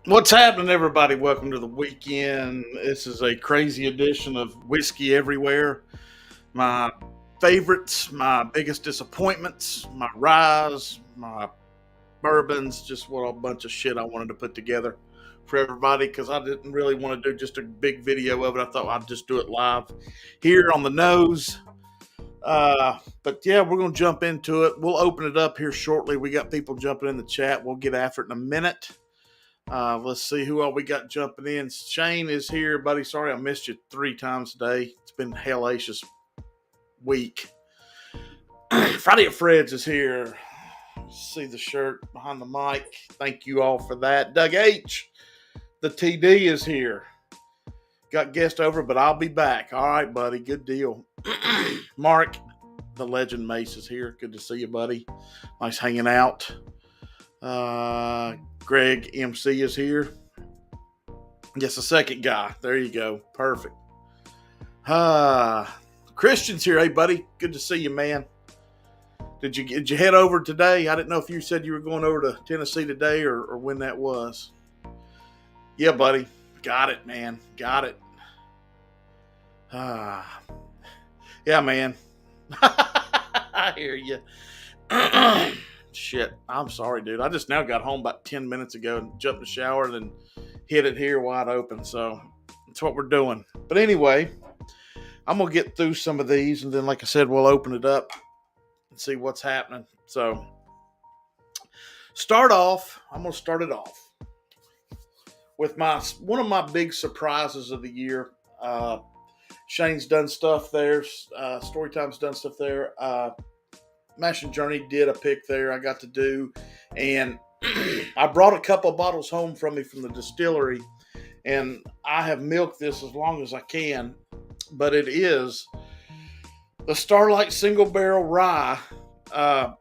What's happening, everybody? Welcome to the weekend. This is a crazy edition of Whiskey Everywhere. My favorites, my biggest disappointments, my ryes, my bourbons, just what a bunch of shit I wanted to put together for everybody because I didn't really want to do just a big video of it. I thought I'd just do it live here on the nose. But yeah, we're going to jump into it. We'll open it up here shortly. We got people jumping in the chat. We'll get after it in a minute. Let's see who all we got jumping in. Shane is here, buddy. Sorry I missed you 3 times today. It's been a hellacious week. Friday at Fred's is here. See the shirt behind the mic. Thank you all for that. Doug H, the TD is here. Got guest over, but I'll be back. All right, buddy. Good deal. Mark, the legend Mace is here. Good to see you, buddy. Nice hanging out. Greg MC is here. Yes, the second guy. There you go. Perfect. Christian's here. Hey, buddy. Good to see you, man. Did you head over today? I didn't know if you said you were going over to Tennessee today or when that was. Yeah, buddy. Got it, man. Got it. Yeah, man. I hear you. Shit, I'm sorry, dude. I just now got home about 10 minutes ago and jumped in the shower and then hit it here wide open. So that's what we're doing. But anyway, I'm going to get through some of these and then, like I said, we'll open it up and see what's happening. So I'm going to start it off with one of my big surprises of the year. Shane's done stuff there. Storytime's done stuff there. Mash and Journey did a pick there I got to do, and I brought a couple of bottles home from me from the distillery, and I have milked this as long as I can, but it is the Starlight Single Barrel Rye, and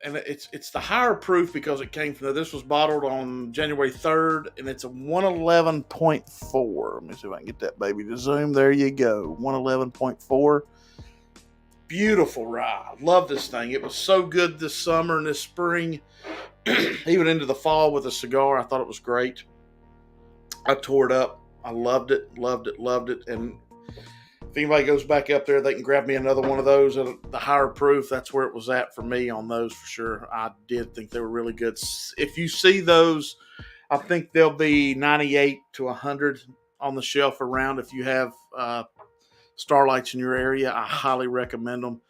it's the higher proof because it came from this was bottled on January 3rd, and it's a 111.4. Let me see if I can get that baby to zoom. There you go, 111.4. Beautiful rye. Love this thing. It was so good this summer and this spring, even into the fall with a cigar. I thought it was great. I tore it up. I loved it. And if anybody goes back up there, they can grab me another one of those at the higher proof. That's where it was at for me on those for sure. I did think they were really good. If you see those, I think they'll be 98 to 100 on the shelf around if you have Starlights in your area. I highly recommend them.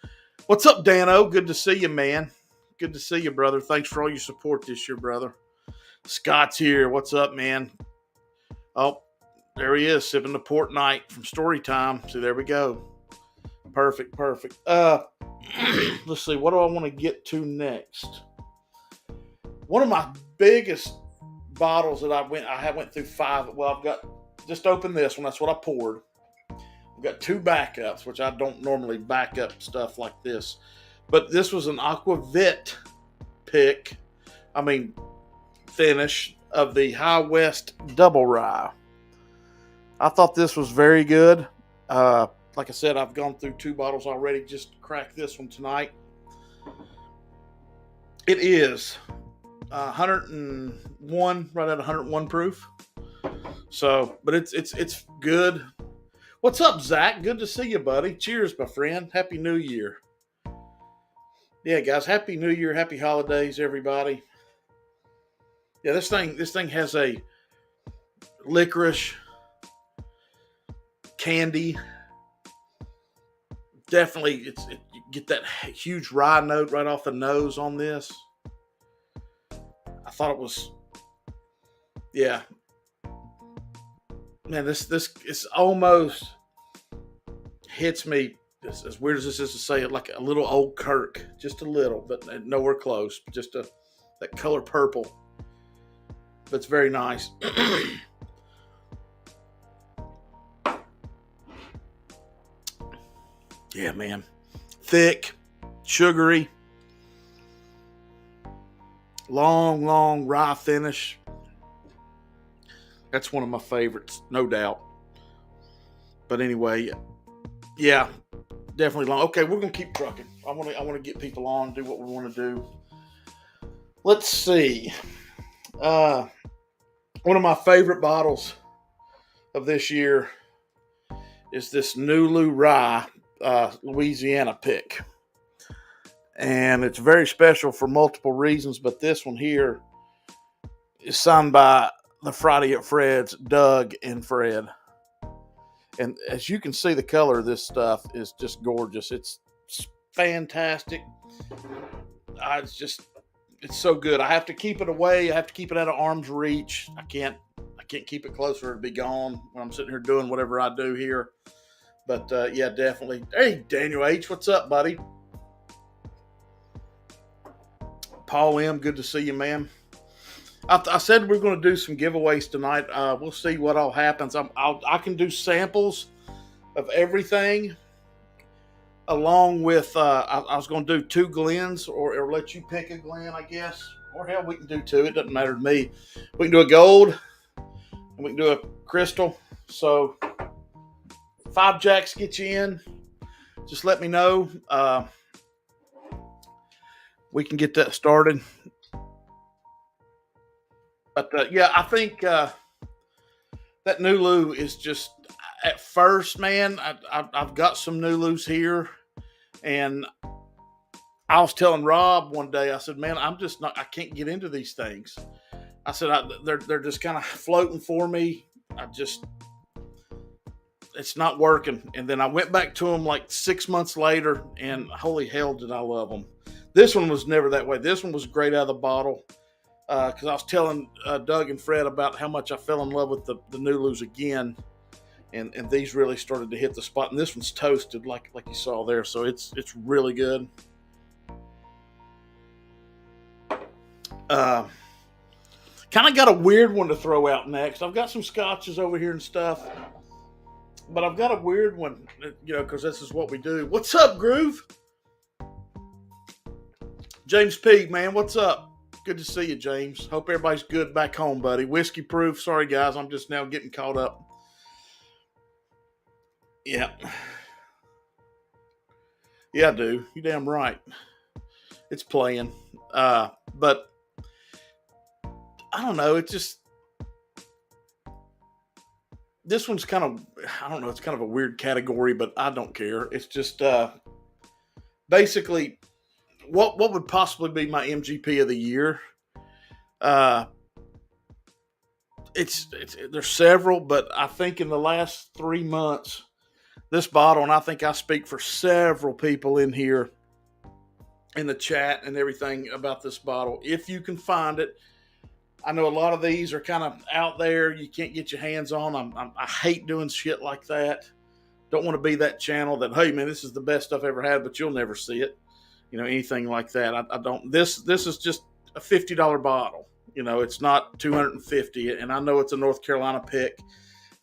What's up, Dano? Good to see you, man. Good to see you, brother. Thanks for all your support this year, brother. Scott's here. What's up, man? Oh, there he is, sipping the port night from Storytime. See, there we go. Perfect. Let's see. What do I want to get to next? One of my biggest bottles that I went through 5. Well, I've got just opened this one. That's what I poured. I've got 2 backups, which I don't normally back up stuff like this. But this was an Aquavit finish of the High West Double Rye. I thought this was very good. Like I said, I've gone through 2 bottles already. Just cracked this one tonight. It is 101, right at 101 proof. So, but it's good. What's up, Zach? Good to see you, buddy. Cheers, my friend. Happy New Year. Yeah, guys, Happy New Year. Happy holidays, everybody. Yeah, this thing has a licorice, candy. Definitely, you get that huge rye note right off the nose on this. I thought it was, yeah. Man, this is almost hits me, as weird as this is to say it, like a little Old Kirk. Just a little, but nowhere close. Just that color purple. But it's very nice. Yeah, man. Thick, sugary, long rye finish. That's one of my favorites, no doubt. But anyway, yeah, definitely long. Okay, we're gonna keep trucking. I want to get people on, do what we want to do. Let's see. One of my favorite bottles of this year is this Nulu Rye Louisiana pick. And it's very special for multiple reasons, but this one here is signed by the Friday at Fred's, Doug and Fred. And as you can see, the color of this stuff is just gorgeous. It's fantastic. It's so good. I have to keep it away. I have to keep it out of arm's reach. I can't keep it close or it'll be gone when I'm sitting here doing whatever I do here. But yeah, definitely. Hey, Daniel H., what's up, buddy? Paul M., good to see you, man. I said we're going to do some giveaways tonight. We'll see what all happens. I can do samples of everything, along with I was going to do 2 Glens, or let you pick a Glen, I guess. Or hell, we can do 2. It doesn't matter to me. We can do a gold, and we can do a crystal. So 5 jacks get you in. Just let me know. We can get that started. But yeah, I think that Nulu is just, at first, man, I've got some Nulus here. And I was telling Rob one day, I said, man, I can't get into these things. I said, they're just kind of floating for me. It's not working. And then I went back to them like 6 months later, and holy hell did I love them. This one was never that way. This one was great out of the bottle. Because I was telling Doug and Fred about how much I fell in love with the Nulus again, and these really started to hit the spot. And this one's toasted, like you saw there, so it's really good. Kind of got a weird one to throw out next. I've got some scotches over here and stuff, but I've got a weird one, because this is what we do. What's up, Groove? James P., man, what's up? Good to see you, James. Hope everybody's good back home, buddy. Whiskey proof. Sorry, guys. I'm just now getting caught up. Yeah. Yeah, I do. You damn right. It's playing. But I don't know. It's just, this one's kind of, I don't know. It's kind of a weird category, but I don't care. It's just basically, what would possibly be my MGP of the year? There's several, but I think in the last 3 months, this bottle, and I think I speak for several people in here, in the chat and everything about this bottle. If you can find it, I know a lot of these are kind of out there. You can't get your hands on. I hate doing shit like that. Don't want to be that channel that, hey man, this is the best stuff I've ever had, but you'll never see it. Anything like that. I don't. This is just a $50 bottle. It's not $250, and I know it's a North Carolina pick,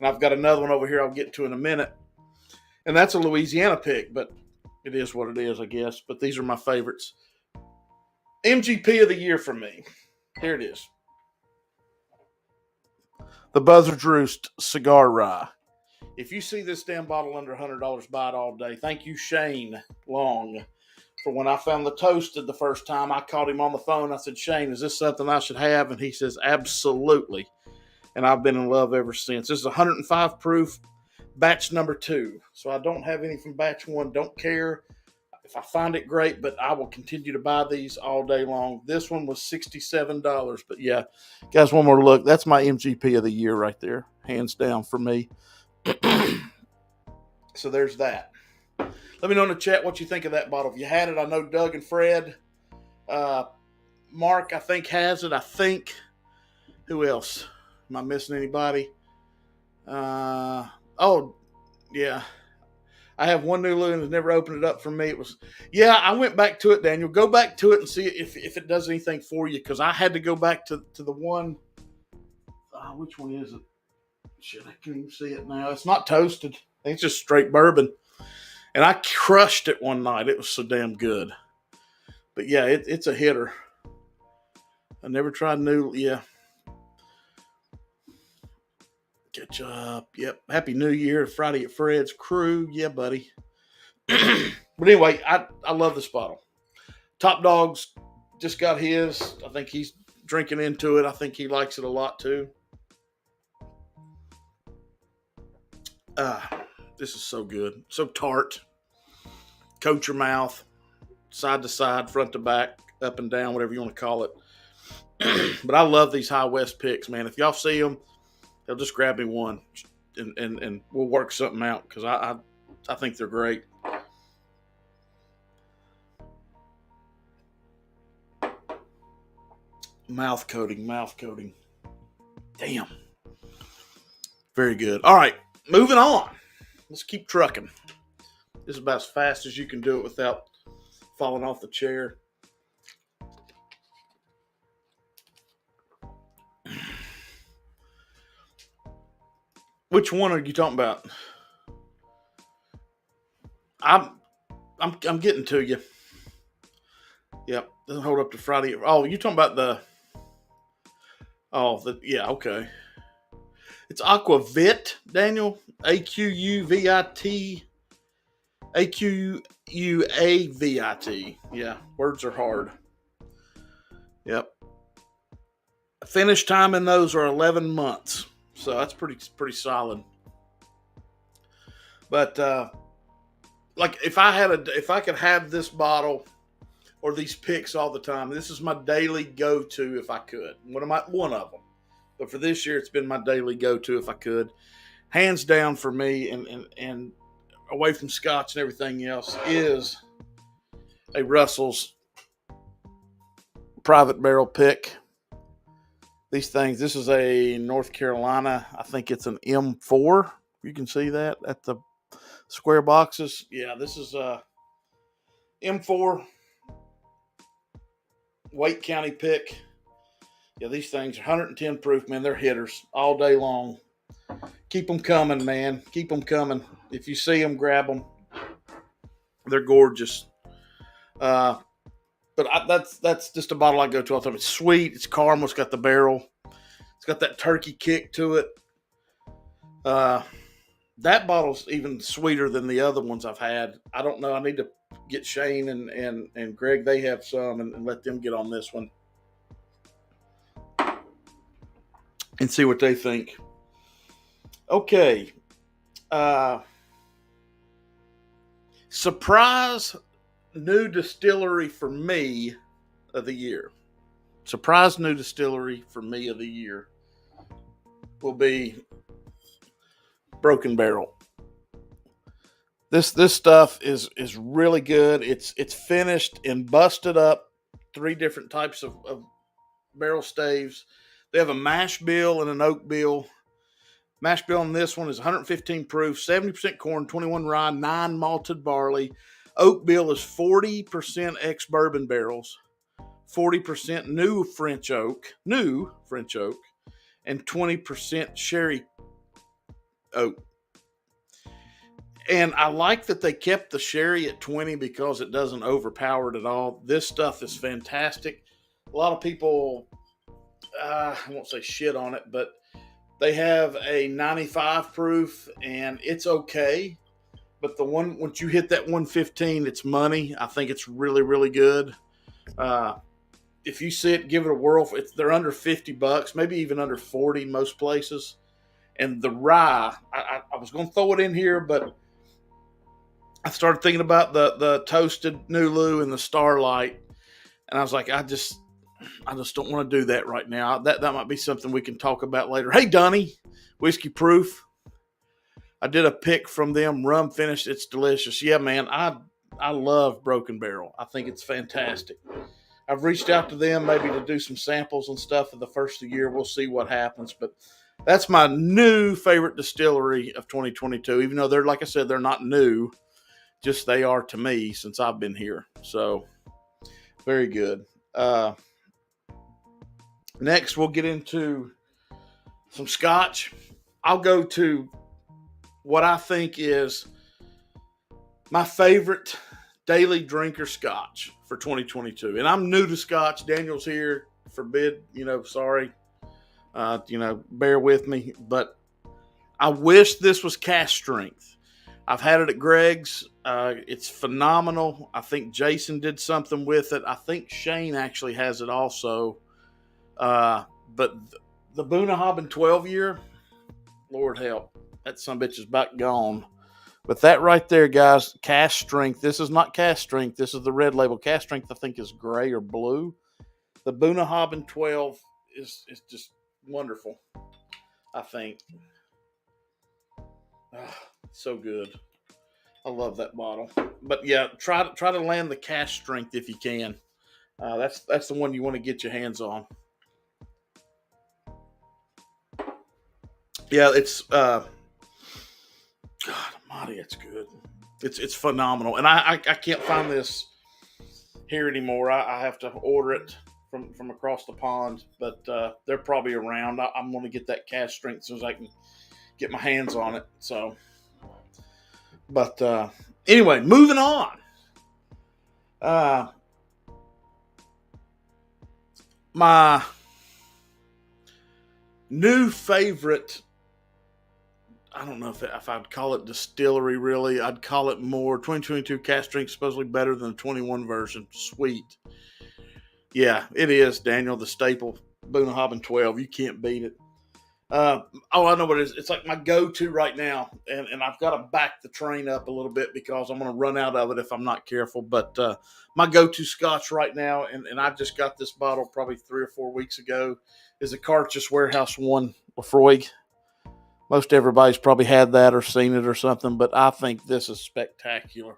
and I've got another one over here I'll get to in a minute, and that's a Louisiana pick, but it is what it is, I guess. But these are my favorites. MGP of the year for me. Here it is. The Buzzard's Roost Cigar Rye. If you see this damn bottle under $100, buy it all day. Thank you, Shane Long. For when I found the toasted the first time, I called him on the phone. I said, Shane, is this something I should have? And he says, absolutely. And I've been in love ever since. This is 105 proof, batch number 2. So I don't have any from batch 1. Don't care. If I find it, great, but I will continue to buy these all day long. This one was $67. But yeah, guys, one more look. That's my MGP of the year right there. Hands down for me. So there's that. Let me know in the chat what you think of that bottle. If you had it, I know Doug and Fred. Mark, I think, has it. I think. Who else? Am I missing anybody? Oh, yeah. I have one Nulu and has never opened it up for me. I went back to it, Daniel. Go back to it and see if it does anything for you, because I had to go back to the one. Which one is it? Shit, I can't even see it now. It's not toasted. I think it's just straight bourbon. And I crushed it one night. It was so damn good. But yeah, it's a hitter. I never tried Nulu. Yeah. Catch up. Yep. Happy New Year. Friday at Fred's crew. Yeah, buddy. But anyway, I love this bottle. Top Dog's just got his. I think he's drinking into it. I think he likes it a lot too. Uh, this is so good. So tart. Coat your mouth, side to side, front to back, up and down, whatever you want to call it. But I love these High West picks, man. If y'all see them, they'll just grab me one, and we'll work something out because I think they're great. Mouth coating. Damn. Very good. All right, moving on. Let's keep trucking. This is about as fast as you can do it without falling off the chair. Which one are you talking about? I'm getting to you. Yep, doesn't hold up to Friday. Oh, you talking about yeah, okay. It's Aquavit, Daniel. AQUVIT. AQUAVIT. Yeah, words are hard. Yep. Finish time in those are 11 months. So that's pretty solid. But like if I could have this bottle or these picks all the time, this is my daily go-to if I could. One of them. But for this year, it's been my daily go-to if I could. Hands down for me, and away from Scotch and everything else, is a Russell's private barrel pick. These things, this is a North Carolina. I think it's an M4. You can see that at the square boxes. Yeah, this is a M4 Wake County pick. Yeah, these things are 110 proof, man. They're hitters all day long. Keep them coming, man. Keep them coming. If you see them, grab them. They're gorgeous. But that's just a bottle I go to all the time. It's sweet. It's caramel. It's got the barrel. It's got that turkey kick to it. That bottle's even sweeter than the other ones I've had. I don't know. I need to get Shane and Greg. They have some and let them get on this one and see what they think. Okay. Surprise new distillery for me of the year. Surprise new distillery for me of the year will be Broken Barrel. This stuff is really good. It's finished and busted up 3 different types of barrel staves. They have a mash bill and an oak bill. Mash bill on this one is 115 proof, 70% corn, 21 rye, 9 malted barley. Oak bill is 40% ex-bourbon barrels, 40% new French oak, and 20% sherry oak. And I like that they kept the sherry at 20 because it doesn't overpower it at all. This stuff is fantastic. A lot of people, I won't say shit on it, but they have a 95 proof and it's okay. But once you hit that 115, it's money. I think it's really, really good. If you see it, give it a whirl. They're under $50, maybe even under 40 most places. And the rye, I was going to throw it in here, but I started thinking about the toasted Nulu and the Starlight, and I was like, I just don't want to do that right now. That might be something we can talk about later. Hey, Donnie, Whiskey Proof. I did a pick from them, rum finished. It's delicious. Yeah, man, I love Broken Barrel. I think it's fantastic. I've reached out to them maybe to do some samples and stuff for the first of the year. We'll see what happens, but that's my new favorite distillery of 2022. Even though they're, like I said, they're not new. Just they are to me since I've been here. So, very good. Next, we'll get into some Scotch. I'll go to what I think is my favorite daily drinker Scotch for 2022. And I'm new to Scotch. Daniel's here. Forbid, sorry. Bear with me. But I wish this was cask strength. I've had it at Greg's. It's phenomenal. I think Jason did something with it. I think Shane actually has it also. But the Bunnahabhain 12 year, Lord help. That sumbitch is about gone. But that right there, guys, cast strength. This is not cast strength. This is the red label. Cast strength, I think, is gray or blue. The Bunnahabhain 12 is just wonderful, I think. So good. I love that bottle. But yeah, try to land the cast strength if you can. That's the one you want to get your hands on. Yeah, it's God Almighty, it's good. It's phenomenal, and I can't find this here anymore. I have to order it from across the pond, but they're probably around. I'm going to get that cast strength as soon as I can get my hands on it. So, but anyway, moving on. My new favorite, I don't know if I'd call it distillery, really. I'd call it more 2022 cast strength, supposedly better than the 21 version. Sweet. Yeah, it is, Daniel, the staple Bunnahabhain 12. You can't beat it. I know what it is. It's like my go-to right now, and I've got to back the train up a little bit because I'm going to run out of it if I'm not careful. But my go-to Scotch right now, and I just got this bottle probably 3 or 4 weeks ago, is a Cartridge Warehouse 1 Lafroig. Most everybody's probably had that or seen it or something, but I think this is spectacular.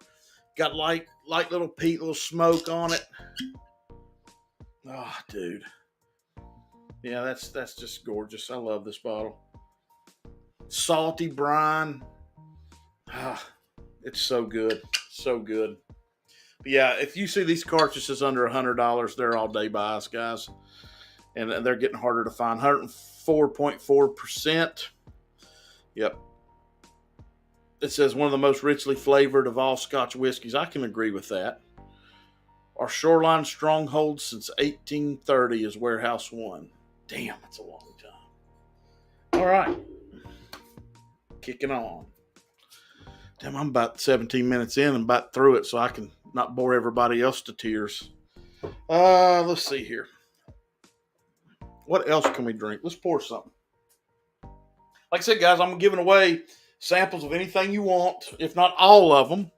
Got light little peat, little smoke on it. Oh, dude. Yeah, that's just gorgeous. I love this bottle. Salty brine. Ah, it's so good. So good. But yeah, if you see these cartridges under $100, they're all day buys, guys. And they're getting harder to find. 104.4%. Yep. It says one of the most richly flavored of all Scotch whiskeys. I can agree with that. Our shoreline stronghold since 1830 is Warehouse 1. Damn, that's a long time. All right. Kicking on. Damn, I'm about 17 minutes in and about through it, so I can not bore everybody else to tears. Let's see here. What else can we drink? Let's pour something. Like I said, guys, I'm giving away samples of anything you want, if not all of them.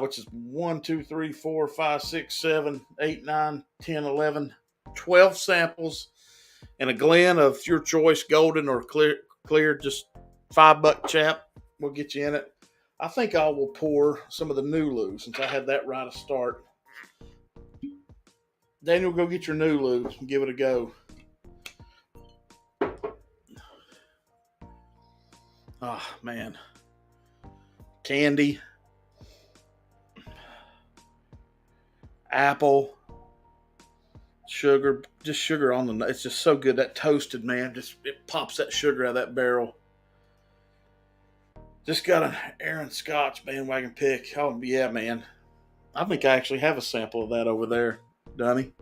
Which is 1, 2, 3, 4, 5, 6, 7, 8, 9, 10, 11, 12 samples, and a Glen of your choice, golden or clear, just $5 chap. We'll get you in it. I think I will pour some of the Nulu since I had that right to start. Daniel, go get your Nulu and give it a go. Oh, man. Candy. Apple. Sugar. Just sugar on the... It's just so good. That toasted, man. Just it pops that sugar out of that barrel. Just got an Aaron Scotch bandwagon pick. Oh, yeah, man. I think I actually have a sample of that over there, Dunny.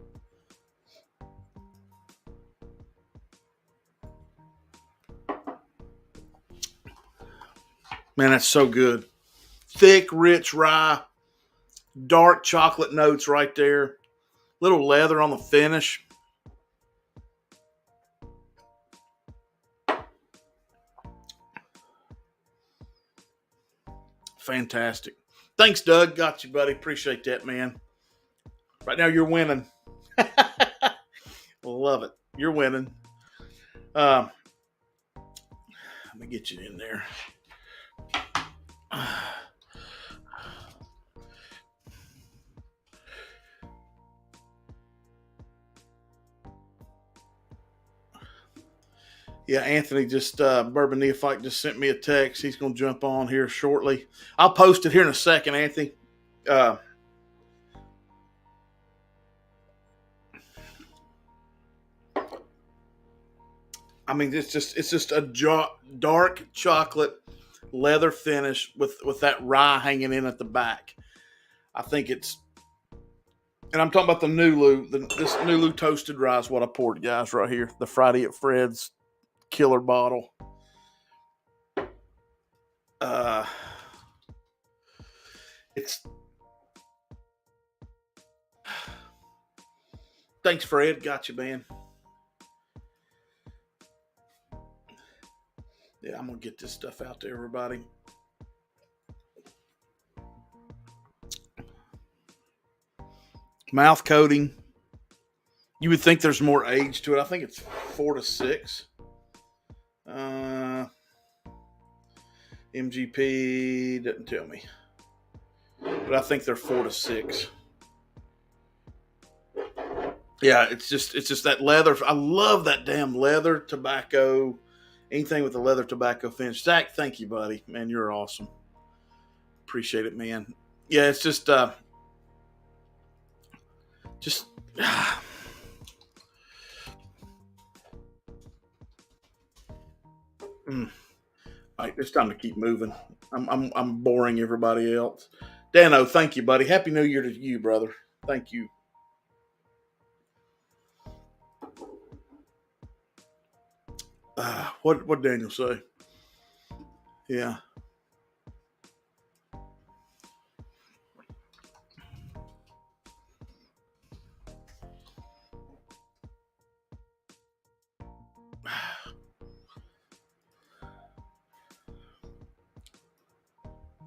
Man, that's so good. Thick, rich rye. Dark chocolate notes right there. Little leather on the finish. Fantastic. Thanks, Doug. Got you, buddy. Appreciate that, man. Right now, you're winning. Love it. You're winning. Let me get you in there. Yeah, Anthony Bourbon Neophyte just sent me a text. He's going to jump on here shortly. I'll post it here in a second, Anthony. I mean, it's just a dark chocolate leather finish with that rye hanging in at the back. I think it's, and I'm talking about the Nulu. This Nulu toasted rye is what I poured, guys, right here. The Friday at Fred's killer bottle. It's thanks, Fred. Got you, man. Yeah, I'm going to get this stuff out to everybody. Mouth coating. You would think there's more age to it. I think it's 4 to 6. MGP doesn't tell me, but I think they're 4 to 6. Yeah, it's just that leather. I love that damn leather tobacco. Anything with the leather tobacco finish. Zach, thank you, buddy. Man, you're awesome. Appreciate it, man. Yeah, it's just all right, it's time to keep moving. I'm boring everybody else. Dano, thank you, buddy. Happy New Year to you, brother. Thank you. What Daniel say? Yeah.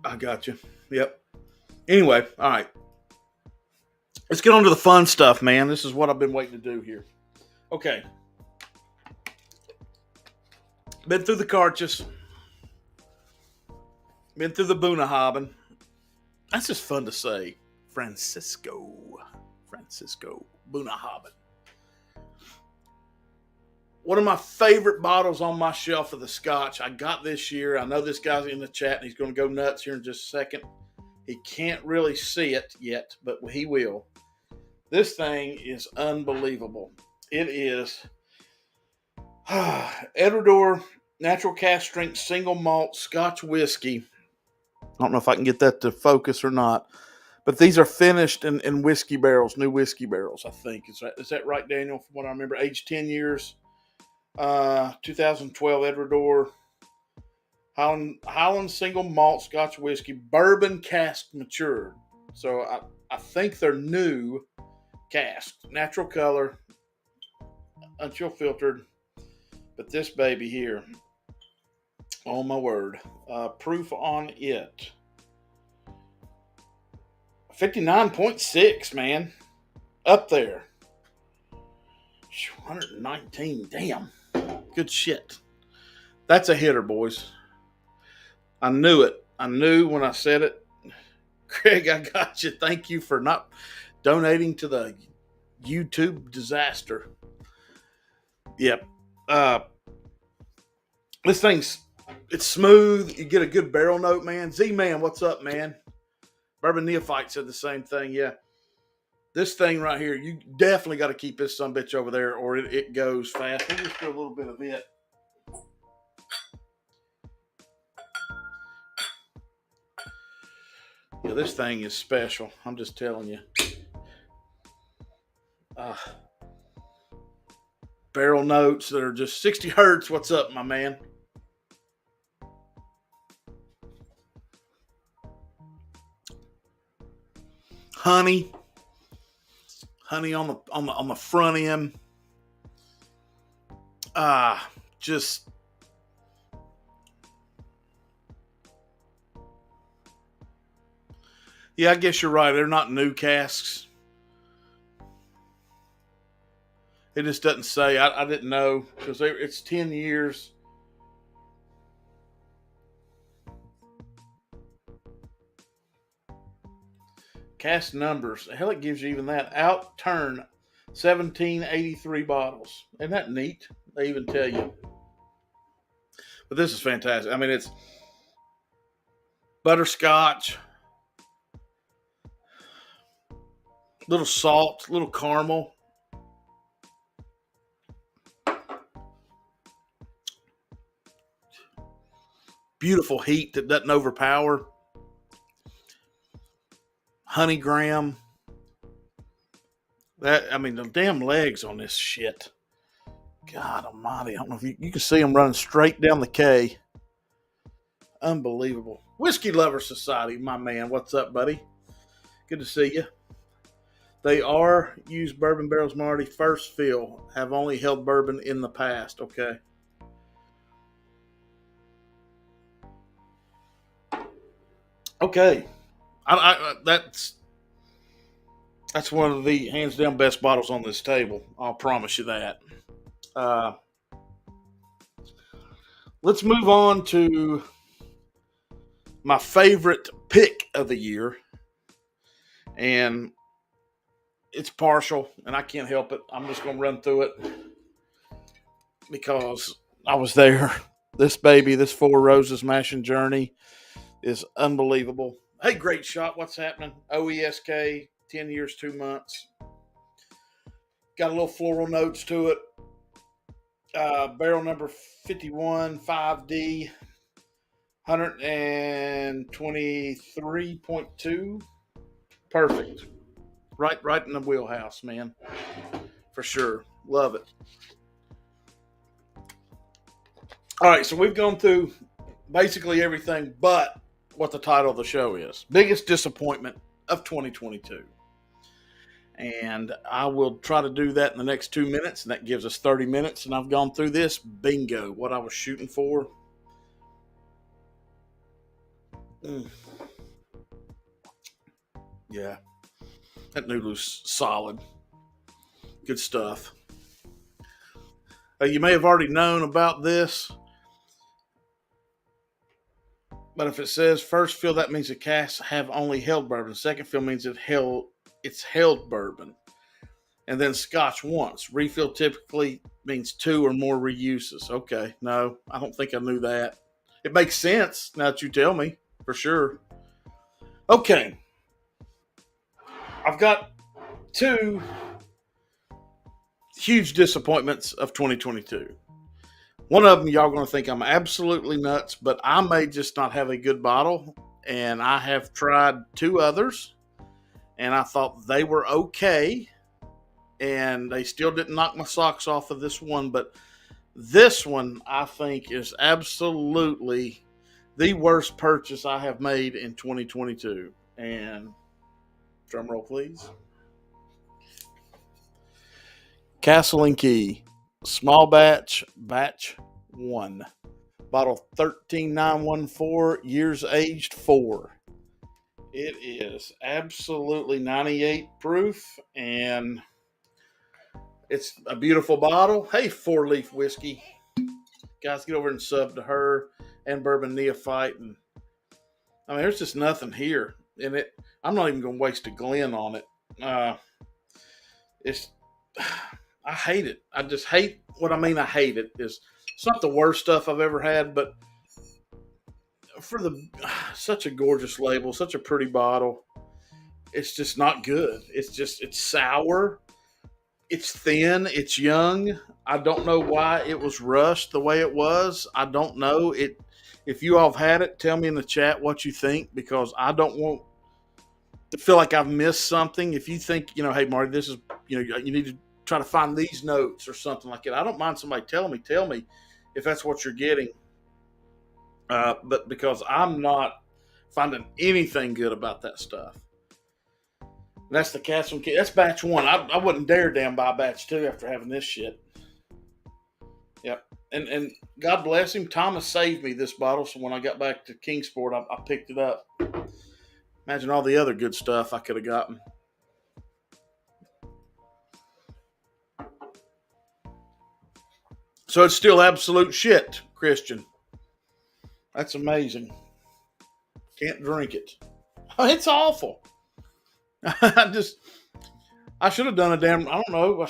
I got you. Yep. Anyway, all right. Let's get on to the fun stuff, man. This is what I've been waiting to do here. Okay. Been through the Carchus. Been through the Bunnahabhain. That's just fun to say. Francisco. Bunnahabhain. One of my favorite bottles on my shelf of the Scotch. I got this year. I know this guy's in the chat and he's going to go nuts here in just a second. He can't really see it yet, but he will. This thing is unbelievable. It is Edwardor Natural Cask Strength Single Malt Scotch Whiskey. I don't know if I can get that to focus or not, but these are finished in whiskey barrels, new whiskey barrels, I think. Is that right, Daniel? From what I remember, aged 10 years. 2012 Edwardor Highland Single Malt Scotch Whiskey, bourbon cask matured. So I think they're new cask, natural color, unchill filtered. But this baby here, oh my word, proof on it, 59.6, man, up there. 119, damn, good shit. That's a hitter, boys. I knew it. I knew when I said it. Craig, I got you. Thank you for not donating to the YouTube disaster. Yep. This it's smooth. You get a good barrel note, man. Z-Man, what's up, man? Bourbon Neophyte said the same thing. Yeah. This thing right here, you definitely got to keep this sumbitch over there or it goes fast. We'll just do a little bit of it. Yeah, this thing is special. I'm just telling you. Barrel notes that are just 60 hertz. What's up, my man? Honey on the front end. Just yeah, I guess you're right. They're not new casks. It just doesn't say. I didn't know because it's 10 years. Cast numbers. Hell, it gives you even that. Outturn 1783 bottles. Isn't that neat? They even tell you. But this is fantastic. I mean, it's butterscotch, little salt, little caramel. Beautiful heat that doesn't overpower. Honey graham. The damn legs on this shit. God almighty. I don't know if you can see them running straight down the K. Unbelievable. Whiskey Lover Society, my man. What's up, buddy? Good to see you. They are used bourbon barrels, Marty. First fill. Have only held bourbon in the past. Okay. Okay, that's one of the hands down best bottles on this table. I'll promise you that. Uh, let's move on to my favorite pick of the year, and it's partial, and I can't help it. I'm just going to run through it because I was there. This baby, this Four Roses Mashing Journey, is unbelievable. Hey, great shot. What's happening? OESK, 10 years, 2 months. Got a little floral notes to it. Barrel number 51, 5D, 123.2. Perfect. Right in the wheelhouse, man. For sure. Love it. All right, so we've gone through basically everything but what the title of the show is. Biggest disappointment of 2022. And I will try to do that in the next 2 minutes, and that gives us 30 minutes. And I've gone through this. Bingo. What I was shooting for. Yeah. That noodle's solid. Good stuff. You may have already known about this, but if it says first fill, that means the casks have only held bourbon. Second fill means it's held bourbon. And then Scotch once. Refill typically means 2 or more reuses. Okay, no, I don't think I knew that. It makes sense now that you tell me, for sure. Okay, I've got 2 huge disappointments of 2022. One of them, y'all going to think I'm absolutely nuts, but I may just not have a good bottle. And I have tried 2 others, and I thought they were okay. And they still didn't knock my socks off of this one. But this one, I think, is absolutely the worst purchase I have made in 2022. And drum roll, please. Castle and Key, small batch 1, bottle 13914, years aged 4. It is absolutely 98 proof, and it's a beautiful bottle. Hey, 4-leaf whiskey, guys, get over and sub to her and Bourbon Neophyte, and I mean, there's just nothing here in it. I'm not even going to waste a Glen on it. I hate it. I just hate what I mean. I hate it. It's not the worst stuff I've ever had, but for such a gorgeous label, such a pretty bottle, it's just not good. It's sour. It's thin. It's young. I don't know why it was rushed the way it was. I don't know it. If you all have had it, tell me in the chat what you think, because I don't want to feel like I've missed something. If you think, hey, Marty, this is, you need to try to find these notes or something like that. I don't mind somebody telling me. Tell me if that's what you're getting. But because I'm not finding anything good about that stuff. That's the Castle Key. That's batch 1. I wouldn't dare damn buy batch 2 after having this shit. Yep. And God bless him. Thomas saved me this bottle, so when I got back to Kingsport, I picked it up. Imagine all the other good stuff I could have gotten. So it's still absolute shit, Christian. That's amazing. Can't drink it. It's awful. I should have done I don't know.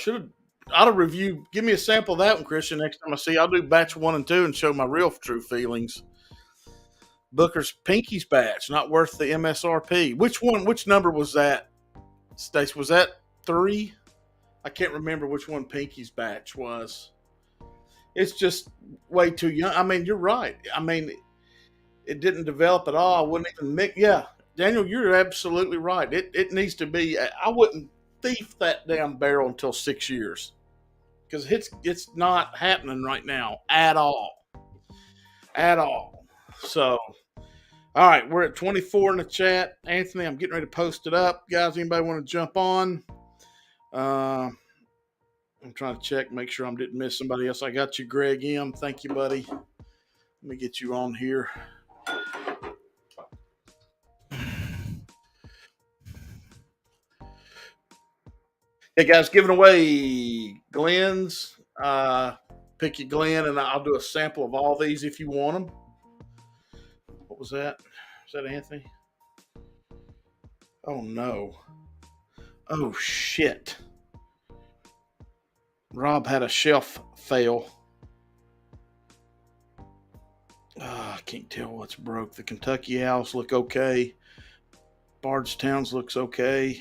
I'd have reviewed. Give me a sample of that one, Christian, next time I see you. I'll do batch 1 and 2 and show my real true feelings. Booker's Pinky's batch, not worth the MSRP. Which number was that, Stace? Was that 3? I can't remember which one Pinky's batch was. It's just way too young. I mean, you're right. I mean, it didn't develop at all. I wouldn't even mix. Yeah, Daniel, you're absolutely right. It needs to be. I wouldn't thief that damn barrel until 6 years, because it's not happening right now at all. So, all right, we're at 24 in the chat. Anthony, I'm getting ready to post it up. Guys, anybody want to jump on? I'm trying to check, make sure I didn't miss somebody else. I got you, Greg M. Thank you, buddy. Let me get you on here. Hey guys, giving away Glen's. Pick your Glen, and I'll do a sample of all these if you want them. What was that? Was that Anthony? Oh no. Oh shit. Rob had a shelf fail. I can't tell what's broke. The Kentucky Owls look okay. Bardstown's looks okay.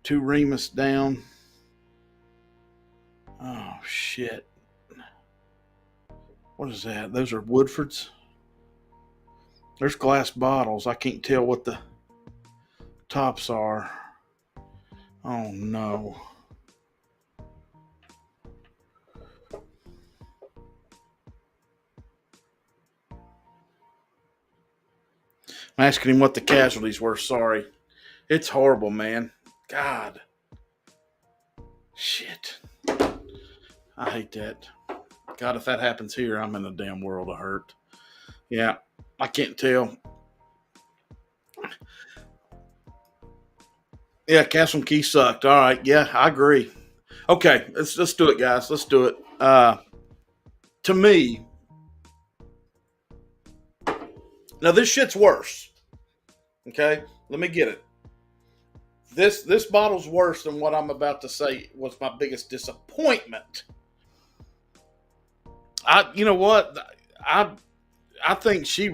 2 Remus down. Oh shit. What is that? Those are Woodfords. There's glass bottles. I can't tell what the tops are. Oh no. I'm asking him what the casualties were. Sorry. It's horrible, man. God. Shit. I hate that. God, if that happens here, I'm in a damn world of hurt. Yeah, I can't tell. Yeah, Castle Key sucked. All right. Yeah, I agree. Okay, let's do it, guys. Let's do it. To me, now this shit's worse. Okay, let me get it. This bottle's worse than what I'm about to say was my biggest disappointment. You know what? I think she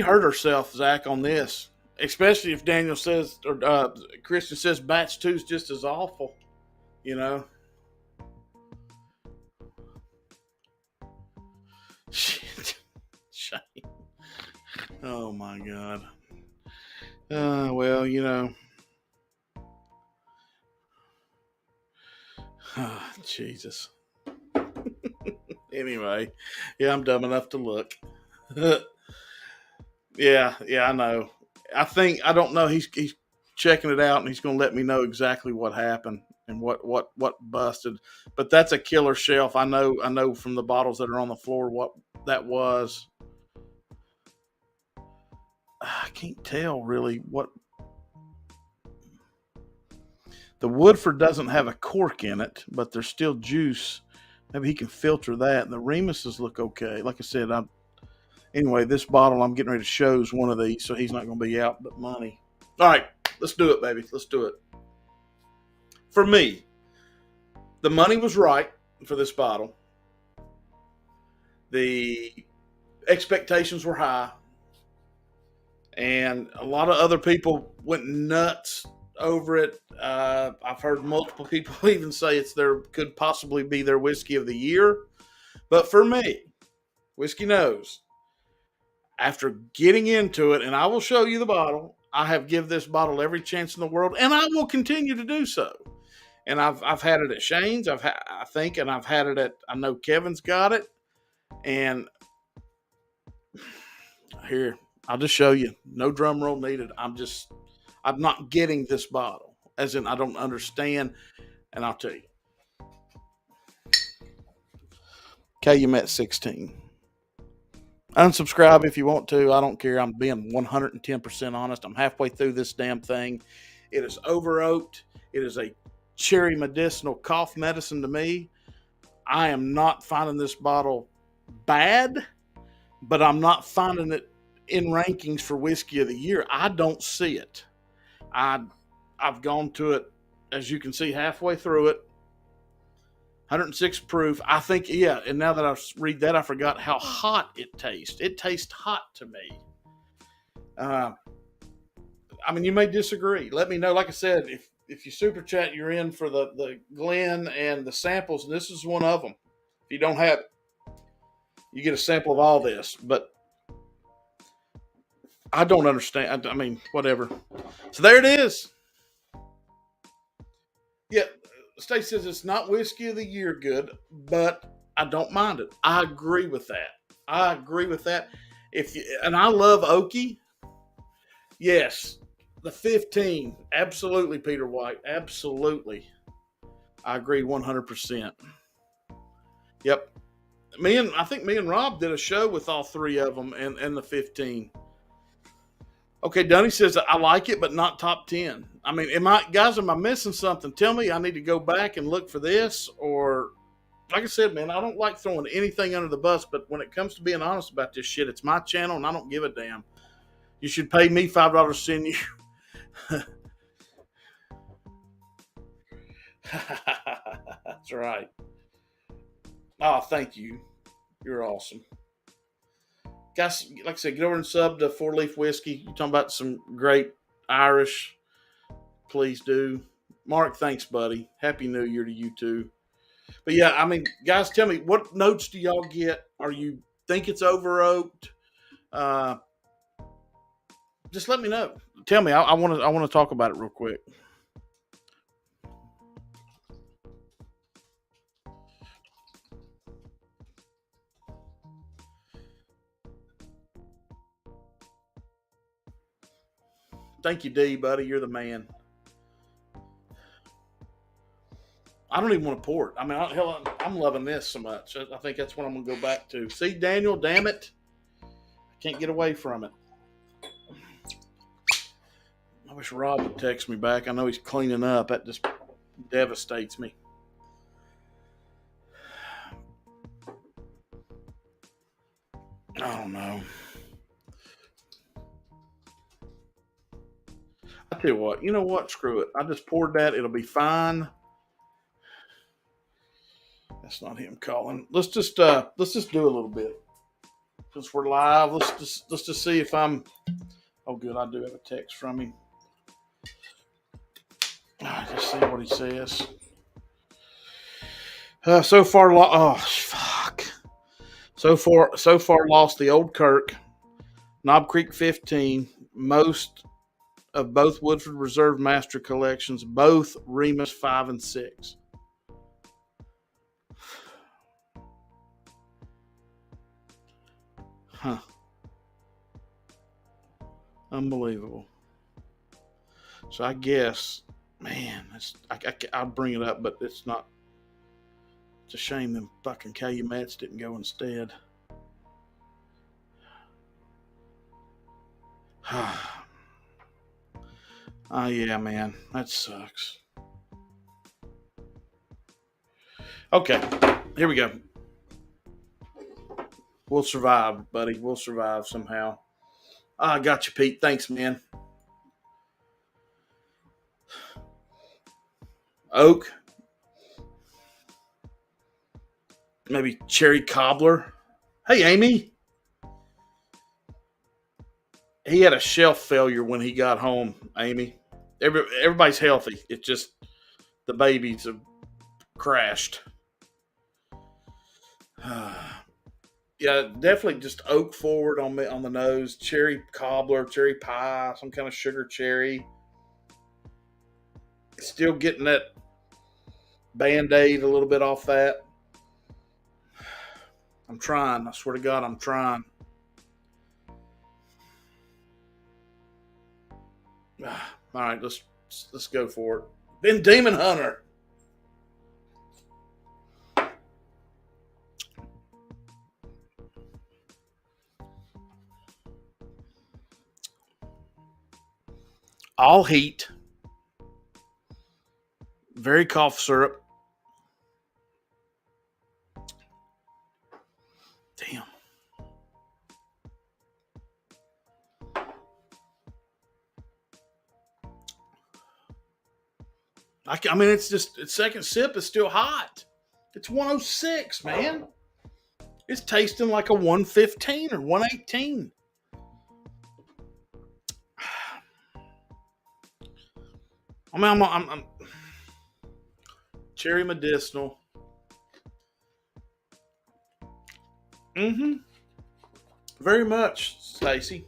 hurt herself, Zach, on this. Especially if Daniel says, or Christian says, batch 2 is just as awful. You know. Shit. Shame. Oh my God. Well, you know. Jesus. Anyway, yeah, I'm dumb enough to look. yeah, I know. I don't know. He's checking it out, and he's going to let me know exactly what happened and what busted. But that's a killer shelf. I know from the bottles that are on the floor what that was. I can't tell really what. The Woodford doesn't have a cork in it, but there's still juice. Maybe he can filter that. And the Remuses look okay. Like I said, anyway, this bottle I'm getting ready to show is one of these, so he's not going to be out but money. All right, let's do it, baby. Let's do it. For me, the money was right for this bottle. The expectations were high, and a lot of other people went nuts over it. I've heard multiple people even say could possibly be their whiskey of the year. But for me, Whiskey Knows, after getting into it, and I will show you the bottle, I have given this bottle every chance in the world, and I will continue to do so. And I've had it at Shane's, I think, and I've had it at, I know Kevin's got it, and here, I'll just show you. No drum roll needed. I'm not getting this bottle, as in I don't understand, and I'll tell you. Calumet 16. Unsubscribe if you want to. I don't care. I'm being 110% honest. I'm halfway through this damn thing. It is over oaked. It is a cherry medicinal cough medicine to me. I am not finding this bottle bad, but I'm not finding it in rankings for whiskey of the year. I don't see it. I've gone to it, as you can see, halfway through it. 106 proof. I think, yeah, and now that I read that, I forgot how hot it tastes. It tastes hot to me. I mean, you may disagree. Let me know. Like I said, if you super chat, you're in for the Glen and the samples, and this is one of them. If you don't have it, you get a sample of all this. But I don't understand. I mean, whatever. So there it is. Yeah, Stacey says it's not whiskey of the year good, but I don't mind it. I agree with that. And I love oaky. Yes, the 15, absolutely, Peter White, absolutely. I agree 100%. Yep. I think me and Rob did a show with all 3 of them and the 15. Okay, Dunny says I like it, but not top 10. I mean, am I missing something? Tell me I need to go back and look for this, or like I said, man, I don't like throwing anything under the bus, but when it comes to being honest about this shit, it's my channel and I don't give a damn. You should pay me $5 to send you. That's right. Oh, thank you. You're awesome. Guys, like I said, get over and sub to Four Leaf Whiskey. You're talking about some great Irish. Please do. Mark, thanks, buddy. Happy New Year to you too. But yeah, I mean, guys, tell me, what notes do y'all get? Are you think it's over oaked? Uh, just let me know. Tell me. I want to talk about it real quick. Thank you, D, buddy. You're the man. I don't even want to pour it. I mean, hell, I'm loving this so much. I think that's what I'm gonna go back to. See, Daniel, damn it, I can't get away from it. I wish Rob would text me back. I know he's cleaning up. That just devastates me. I don't know. I tell you what. You know what? Screw it. I just poured that. It'll be fine. That's not him calling. Let's just do a little bit since we're live. Let's just see if I'm. Oh, good. I do have a text from him. Just see what he says. So far, oh fuck. So far, lost the Old Kirk, Knob Creek 15, most of both Woodford Reserve Master collections, both Remus 5 and 6. Huh. Unbelievable. So I guess, man, I'll bring it up, but it's not. It's a shame them fucking Calumets didn't go instead. Oh, yeah, man. That sucks. Okay, here we go. We'll survive, buddy. We'll survive somehow. I got you, Pete. Thanks, man. Oak. Maybe cherry cobbler. Hey, Amy. He had a shelf failure when he got home, Amy. Everybody's healthy. It's just the babies have crashed. Yeah, definitely just oak forward on the nose. Cherry cobbler, cherry pie, some kind of sugar cherry. Still getting that band-aid a little bit off that. I'm trying. I swear to God, I'm trying. All right, let's go for it. Ben Demon Hunter. All heat. Very cough syrup. Damn. I mean, it's second sip is still hot. It's 106, man. It's tasting like a 115 or 118. I mean, I'm cherry medicinal. Mm-hmm. Very much, Stacy.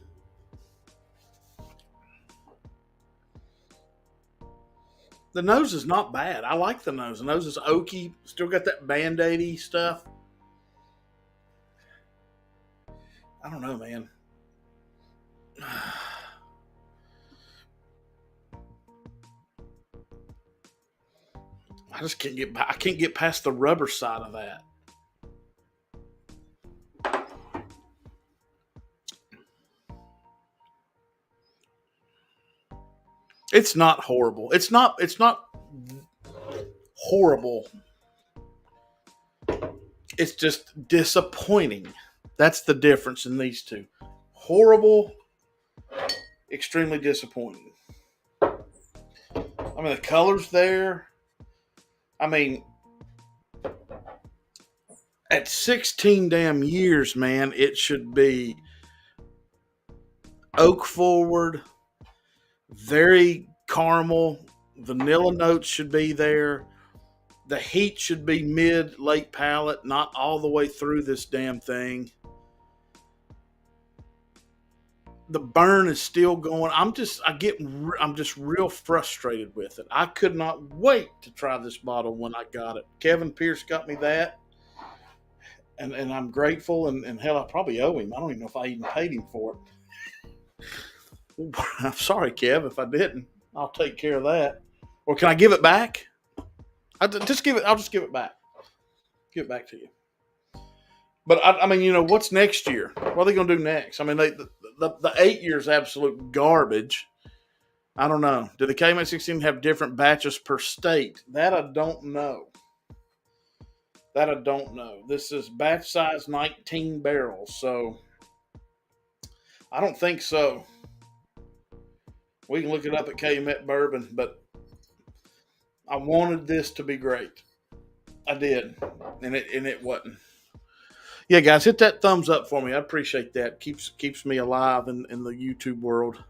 The nose is not bad. I like the nose. The nose is oaky. Still got that band-aidy stuff. I don't know, man. I just can't get. I can't get past the rubber side of that. It's not horrible. It's not horrible. It's just disappointing. That's the difference in these two. Horrible, extremely disappointing. I mean, the color's there. I mean, at 16 damn years, man, it should be oak forward, very caramel, vanilla notes should be there. The heat should be mid, late palate, not all the way through this damn thing. The burn is still going. I'm just real frustrated with it. I could not wait to try this bottle when I got it. Kevin Pierce got me that, and I'm grateful. And hell, I probably owe him. I don't even know if I even paid him for it. I'm sorry, Kev, if I didn't. I'll take care of that. Or can I give it back? I'll just give it back. Give it back to you. But I mean, you know, what's next year? What are they going to do next? I mean, the 8 years absolute garbage. I don't know. Do the KMA 16 have different batches per state? That I don't know. This is batch size 19 barrels, so I don't think so. We can look it up at KMet Bourbon, but I wanted this to be great. I did, and it wasn't. Yeah, guys, hit that thumbs up for me. I appreciate that. Keeps me alive in the YouTube world.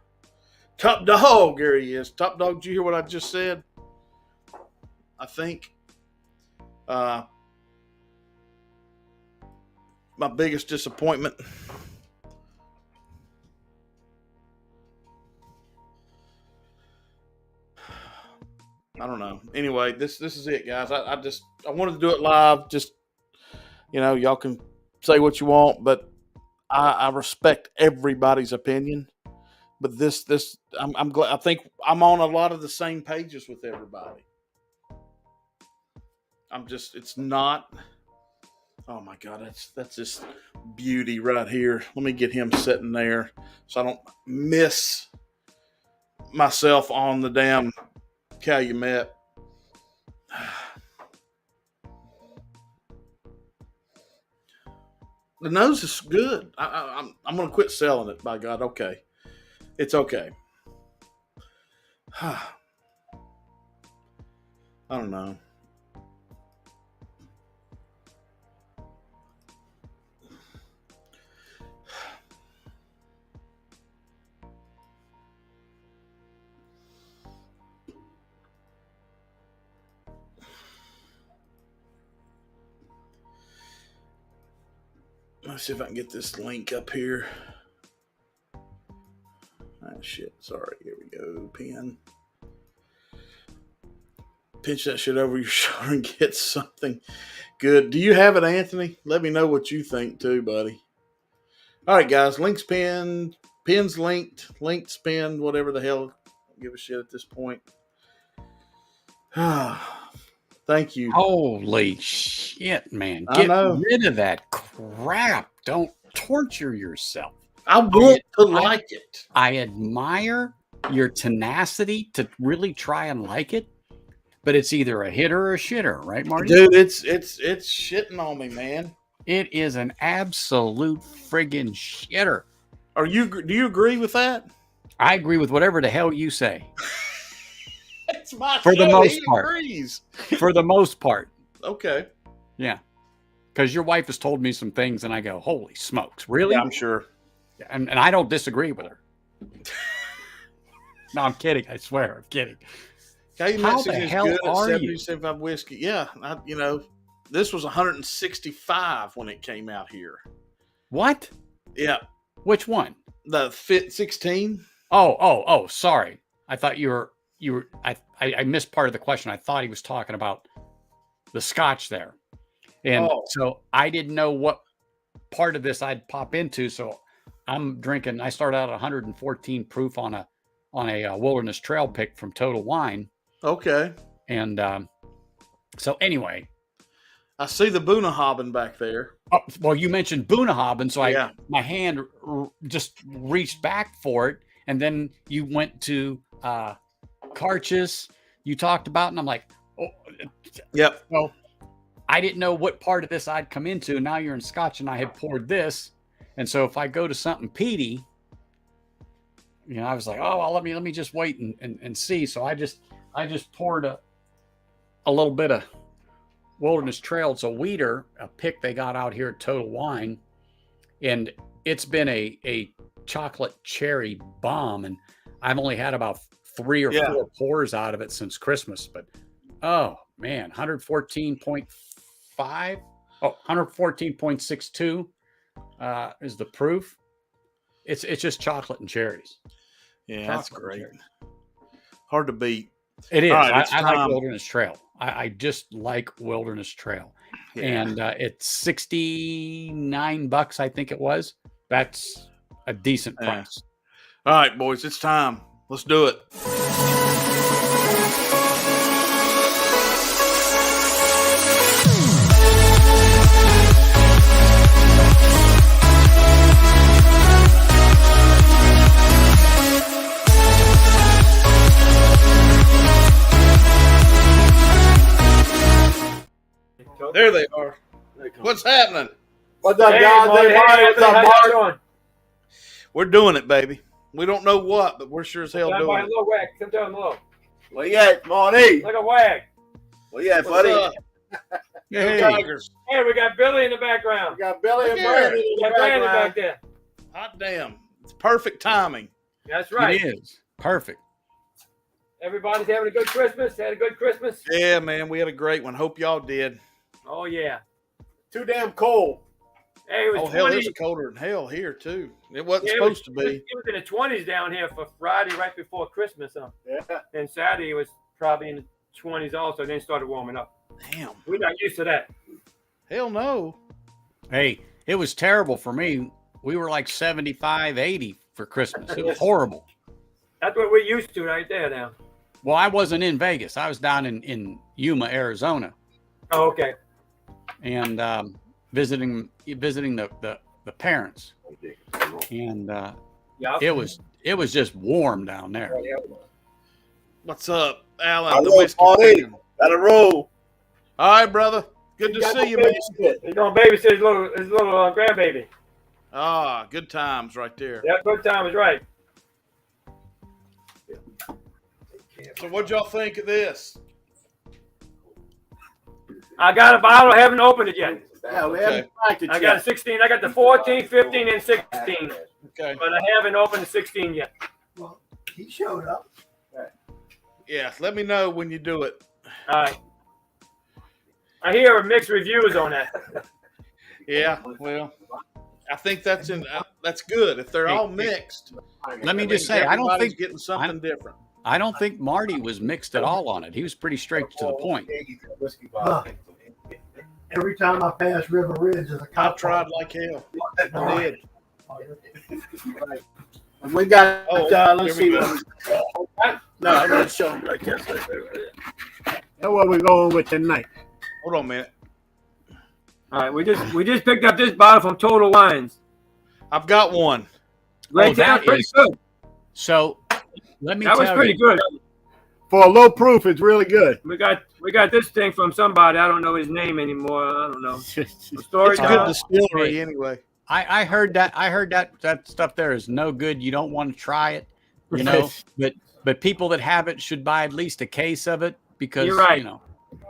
Top Dog, there he is. Top Dog, did you hear what I just said? I think my biggest disappointment. I don't know. Anyway, this is it, guys. I wanted to do it live. Just, you know, y'all can say what you want, but I respect everybody's opinion. But I'm glad. I think I'm on a lot of the same pages with everybody. It's not. Oh my God, that's just beauty right here. Let me get him sitting there so I don't miss myself on the damn Calumet. The nose is good. I'm going to quit selling it, by God. Okay. It's okay. I don't know. Let's see if I can get this link up here. Ah, shit. Sorry. Here we go. Pen. Pinch that shit over your shoulder and get something good. Do you have it, Anthony? Let me know what you think too, buddy. All right, guys. Links pinned. Pins linked. Linked pinned. Whatever the hell. Don't give a shit at this point. Thank you. Holy shit, man. Get rid of that crap. Don't torture yourself. I want to like it. I admire your tenacity to really try and like it, but it's either a hitter or a shitter, right, Marty? Dude, it's shitting on me, man. It is an absolute friggin' shitter. Do you agree with that? I agree with whatever the hell you say. It's my for show. The most he part. Agrees. For the most part. Okay. Yeah. Because your wife has told me some things and I go, holy smokes, really? Yeah, I'm sure. And I don't disagree with her. No, I'm kidding. I swear, I'm kidding. How the hell are you? 75 whiskey. Yeah, this was 165 when it came out here. What? Yeah. Which one? The Fit 16. Oh, sorry. I thought you were I missed part of the question. I thought he was talking about the Scotch there. And so I didn't know what part of this I'd pop into. So I'm drinking. I started out at 114 proof on a Wilderness Trail pick from Total Wine. Okay. And so anyway. I see the Bunnahabhain back there. Oh, well, you mentioned Bunnahabhain, so my hand just reached back for it. And then you went to Carchis you talked about, and I'm like, oh, Yep. well, I didn't know what part of this I'd come into. Now you're in Scotch, and I had poured this, and so if I go to something peaty, I was like, oh, well, let me just wait and see. So I just poured a little bit of Wilderness Trail. It's a weeder, a pick they got out here at Total Wine, and it's been a chocolate cherry bomb, and I've only had about 3 or 4 pours out of it since Christmas. But oh man, 114.62 is the proof. It's just chocolate and cherries. Yeah, that's great. Hard to beat. It is. Right, I like Wilderness Trail. I just like Wilderness Trail. Yeah. And it's $69, I think it was. That's a decent price. All right, boys, it's time. Let's do it. There they are. What's happening? What's up, guys? What's up, Mark? We're doing it, baby. We don't know what, but we're sure as hell doing it. Low wag. Come down low. Where you at, Monty? Like a wag. Where you at, buddy? Hey, Tigers. Hey, we got Billy in the background. We got Billy and Brandon in the Brandon background. back there. Hot damn. It's perfect timing. That's right. It is. Perfect. Everybody's having a good Christmas. Had a good Christmas? Yeah, man. We had a great one. Hope y'all did. Oh, yeah. Too damn cold. Hey, it was 20. Hell, it's colder than hell here, too. It wasn't supposed to be. It was in the 20s down here for Friday right before Christmas. Yeah. And Saturday it was probably in the 20s also. Then it started warming up. Damn. We're not used to that. Hell no. Hey, it was terrible for me. We were like 75, 80 for Christmas. It was horrible. That's what we're used to right there now. Well, I wasn't in Vegas. I was down in Yuma, Arizona. Oh, okay. And visiting the parents. And it was just warm down there. What's up, Alan? I The love whiskey Monty. fan. Got a roll. All right, brother. Good to see you, man. He's going to babysit his little grandbaby. Ah, good times right there. Yeah, good time is right. So what'd y'all think of this? I got a bottle. I haven't opened it yet. Yeah, we haven't cracked it I yet. got a 16. I got the 14, 15, and 16. Okay. But I haven't opened the 16 yet. Well, he showed up. Yeah, let me know when you do it. All right. I hear mixed reviews on that. Yeah, well, I think that's good. If they're all mixed, Let me just say, I don't everybody's think getting something different. I don't think Marty was mixed at all on it. He was pretty straight to the point. Every time I pass River Ridge, there's a I cop. tried like hell. I did. We got, let's see. Here we No, I'm going to show them right there. That's what we're going with tonight. Hold on a minute. All right, we just picked up this bottle from Total Wines. I've got one. Right there, that pretty is- good. So let me That was tell pretty you. good. For a low proof, it's really good. We got this thing from somebody. I don't know his name anymore. I don't know. It's Story a good distillery anyway. I heard that stuff there is no good. You don't want to try it, but people that have it should buy at least a case of it because You're right.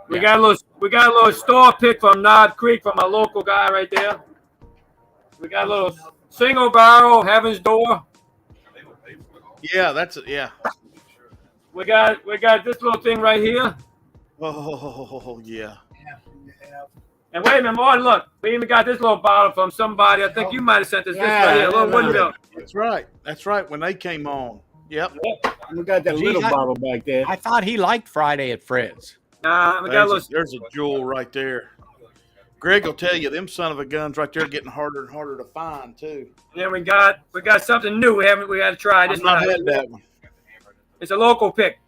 We Yeah. got a little store pick from Nod Creek from a local guy right there. We got a little single barrel Heaven's Door. Yeah, that's it. Yeah. We got this little thing right here. Oh yeah. And wait a minute, Martin, look. We even got this little bottle from somebody. I think you might have sent us this right here, a little wooden bill. That's right. That's right. When they came on. Yep. We got that little bottle back there. I thought he liked Friday at Fred's. Nah, we got a little. There's a jewel right there. Greg will tell you them son of a guns right there getting harder and harder to find too. Then we got something new. We got to try this I've not one. had that one. It's a local pick.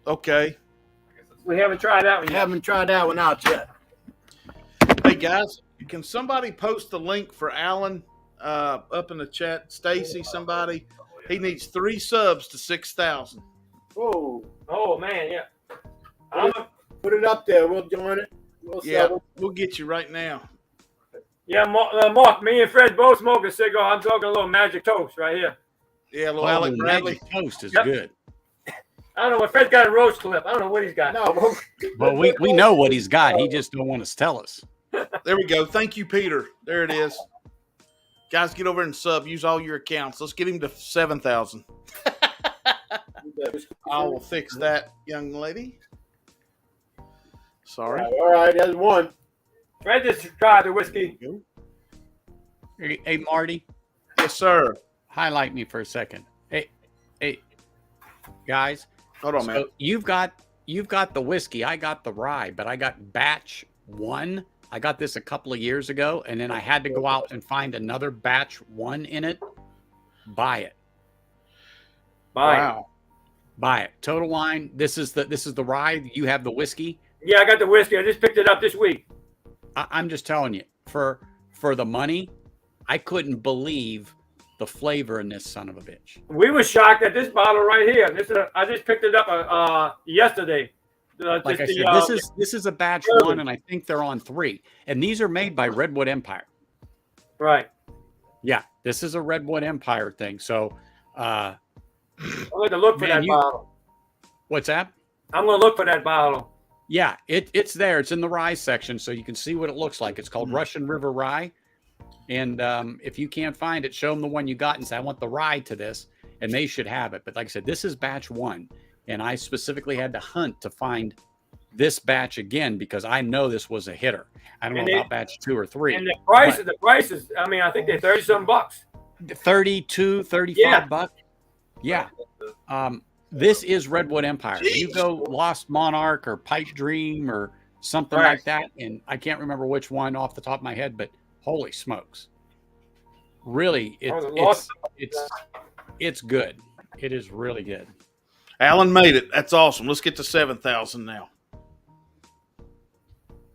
Okay. We haven't tried that one We yet. haven't tried that one out yet. Hey guys, can somebody post the link for Alan up in the chat? Stacy, somebody. He needs 3 subs to 6,000. Oh, Oh man, yeah. put it up there. We'll join it. We'll get you right now. Yeah, Mark, me and Fred both smoke a cigar. I'm talking a little Magic Toast right here. Yeah, little Well, Alec the Bradley. Magic Toast is Yep. good. I don't know what Fred's got a roach clip. I don't know what he's got. No. Well, we know what he's got. He just don't want to tell us. There we go. Thank you, Peter. There it is. Guys, get over and sub. Use all your accounts. Let's get him to 7,000. I will fix that, young lady. Sorry. All right, there's one. Fred just tried the whiskey. Hey, Marty, Yes, sir. highlight me for a second. Hey, guys. Hold on, man. So you've got the whiskey. I got the rye, but I got batch 1. I got this a couple of years ago, and then I had to go out and find another batch 1 in it. Buy it. Wow. Buy it. Total Wine. This is the rye. You have the whiskey. Yeah, I got the whiskey. I just picked it up this week. I'm just telling you, for the money, I couldn't believe the flavor in this son of a bitch. We were shocked at this bottle right here. I just picked it up yesterday. Like I said, this is a batch 1, and I think they're on 3. And these are made by Redwood Empire. Right. Yeah, this is a Redwood Empire thing. So, I'm going to look for that bottle. What's that? I'm going to look for that bottle. Yeah, it's there. It's in the rye section, so you can see what it looks like. It's called Russian River Rye. And if you can't find it, show them the one you got and say, I want the rye to this, and they should have it. But like I said, this is batch 1, and I specifically had to hunt to find this batch again because I know this was a hitter. I don't know about batch 2 or 3. And the prices, I mean, I think they're 30-some bucks. 32, 35 bucks. Yeah. This is Redwood Empire. You go Lost Monarch or Pipe Dream or something like that, and I can't remember which one off the top of my head, but holy smokes. Really, it's good. It is really good. Alan made it. That's awesome. Let's get to 7,000 now.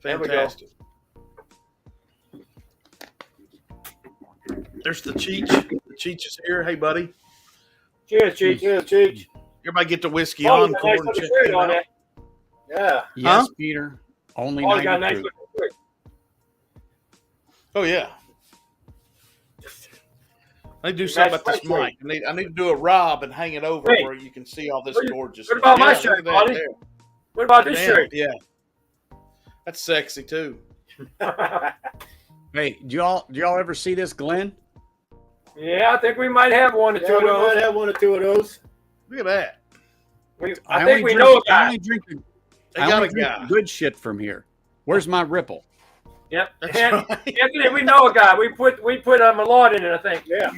Fantastic. There's the Cheech. The Cheech is here. Hey, buddy. Cheers, Cheech. Cheers, Cheech. Everybody get the whiskey on. Nice shirt on that. Yeah. Yes, Peter. Only got 92. nice Oh, yeah. I need to do something about this mic. I need to do a Rob and hang it over where you can see all this gorgeous. What about my shirt, buddy? What about this shirt? Yeah. That's sexy, too. Hey, do y'all ever see this, Glen? Yeah, I think we might have one or two of We those. might have one or two of those. Look at that. I think we know a guy. I only drink They got a guy. the good shit from here. Where's my Ripple? Yep. That's Anthony, right. we know a guy. We put Malort in it, I think. Yeah.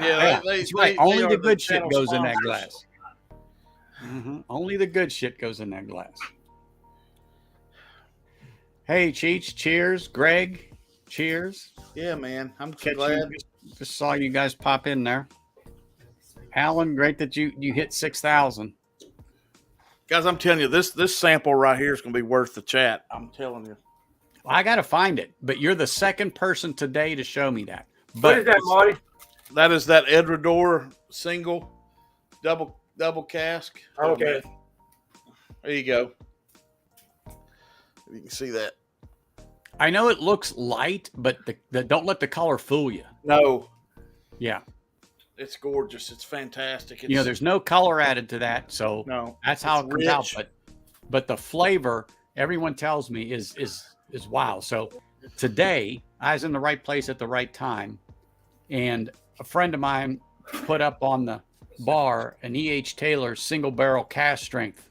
Yeah, That's right. Only are the good shit channel goes in that sponsors. glass. Only the good shit goes in that glass. Hey, Cheech, cheers. Greg, cheers. Yeah, man. I'm Catch glad. you. Just saw you guys pop in there. Alan, great that you hit 6,000. Guys, I'm telling you, this sample right here is going to be worth the chat. I'm telling you. I got to find it, but you're the second person today to show me that. But What is that, Marty? That is that Edredor single double cask. Okay. There you go. You can see that. I know it looks light, but don't let the color fool you. No, Yeah. it's gorgeous. It's fantastic. You know, there's no color added to that, so no. that's how it It's comes out. rich. But the flavor, everyone tells me, is wow. So today I was in the right place at the right time, and a friend of mine put up on the bar an E.H. Taylor single barrel cask strength,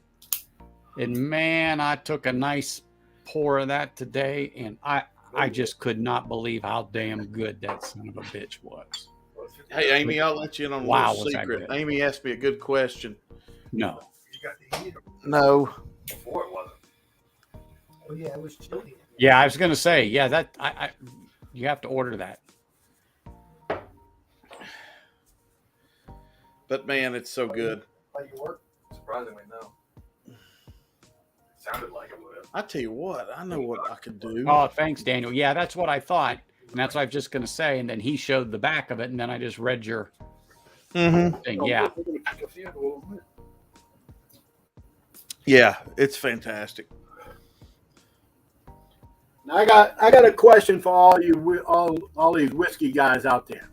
and man, I took a nice pour of that today, and I just could not believe how damn good that son of a bitch was. Hey, Amy, I'll let you in on a Wow, little was that secret. good. Amy asked me a good question. No. No. Oh yeah, it was chilly. Yeah, I was gonna say, yeah, that I you have to order that. But man, it's so good. Like you work. Surprisingly, no. Sounded like it would have. I tell you what, I know what I could do. Oh, thanks, Daniel. Yeah, that's what I thought. And that's what I was just going to say. And then he showed the back of it. And then I just read your Mm-hmm. thing. Yeah. Yeah, it's fantastic. Now I got a question for all these whiskey guys out there.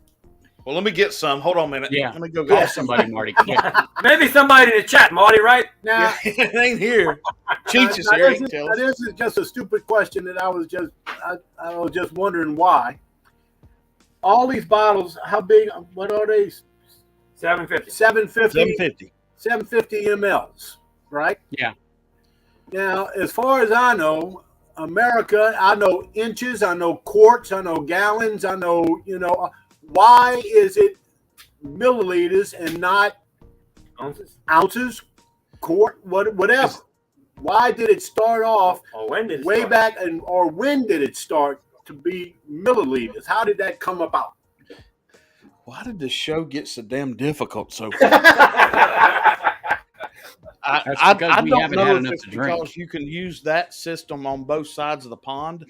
Well, let me get some. Hold on a minute. Yeah. Let me go Call get somebody, Marty. Quick. Maybe somebody in the chat, Marty, right? Now, it ain't here. Cheech is now here. this He can is- tell now us. this is just a stupid question that I was just wondering why. All these bottles, how big? What are they? 750. 750. 750. 750 mLs, right? Yeah. Now, as far as I know, America, I know inches, I know quarts, I know gallons, I know, why is it milliliters and not ounces, quart, whatever? Why did it start off Oh, when did it way start? back, or when did it start to be milliliters? How did that come about? Why did this show get so damn difficult so far? That's I because we don't haven't know had if enough it's to drink. because you can use that system on both sides of the pond.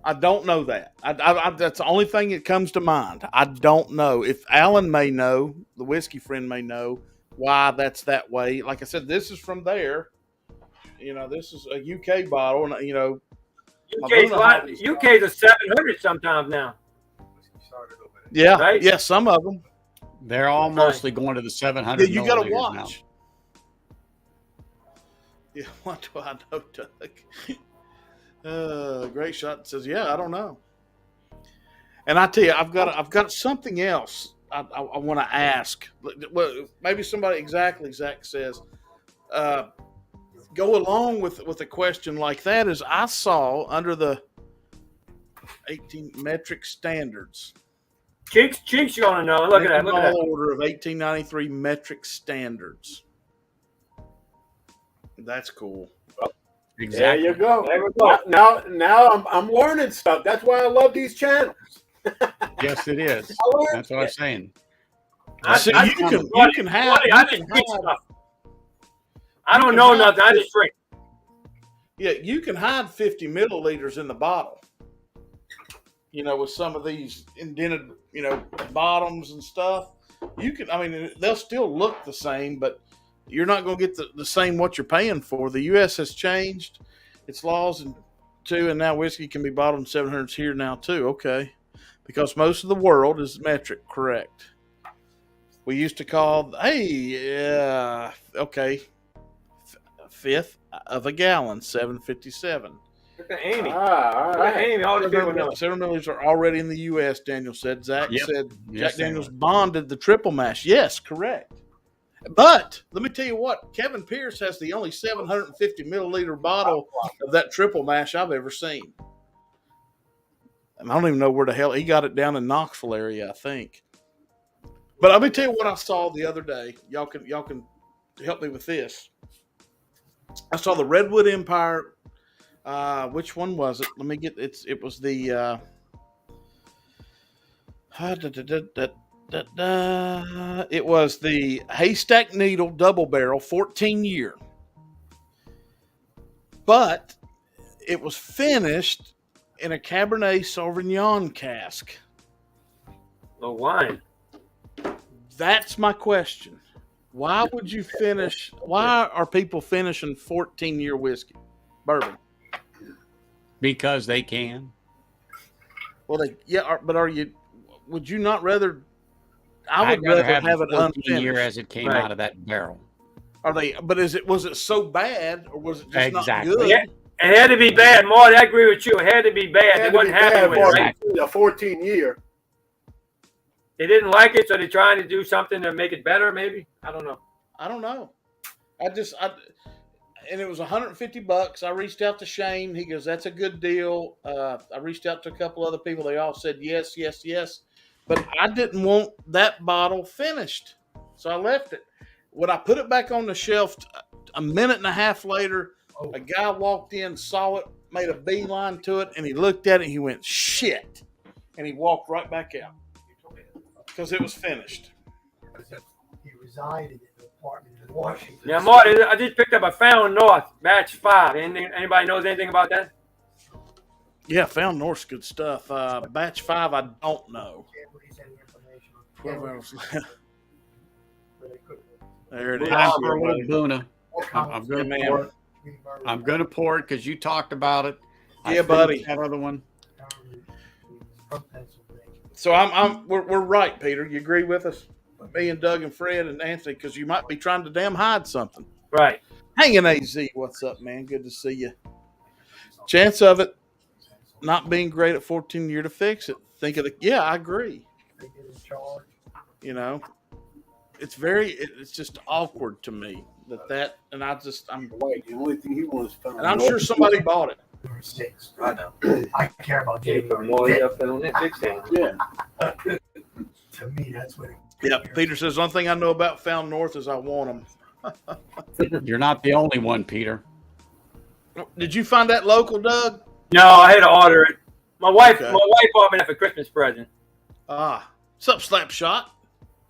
I don't know that. That's the only thing that comes to mind. I don't know. If Alan may know, the whiskey friend may know why that's that way. Like I said, this is from there. This is a UK bottle, and UK's a 700 sometimes now. yeah, Right? yeah, some of them. They're all mostly going to the 700 Yeah, you got to milliliters now. watch. Yeah, what do I know, Doug? Great Shot says, "Yeah, I don't know." And I tell you, I've got something else I want to ask. Well, maybe somebody exactly Zach says. Go along with a question like that is I saw under the 18 metric standards. Cheeks, you want to know. Look at that. Look at that. Order of 1893 metric standards. That's cool. Exactly. There you go. There we go. Now I'm learning stuff. That's why I love these channels. Yes, it is. That's what I'm saying. So I you can have. Marty, I just drink stuff. I don't know nothing. I just drink. Yeah, you can hide 50 milliliters in the bottle. With some of these indented, bottoms and stuff. They'll still look the same, but you're not going to get the same what you're paying for. The U.S. has changed its laws too, and now whiskey can be bottled in 700s here now too. Okay, because most of the world is metric, correct? We used to call, fifth of a gallon, 757. Look at Amy. All right. Amy, all the people know. 7 milliliters are already in the U.S., Daniel said. Zach said Yes, Jack Daniels bonded the triple mash. Yes, correct. But let me tell you what, Kevin Pierce has the only 750 milliliter bottle of that triple mash I've ever seen. And I don't even know where the hell he got it, down in Knoxville area, I think. But let me tell you what I saw the other day. Y'all can help me with this. I saw the Redwood Empire. Which one was it? Let me get it. It was the it was the Haystack Needle Double Barrel 14 year. But it was finished in a Cabernet Sauvignon cask. The wine. That's my question. Why would you finish? Why are people finishing 14-year whiskey, bourbon? Because they can. Well, but are you? Would you not rather? I I'd would rather rather have it 14 unfinished. year as it came Right. out of that barrel. Are they? But was it so bad, or was it just Exactly. not good? Yeah. It had to be bad, Marty. I agree with you. It had to be bad. They wasn't happy with it. Right? A 14-year. They didn't like it, so they're trying to do something to make it better. Maybe I don't know. I don't know. And it was $150. I reached out to Shane. He goes, "That's a good deal." I reached out to a couple other people. They all said yes, yes, yes. But I didn't want that bottle finished, so I left it. When I put it back on the shelf, a minute and a half later, a guy walked in, saw it, made a beeline to it, and he looked at it. And he went, "Shit," and he walked right back out because it was finished. He resided in an apartment in Washington. Yeah, Marty. I just picked up a Found North Batch 5. Anybody knows anything about that? Yeah, Found North's good stuff. Batch 5, I don't know. Can't release any information. 12 hours left. But they couldn't. There it is. Time for a little Boona. I'm going Yeah, to man. pour it. I'm going to pour it because you talked about it. I Yeah, buddy. finished that other one. From Pennsylvania. So we're right, Peter. You agree with us? Me and Doug and Fred and Anthony, because you might be trying to damn hide something. Right. Hanging AZ, what's up, man? Good to see you. Chance of it not being great at 14 year to fix it. Think of yeah, I agree. They get in charge. You know, it's just awkward to me that, and I'm Wait, the only thing he wants found. and I'm sure somebody bought it. Number 6. I know. I care about Yeah, Jamie. put more up on that big thing. Yeah. To me, that's what. Yeah, Peter says the only thing I know about Found North is I want them. You're not the only one, Peter. Did you find that local, Doug? No, I had to order it. My wife Okay. bought me that for Christmas present. What's up, Slapshot?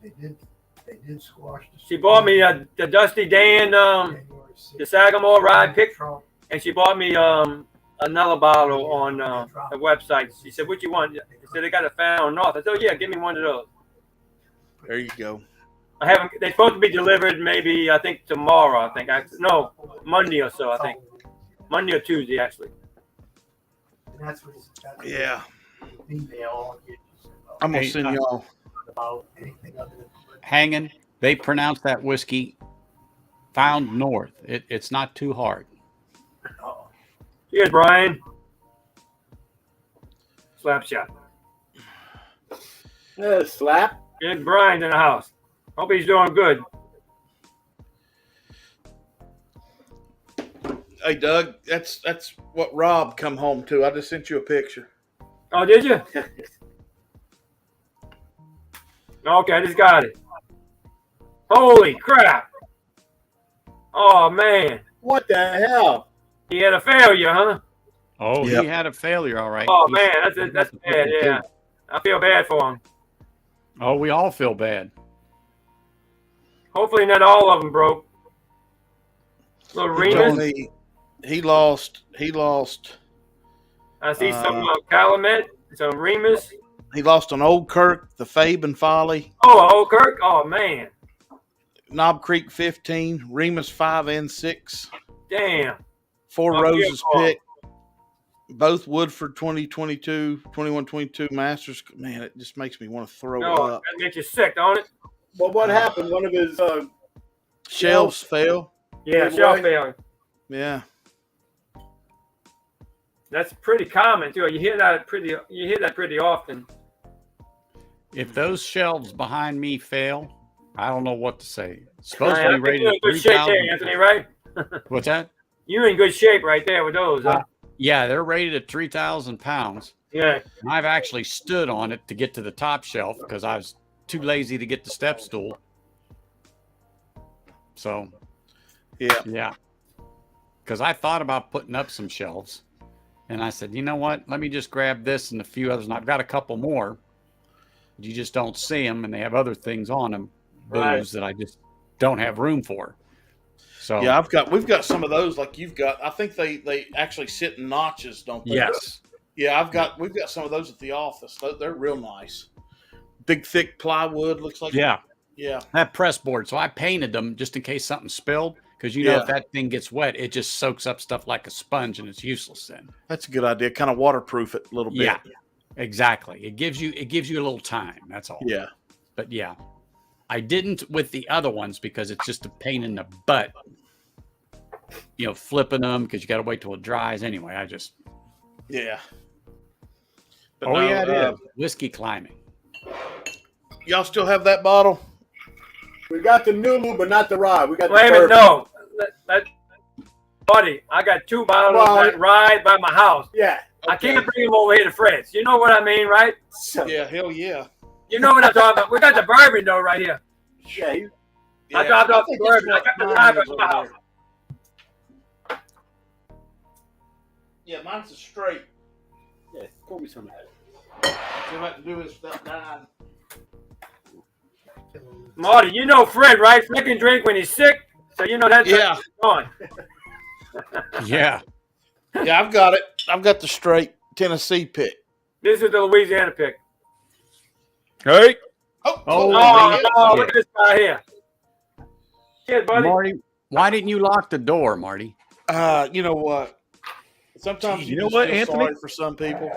They did squash the. She bought me the Dusty Dan, January 6th. the Sagamore Rye pick, Trump. and she bought me another bottle on the website. She said, "What you want?" She said, "They got a Found North." I said, "Oh, yeah, give me one of those." There you go. I haven't. They're supposed to be delivered maybe I think tomorrow. No, Monday or so. I think Monday or Tuesday actually. And that's what Yeah. the email I'm gonna Hey, send y'all. about anything other than. Hanging. They pronounce that whiskey Found North. It's not too hard. Cheers, Brian. Slap shot. Slap. Good Brian in the house. Hope he's doing good. Hey, Doug, that's what Rob come home to. I just sent you a picture. Oh, did you? Okay, I just got it. Holy crap! Oh man, What the hell? he had a failure, huh? Oh, Yep. he had a failure, all right. Oh He's- man, that's bad. Yeah, I feel bad for him. Oh, we all feel bad. Hopefully, not all of them broke. Little He told Remus. me he lost. I see some Calumet, some Remus. He lost an Old Kirk, the Fabe and Folly, Oh, Old Kirk. Oh man, Knob Creek 15, Remus 5 and 6, damn. Four Oh, Roses beautiful. pick, both Woodford 2022, 21-22 Masters. Man, it just makes me want to throw No, up. that makes you sick, don't it? Well, what happened? One of his Shelves fell. Yeah, Big shelf boy. failure. Yeah. That's pretty common too. You hear that pretty often. If those shelves behind me fail, I don't know what to say. It's supposed I to be think rated you're in good shape 3,000. there, Anthony, right? What's that? You're in good shape right there with those. Huh? Yeah, they're rated at 3,000 pounds. Yeah. And I've actually stood on it to get to the top shelf because I was too lazy to get the step stool. So, yeah. Because I thought about putting up some shelves. And I said, you know what? Let me just grab this and a few others. And I've got a couple more. You just don't see them, and they have other things on them, Right. booze that I just don't have room for. So Yeah, we've got some of those like you've got. I think they actually sit in notches, don't they? yes, Yeah, we've got some of those at the office. They're real nice. Big thick plywood looks like. yeah, Yeah. that press board. So I painted them just in case something spilled, because you know Yeah. if that thing gets wet, it just soaks up stuff like a sponge, and it's useless then. That's a good idea. Kind of waterproof it a little bit. Yeah, exactly. It gives you a little time. That's all. Yeah. But yeah, I didn't with the other ones because it's just a pain in the butt. You know, flipping them because you got to wait till it dries. Anyway, I just. Yeah. But Oh no, yeah, it is whiskey climbing. Y'all still have that bottle? We got the Nulu, but not the rye. We got the Wait a minute, bourbon. no. Buddy, I got two bottles Well, that ride by my house. Yeah. I can't bring them over here to Fred's. You know what I mean, right? So, Yeah, hell yeah. You know what I'm talking about. We got the bourbon though right here. yeah. I dropped off the think that's bourbon. I got the what rye mine by is my over house. there. Yeah, mine's a straight. Yeah. Pour me some of that. See what I can do is without dying. Marty, you know Fred, right? Fred can drink when he's sick, so you know that's Yeah. on. Yeah. Yeah, I've got it. I've got the straight Tennessee pick. This is the Louisiana pick. Hey, Oh, Oh, Oh, man. no, look at this guy here. Cheers, buddy. Marty, Why didn't you lock the door, Marty? You know what? Sometimes You know just what, feel Anthony? sorry for some people.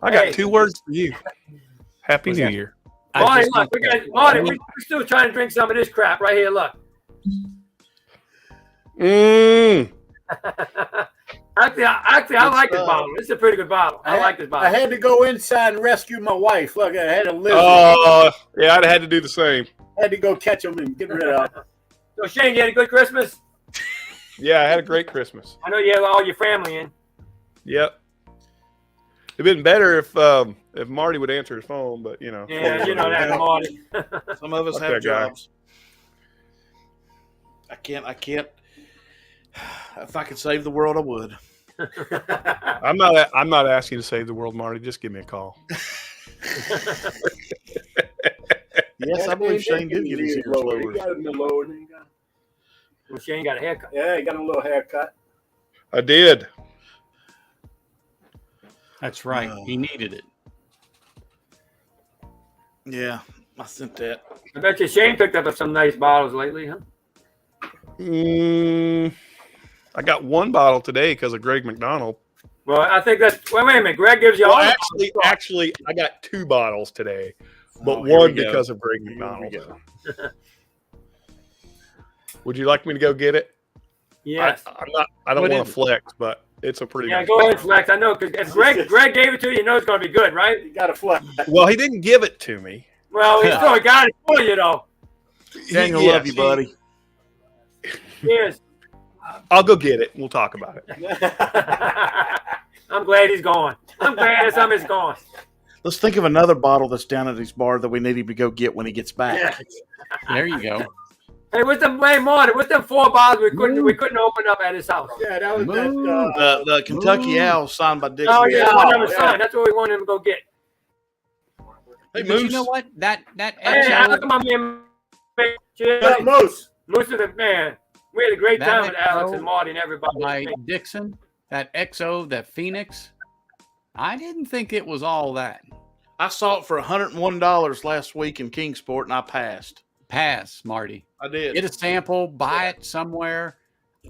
I got 2 words for you. Happy New Year. Marty, look, Marty, we're still trying to drink some of this crap right here. Look. Actually, I like this bottle. This is a pretty good bottle. I like this bottle. I had to go inside and rescue my wife. Look, I had a lizard. Yeah, I'd have had to do the same. I had to go catch them and get rid of them. So Shane, you had a good Christmas? Yeah, I had a great Christmas. I know you had all your family in. Yep. It'd been better if Marty would answer his phone, but you know. Yeah, you know that, Marty. Some of us Fuck have that guy. jobs. I can't. If I could save the world, I would. I'm not asking you to save the world, Marty. Just give me a call. Yes, I believe Shane did get his ears He lowered. got him lowered. Well, Shane got a haircut. Yeah, he got a little haircut. I did. That's right. He needed it. Yeah, I sent that. I bet you Shane picked up some nice bottles lately, huh? I got 1 bottle today because of Greg McDonald. Well, I think that's. Wait a minute. Greg gives you all. Well, actually, I got 2 bottles today, but Here we 1 go. because of Greg Here we McDonald. go. Would you like me to go get it? Yes. I don't What want is to it? flex, but it's a pretty. Yeah, nice go ahead, bottle. Flex. I know because Greg gave it to you. You know it's going to be good, right? He got a flat. Well, he didn't give it to me. Well, he still got it for you, though. Shane will love you, buddy. Cheers. I'll go get it. We'll talk about it. I'm glad he's gone. I'm glad some is gone. Let's think of another bottle that's down at his bar that we need him to go get when he gets back. Yeah. There you go. Hey, what's them Marty? What's them 4 bottles we couldn't open up at his house? Yeah, that was Move. that. The Kentucky Owl signed by Dick. Oh yeah, Yeah. one of them signed. That's what we wanted him to go get. Hey, But you Moose. know what? That Hey, XO, look at my man. Cheers. Moose. Moose is the man. We had a great That time with Alex XO and Marty and everybody. by Dixon, that XO, that Phoenix, I didn't think it was all that. I saw it for $101 last week in Kingsport, and I passed. Pass, Marty. I did. Get a sample, buy it somewhere.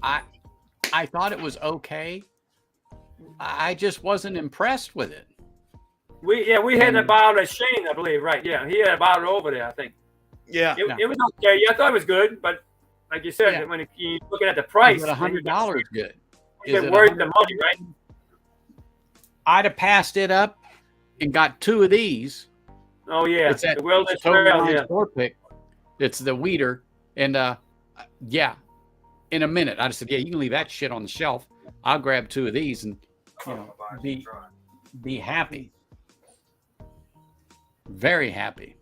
I thought it was okay. I just wasn't impressed with it. We had a bottle of Shane, I believe, right? Yeah, he had a bottle over there, I think. Yeah. It was okay. Yeah, I thought it was good, but like you said, Yeah. when you're looking at the price, Is it $100 good? Is Is it it worth the money, right? I'd have passed it up and got 2 of these. Oh yeah, It's that the wilderness Toby trail. Line Yeah. store pick. It's the weeder. And yeah, in a minute, I just said, yeah, you can leave that shit on the shelf. I'll grab 2 of these and be happy. Very happy.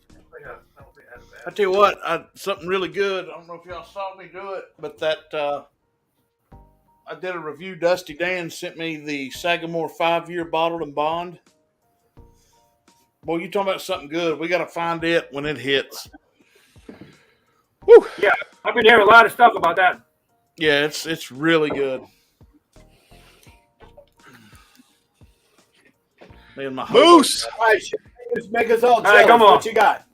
I tell you what, something really good. I don't know if y'all saw me do it, but that I did a review. Dusty Dan sent me the Sagamore 5-year bottled and bond. Boy, you talking about something good? We got to find it when it hits. Woo. Yeah, I've been hearing a lot of stuff about that. Yeah, it's really good. Me and my Moose. All right, just make us all right, jealous. come on. What you got?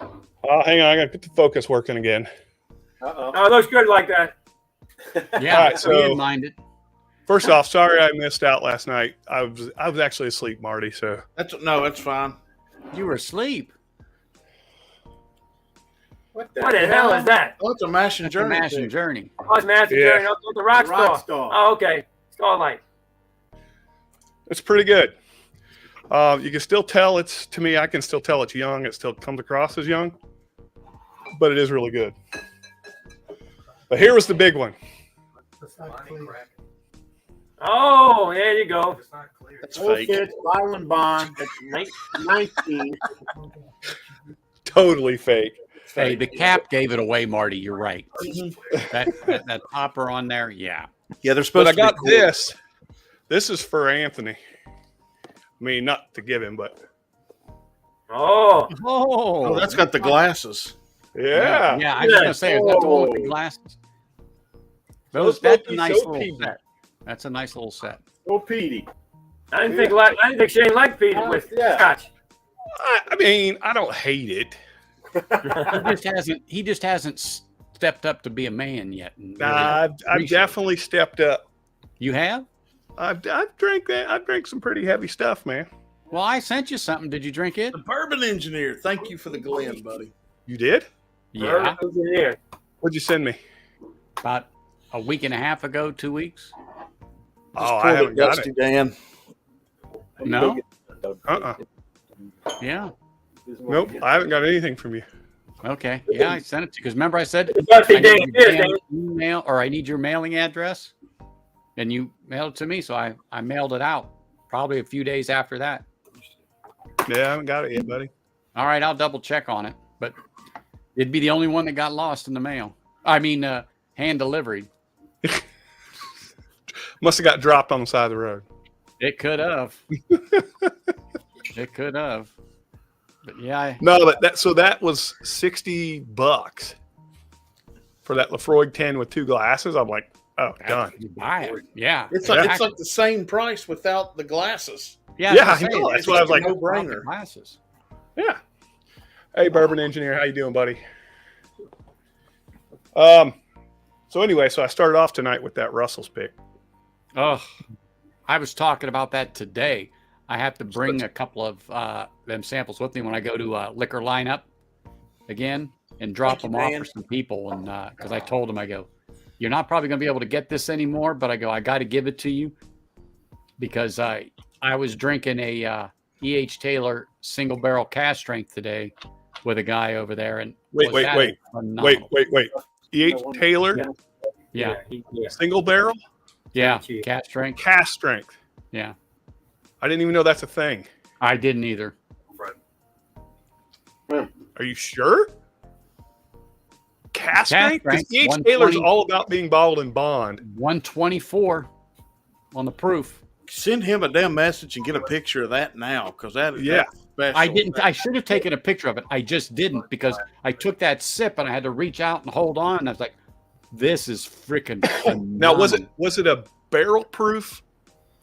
Hang on. I got to get the focus working again. Uh-oh. Oh, it looks good like that. Yeah, All right, I so- didn't mind it. First off, sorry I missed out last night. I was actually asleep, Marty. So That's fine. You were asleep. What the hell is that? Oh, it's a mash and It's a journey. mash and thing. journey. Oh, it's Master Yeah. Jerry. Oh, the rock star. Star. Oh, okay. Starlight. it's pretty good. You can still tell to me. I can still tell it's young. It still comes across as young, but it is really good. But here was the big one. Oh, there you go. That's Full fake. Fitz, bottle and bond. 19. Totally fake. Hey, the cap gave it away, Marty. You're right. That topper on there, yeah. Yeah, they're supposed But I to got be cool. this. This is for Anthony. I mean, not to give him, but Oh, Oh, that's got the glasses. yeah. Yeah, I was gonna say, is that the one with the glasses? That's a nice little peaky. set. That's a nice little set. Go Petey. I didn't think Shane liked Peter with Yeah. Scotch. I mean, I don't hate it. He just hasn't stepped up to be a man yet. And really I've appreciate definitely stepped up. it. You have? I've drank that. I've drank some pretty heavy stuff, man. Well, I sent you something. Did you drink it? The bourbon engineer. Thank you for the Glen, buddy. You did? Yeah. What'd you send me? About a week and a half ago, 2 weeks. Oh, I haven't got Dusty it. Dan. No? Uh-uh. Yeah. Nope, I haven't got anything from you. Okay. Yeah, I sent it to you because remember I said Dusty I Dan, need your here, Dan. email or I need your mailing address, and you mailed it to me, so I mailed it out probably a few days after that. Yeah, I haven't got it yet, buddy. All right, I'll double check on it, but it'd be the only one that got lost in the mail. I mean, hand delivered. Must have got dropped on the side of the road. It could have. It could have. But yeah, No, but that was $60 for that Lafroig 10 with 2 glasses. I'm like, oh, done. you buy it. Yeah. It's like the same price without the glasses. Yeah, Yeah, I I know. That's It's what I was like. a no-brainer. Glasses. Yeah. Hey, bourbon engineer, how you doing, buddy? So anyway, so I started off tonight with that Russell's pick. Oh, I was talking about that today. I have to bring a couple of them samples with me when I go to liquor lineup again and drop them off for some people. And because I told them, I go, you're not probably going to be able to get this anymore, but I go, I got to give it to you because I was drinking a E.H. Taylor single barrel cask strength today with a guy over there. And Wait. phenomenal. E.H. Taylor, Yeah, single barrel, yeah, cask strength. cast strength. Yeah, I didn't even know that's a thing. I didn't either. Are you sure? Cast strength? Because strength, E.H. Taylor's 120. all about being bottled in bond. 124 on the proof. Send him a damn message and get a picture of that now, because that's special. I didn't. I should have taken a picture of it. I just didn't because I took that sip and I had to reach out and hold on. And I was like, "This is freaking." Now, was it a barrel proof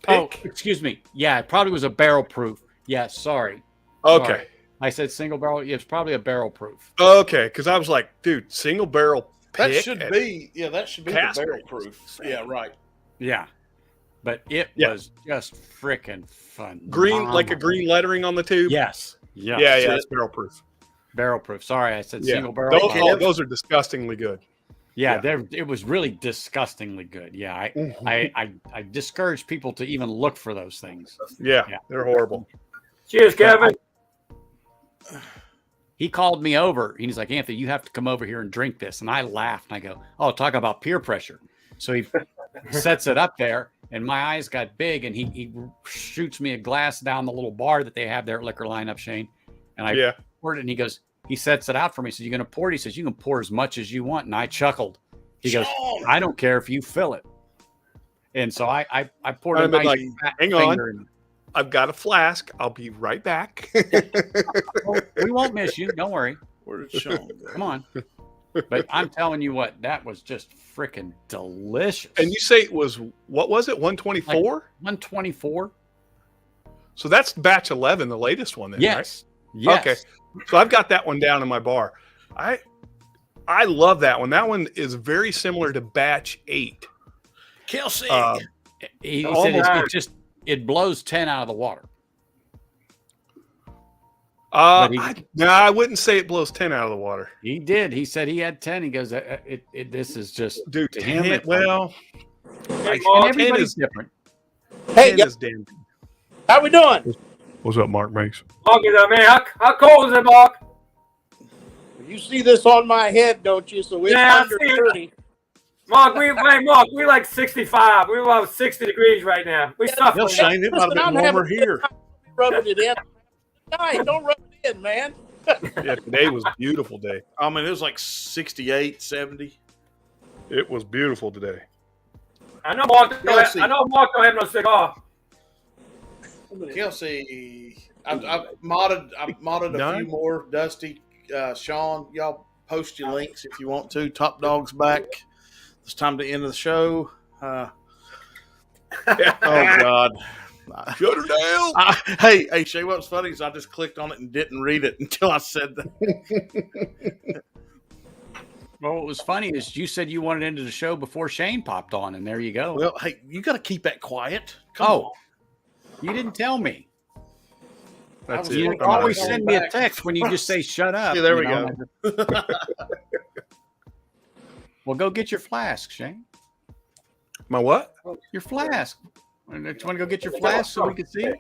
Oh, pick? excuse me. Yeah, it probably was a barrel proof. Yeah, sorry. Okay. Sorry. I said single barrel. It's probably a barrel proof. Okay, because I was like, dude, single barrel pick. That should be the Cast barrel proof. Yeah, right. Yeah, but it Yeah. was just freaking fun. Green, like a green lettering on the tube. Yes. Yeah. Yeah, it's barrel proof. Barrel proof. Sorry, I said Yeah, single barrel. those are disgustingly good. Yeah, it was really disgustingly good. Yeah, I discourage people to even look for those things. Yeah, Yeah. they're horrible. Cheers, Kevin. He called me over and he's like, Anthony, you have to come over here and drink this. And I laughed and I go, oh, talk about peer pressure. So he sets it up there and my eyes got big and he shoots me a glass down the little bar that they have there at Liquor Lineup, Shane. And I poured it and he sets it out for me. He says, you're going to pour it? He says, you can pour as much as you want. And I chuckled. He goes, I don't care if you fill it. And so I poured a nice fat hang finger on. I've got a flask. I'll be right back. We won't miss you. Don't worry. Where did Sean go? Come on. But I'm telling you what, that was just freaking delicious. And you say it was, what was it, 124? 124? So that's batch 11, the latest one then, Yes. right? Yes. Okay. So I've got that one down in my bar. I love that one. That one is very similar to batch 8. Kelsey. He said it blows 10 out of the water. I wouldn't say it blows 10 out of the water. He did. He said he had 10. He goes, this is just, Dude, to him, 10, well, and everybody's different. Hey, 10 is damn. how we doing? What's up, Mark Mace? Mark is up, man. How cold is it, Mark? You see this on my head, don't you? So it's Yeah, I under see it. 30. Mark, we like 65. We're about 60 degrees right now. We suffer. Hell, Shane, it might have been warmer here. Rubbing it in. Nice, don't rub it in, man. Yeah, today was a beautiful day. I mean, it was like 68, 70. It was beautiful today. I know Mark Kelsey. don't have no cigar. Kelsey, I've modded a few more. Dusty, Sean, y'all post your links if you want to. Top Dog's back. It's time to end the show. Oh, God. Shut her down. Hey, Shay, what's funny is I just clicked on it and didn't read it until I said that. Well, what was funny is you said you wanted into the show before Shane popped on, and there you go. Well, hey, you got to keep that quiet. Come on. You didn't tell me. That's was it. You working I'm always out. send me a text when you just say "shut up." Yeah, there you we know, go. Well, go get your flask, Shane. My what? Your flask. You want to go get your flask so we can see it?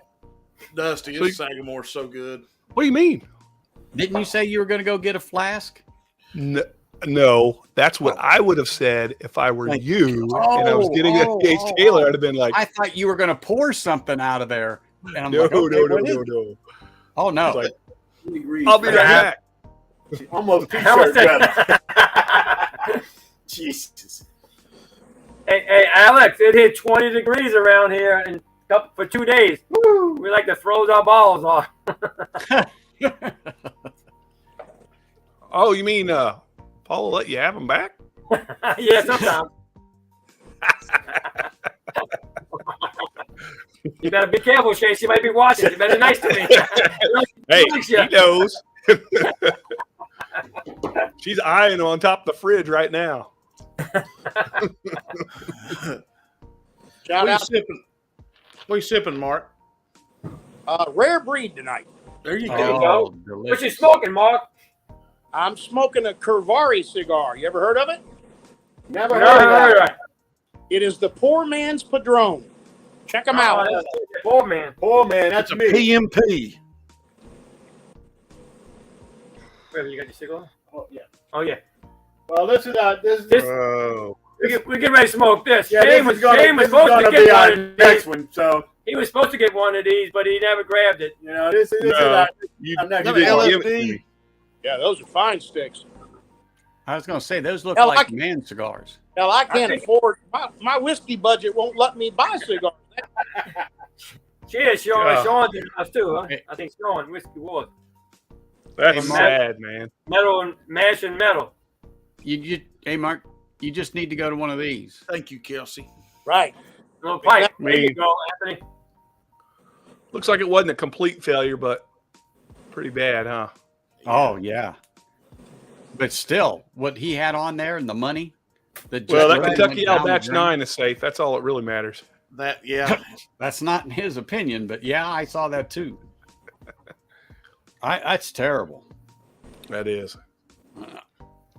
Dusty, So this Sagamore's so good. What do you mean? Didn't you say you were going to go get a flask? No, that's what I would have said if I were you and I was getting a Case Taylor. I'd have been like, I thought you were going to pour something out of there. And I'm no, like, okay, no. Oh, no. It's like, I'll be right back. Almost How was t-shirt that? brother. Jesus. Hey, Alex, it hit 20 degrees around here for 2 days. Woo! We like to froze our balls off. Oh, you mean Paul will let you have them back? Yeah, sometimes. You better be careful, Shane. She might be watching. You better be nice to me. Hey, Likes he ya. knows. She's eyeing on top of the fridge right now. Shout out. What are you sipping, Mark? Rare breed tonight. There you There go. you go. Oh, delicious. What you smoking, Mark? I'm smoking a Curvari cigar. You ever heard of it? Never Never heard of heard that. of it. It is the Poor Man's Padron. Check them out. Oh, poor man. Oh man, that's It's a me. PMP. Where you got your cigar? Oh, yeah. Oh yeah. Well, this is This Oh, we get ready to smoke this. yeah, Shane was supposed to get one of next these. one. So He was supposed to get one of these, but he never grabbed it. you know, this is no, our you, next you Another didn't one. give it to LSD. me. Yeah, those are fine sticks. I was going to say, those look Hell, like I- man cigars. Hell, I can't think- afford my whiskey budget won't let me buy cigars. Cheers, Sean. Yeah. Sean did us too, huh? Hey. I think Sean whiskey was That's Hey, sad, man. metal and mash and metal. Hey, Mark, you just need to go to one of these. Thank you, Kelsey. Right. Little pipe. I There you mean- go, Anthony. Looks like it wasn't a complete failure, but pretty bad, huh? Oh, yeah. But still, what he had on there and the money. Well, that just Kentucky went down Outback the drain. 9 is safe. That's all that really matters. That, yeah. That's not in his opinion, but yeah, I saw that too. That's terrible. That is.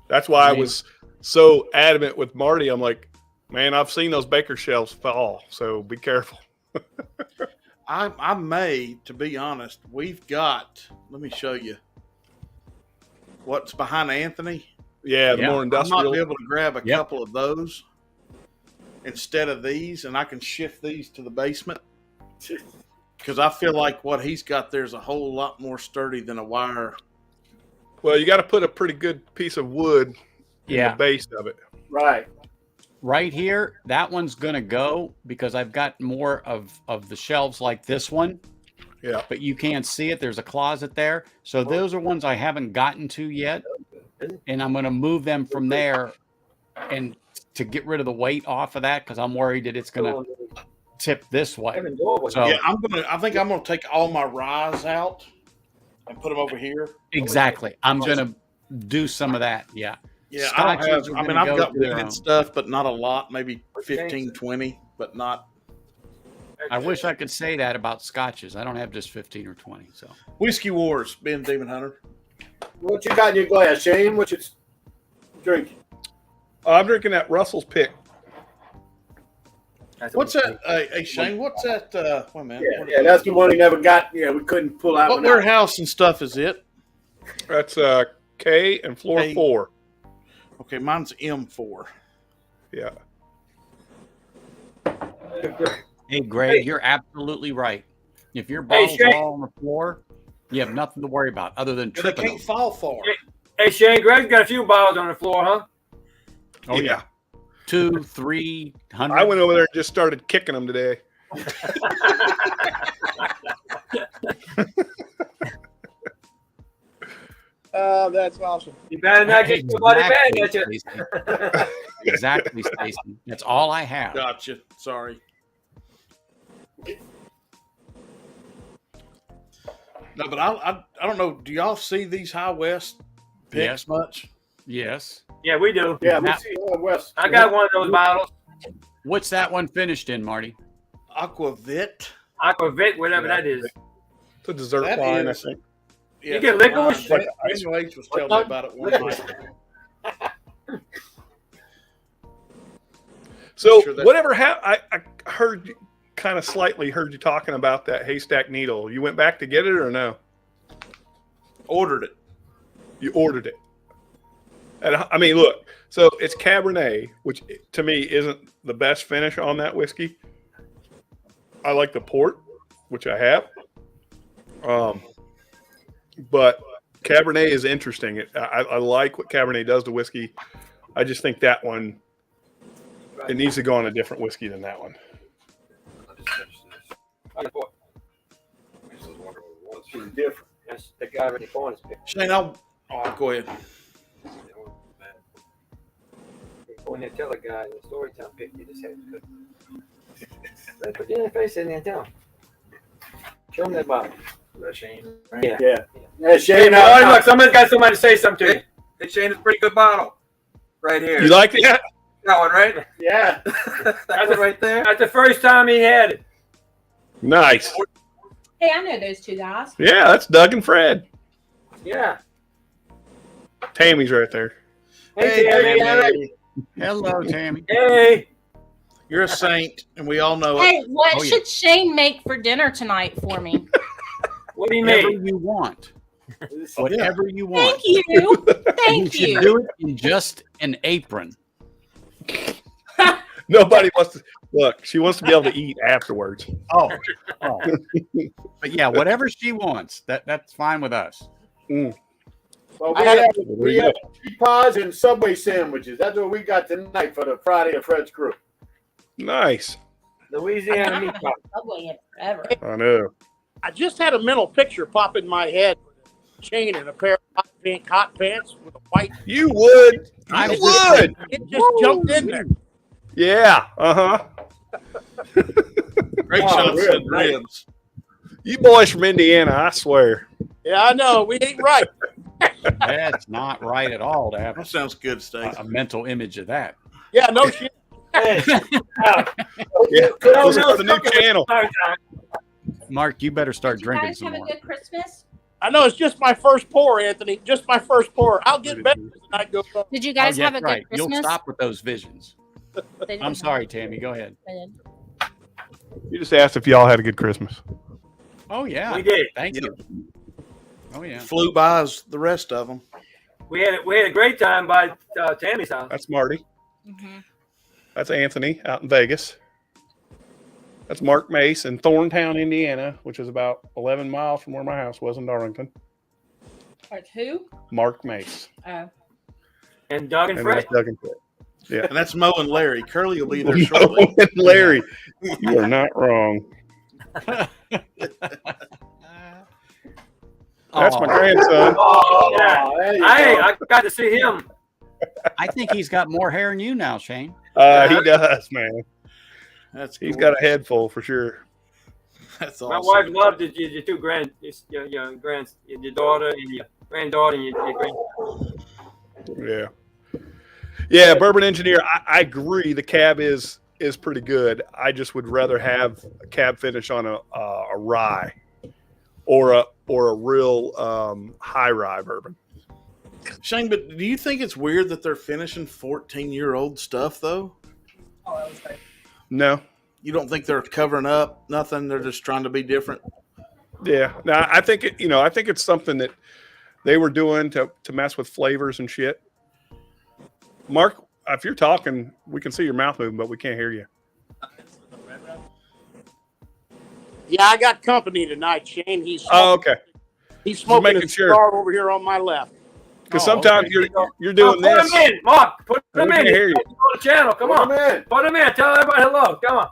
That's why I was so adamant with Marty. I'm like, man, I've seen those baker shelves fall, so be careful. I may, to be honest, we've got, let me show you what's behind Anthony. Yeah, the Yeah. more I might industrial. be able to grab a Yep. couple of those instead of these, and I can shift these to the basement. Because I feel like what he's got there is a whole lot more sturdy than a wire. Well, you got to put a pretty good piece of wood in Yeah. the base of it. right. Right here, that one's gonna go because I've got more of the shelves like this one, Yeah. but you can't see it. There's a closet there. So those are ones I haven't gotten to yet. And I'm gonna move them from there and to get rid of the weight off of that because I'm worried that it's gonna tip this way. So Yeah, I think I'm gonna take all my ryes out and put them over here. exactly. I'm gonna do some of that. Yeah. Yeah, Scotches I are mean, gonna I've go got to their weeded own. stuff, but not a lot. Maybe 15, 20, but not. I wish I could say that about scotches. I don't have just 15 or 20. So Whiskey Wars, Ben Demon Hunter. What you got in your glass, Shane? What you drinking? I'm drinking that Russell's Pick. What's that? Hey, Shane, what's that? Wait a minute. Yeah, that's the one he never got. Yeah, we couldn't pull out. What without- warehouse and stuff is it? That's K and floor Hey. 4. Okay, mine's M4. Yeah. hey, Greg, you're absolutely right. If your bottles Shane. all on the floor, you have nothing to worry about other than They tripping can't them. fall far. Hey, Shane, Greg's got a few bottles on the floor, huh? Oh yeah, 200, 300. I went over there and just started kicking them today. That's awesome. You better not get somebody mad at you. Stacey. Exactly, Stacy. That's all I have. Gotcha. Sorry. No, but I don't know. Do y'all see these High West picks Yes. much? Yes. Yeah, we do. Yeah, we Now- see West. I got one of those bottles. What's that one finished in, Marty? Aquavit. Aquavit, whatever that is. It's a dessert That wine, is- I think. Yeah, You get it's licorice? wine. Daniel H. was telling me about it one night. So Sure that- whatever I heard you kind of slightly heard you talking about that haystack needle. You went back to get it or no? Ordered it. You ordered it. And I mean, look, so it's Cabernet, which to me isn't the best finish on that whiskey. I like the port, which I have. But Cabernet is interesting. I like what Cabernet does to whiskey. I just think that one, it needs to go on a different whiskey than that one. It's different. That's the guy already phone is picked. Shane, I'll go ahead. When they tell a guy in the story time pick, you just have to put your face in there and tell him. Show him that bottle. Shane. Yeah. Yeah. Yeah, Shane. Hey, look, somebody's got somebody to say something to you. Hey, Shane, it's a pretty good bottle. Right here. You like that? that one, right? Yeah. That's it right there. That's the first time he had it. Nice. Hey, I know those two guys. Yeah, that's Doug and Fred. Yeah. Tammy's right there. Hey, Tammy. Hello, Tammy. Hey. You're a saint, and we all know it. Hey, what Oh, yeah. should Shane make for dinner tonight for me? What do you Whatever mean? you want. Whatever you want. Thank you. You Thank should you. do it in just an apron. Nobody wants to look. She wants to be able to eat afterwards. Oh. But yeah, whatever she wants, that's fine with us. Well, I had a- we have cheese pies and Subway sandwiches. That's what we got tonight for the Friday of Fred's crew. Nice. Louisiana I meat haven't pie. had Subway in forever. I know. I just had a mental picture pop in my head with a chain and a pair of hot pants with a white. You would. I You would. would. It just jumped in there. Yeah. Uh-huh. Great Oh, shots really? and ribs. You boys from Indiana, I swear. Yeah, I know. We ain't right. That's not right at all to have That sounds good, Stacey. a mental image of that. Yeah, no shit. Hey. Yeah. No, Listen no, to the new channel. Mark, you better start Did you drinking guys some have a more. good Christmas? I know it's just my first pour, Anthony. Just my first pour. I'll get better as the night goes on. Did you Oh, guys yeah, have a right. good Christmas? You'll stop with those visions. They didn't I'm have sorry, a Tammy. Go ahead. good- You just asked if y'all had a good Christmas. Oh, yeah. We did. Thank you. Oh, yeah. Flew by as the rest of them. We had a great time by Tammy's house. That's Marty. Mhm. That's Anthony out in Vegas. That's Mark Mace in Thorntown, Indiana, which is about 11 miles from where my house was in Darlington. Like who? Mark Mace. Oh. And Doug and And Fred. that's Doug and Fred. Yeah. And that's Mo and Larry. Curly will be there shortly. No, and Larry, you are not wrong. That's my Oh, grandson. Oh, Yeah. there you Hey, go. I got to see him. I think he's got more hair than you now, Shane. He does, man. That's He's cool. got a head full for sure. That's My awesome. wife loved it. Your two your daughter and your granddaughter and your grandson. Yeah. Yeah, Bourbon Engineer, I agree the cab is pretty good. I just would rather have a cab finish on a rye or a real high rye bourbon. Shane, but do you think it's weird that they're finishing 14-year-old stuff, though? Oh, that was great. No. You don't think they're covering up nothing? They're just trying to be different? Yeah. Now I think I think it's something that they were doing to mess with flavors and shit. Mark, if you're talking, we can see your mouth moving, but we can't hear you. Yeah, I got company tonight, Shane. He's Oh, okay. he's smoking making a sure. cigar over here on my left. Because Oh, sometimes okay. you're doing Put this. him in, Mark. Put We him in. can't hear you. He's on the channel. Come on. Put 'em in. Put him in. Tell everybody hello. Come on.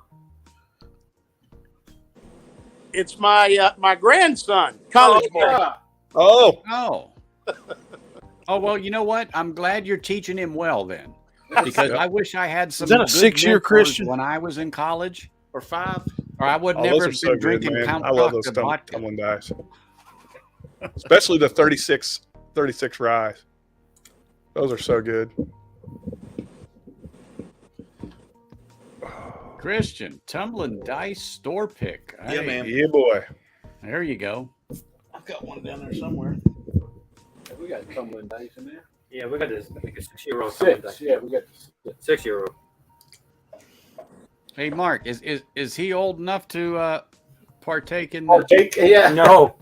It's my grandson, college boy. Yeah. Oh, Oh. Oh, well, you know what? I'm glad you're teaching him well then. Because I wish I had some. that a good 6-year mentors Christian? when I was in college? Or 5? Or I would oh, never those have are been so good, drinking man. Count I love those Chocula vodka. tumbling dice. Especially the 36 rye. Those are so good. Christian, tumbling dice store pick. Yeah, man. Yeah, boy. There you go. I've got one down there somewhere. We got tumbling dice in there. Yeah, we got this. I think a 6-year-old. Six. Yeah, we got 6-year-old. Hey, Mark, is he old enough to partake in? Yeah. No,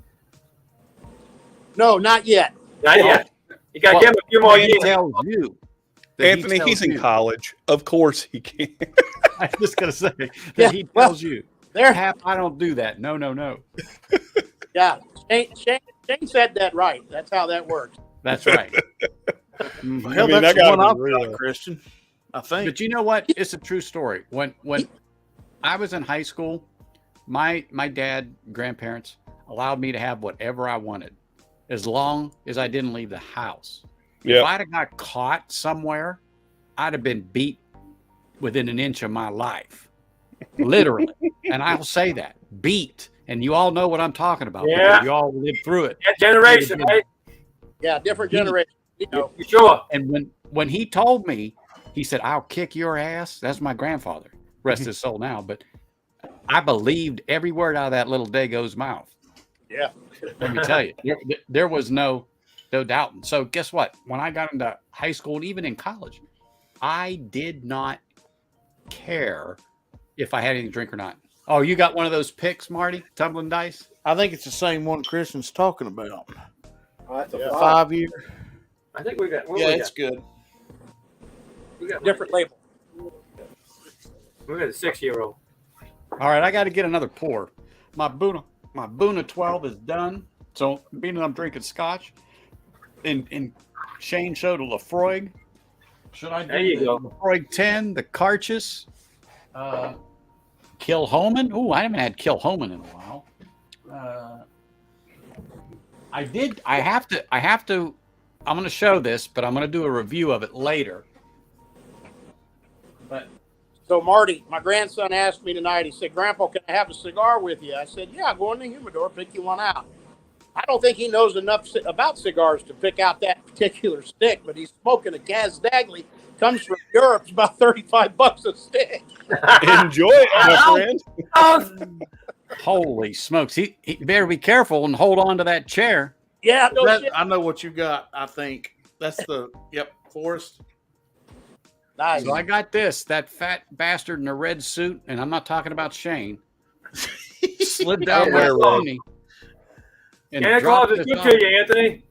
No, not yet. not yet. You got to Well, give him a few more He years. tells you. that Anthony, tells he's in you. college. Of course he can. I was just gonna say that Yeah, he well, tells you. There. Hap, I don't do that. No, no, no. Yeah. Shane said that right. That's how that works. That's right. Mhm. Hell, I mean, that's that gotta the one be I've real. got, Christian. I think. But you know what? It's a true story. When I was in high school, my dad, grandparents allowed me to have whatever I wanted, as long as I didn't leave the house. If Yeah. I'd have got caught somewhere, I'd have been beat within an inch of my life, literally. And I'll say that, beat. And you all know what I'm talking about. Yeah. Because you all lived through it. That generation, right? Yeah, different generation. You know. You sure? And when he told me, he said, "I'll kick your ass." That's my grandfather. Rest his soul now. But I believed every word out of that little Dago's mouth. Yeah. Let me tell you, there was no doubting. So guess what? When I got into high school and even in college, I did not care if I had any to drink or not. Oh, you got one of those picks, Marty? Tumbling dice? I think it's the same one Christian's talking about. Oh, that's a The 5. 5 year. I think we got. What Yeah, we it's got? good. We got Different label. We got a 6-year-old. All right, I got to get another pour. My Boona 12 is done. So being that I'm drinking Scotch, and Shane showed a Lafroig. Should I do There you the go. Lafroig 10, the Carchus, Kilhoman? Oh, I haven't had Kilhoman in a while. I have to. I'm going to show this, but I'm going to do a review of it later. But So Marty, my grandson asked me tonight. He said, "Grandpa, can I have a cigar with you?" I said, "Yeah, go in the humidor, pick you one out." I don't think he knows enough about cigars to pick out that particular stick, but he's smoking a Gaz Dagley. Comes from Europe. It's about $35 a stick. Enjoy it, my friend. holy smokes, he better be careful and hold on to that chair. Yeah, no That- shit. I know what you got. I think that's the Forrest. Nice. So I got that fat bastard in a red suit, and I'm not talking about Shane. Slid down I'll my wear red. pony. and Santa dropped Claus is this good off. to you, Anthony.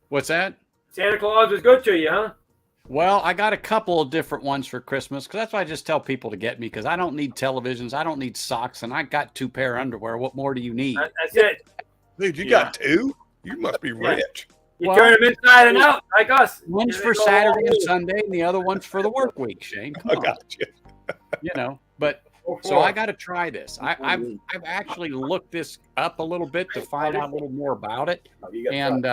What's that? Santa Claus is good to you, huh? Well, I got a couple of different ones for Christmas because that's why I just tell people to get me because I don't need televisions, I don't need socks, and I got 2 pair of underwear. What more do you need? That's it. Dude, you got 2? You must be rich. You Well, turn them inside and out like us. One's And for they go Saturday all and over. Sunday, and the other one's for the work week, Shane. Come I on. got you. You know, but so I got to try this. I've actually looked this up a little bit to find out a little more about it. And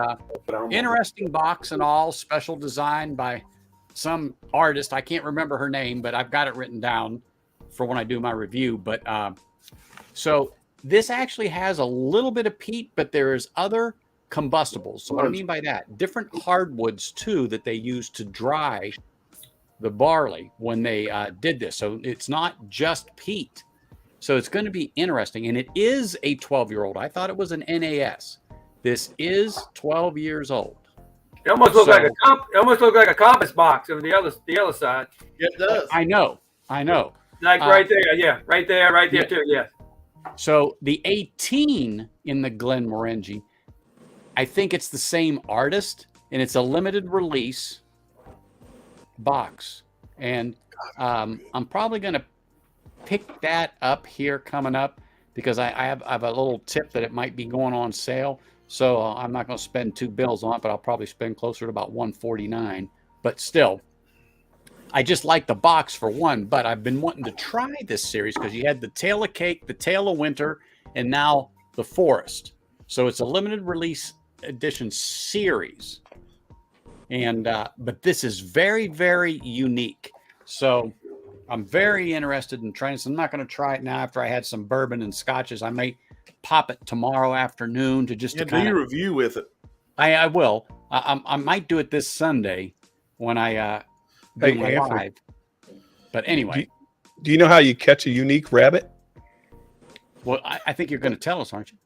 interesting box and all, special design by some artist. I can't remember her name, but I've got it written down for when I do my review. But so this actually has a little bit of peat, but there's other combustibles. So what I mean by that, different hardwoods too that they use to dry the barley when they did this. So it's not just peat. So it's going to be interesting. And it is a 12-year-old. I thought it was an NAS. This is 12 years old. It almost looks So- like it almost looked like a compass box on the other side. It does. I know. Like right there, yeah, right there yeah. too, yeah. So the 18 in the Glen Morengi, I think it's the same artist, and it's a limited release box. And I'm probably going to pick that up here coming up because I have a little tip that it might be going on sale. So I'm not going to spend $2 on it, but I'll probably spend closer to about $149. But still, I just like the box for one. But I've been wanting to try this series because you had the Tail of Cake, the Tail of Winter, and now the Forest. So it's a limited release edition series. And but this is very, very unique. So I'm very interested in trying this. I'm not going to try it now after I had some bourbon and scotches. I may pop it tomorrow afternoon to just Yeah, to do kind your of. review with it. I will. I might do it this Sunday when I doing Hey, my Anthony. live. But anyway, Do you know how you catch a unique rabbit? well, I think you're going to tell us, aren't you?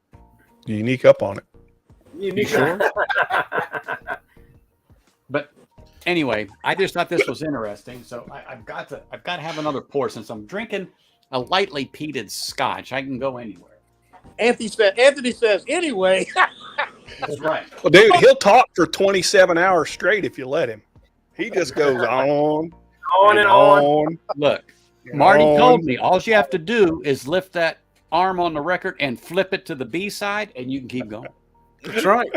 You unique up on it. You sure? But anyway, I just thought this was interesting, so I've got to have another pour since I'm drinking a lightly peated Scotch. I can go anywhere. Anthony says, anyway. That's right. Well, dude, he'll talk for 27 hours straight if you let him. He just goes on and on. Look, Marty on. told me all you have to do is lift that arm on the record and flip it to the B side, and you can keep going. That's right.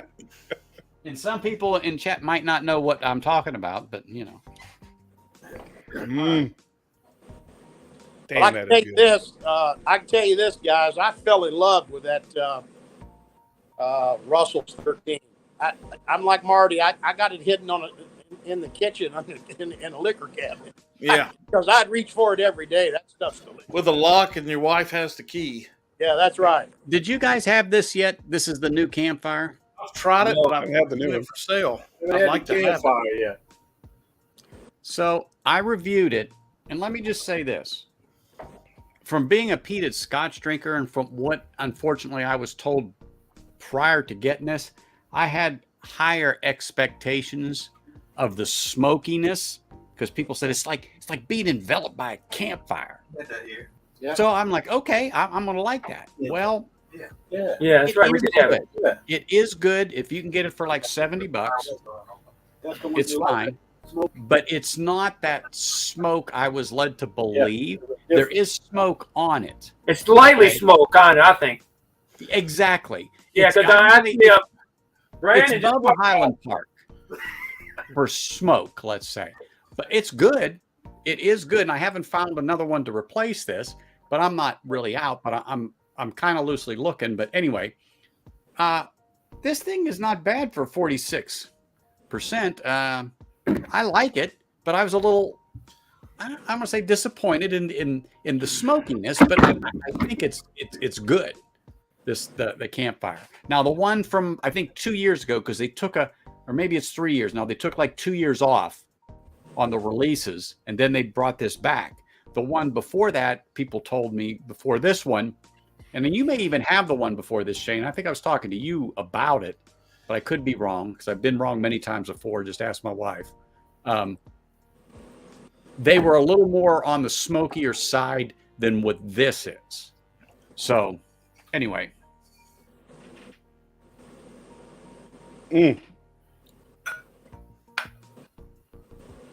And some people in chat might not know what I'm talking about, but you know. Mm. Damn, Well, I that can is take good. this. I can tell you this, guys. I fell in love with that Russell's 13. I'm like Marty. I got it hidden in the kitchen in a liquor cabinet. Yeah. Because I'd reach for it every day. That stuff's delicious. With a lock, and your wife has the key. Yeah, that's right. Did you guys have this yet? This is the new campfire. I've tried it, No, but I I'm haven't had the new doing one. it for sale. I'd I'd like to have it. yet. So I reviewed it, and let me just say this. From being a peated Scotch drinker and from what unfortunately I was told prior to getting this, I had higher expectations of the smokiness because people said it's like being enveloped by a campfire. Yeah. So I'm like, okay, I'm gonna like that. Yeah. Well, Yeah. Yeah, that's right. We is did have good. it. It is good if you can get it for like $70. That's the one It's you like. fine, Smoke. but it's not that smoke I was led to believe. There is smoke on it. It's lightly Okay. smoke on it, I think. Exactly. Yeah, It's because I actually- actually, Brandon it's just above Highland Park for smoke, let's say. But it's good. It is good, and I haven't found another one to replace this. But I'm not really out. But I'm kind of loosely looking. But anyway, this thing is not bad for 46%. I like it, but I was a little, I'm gonna say disappointed in the smokiness. But I think it's good. The campfire. Now the one from I think 2 years ago, because they took or maybe it's 3 years now. They took like 2 years off on the releases, and then they brought this back. The one before that, people told me before this one, and then you may even have the one before this, Shane. I think I was talking to you about it, but I could be wrong because I've been wrong many times before. Just ask my wife. They were a little more on the smokier side than what this is. So, anyway.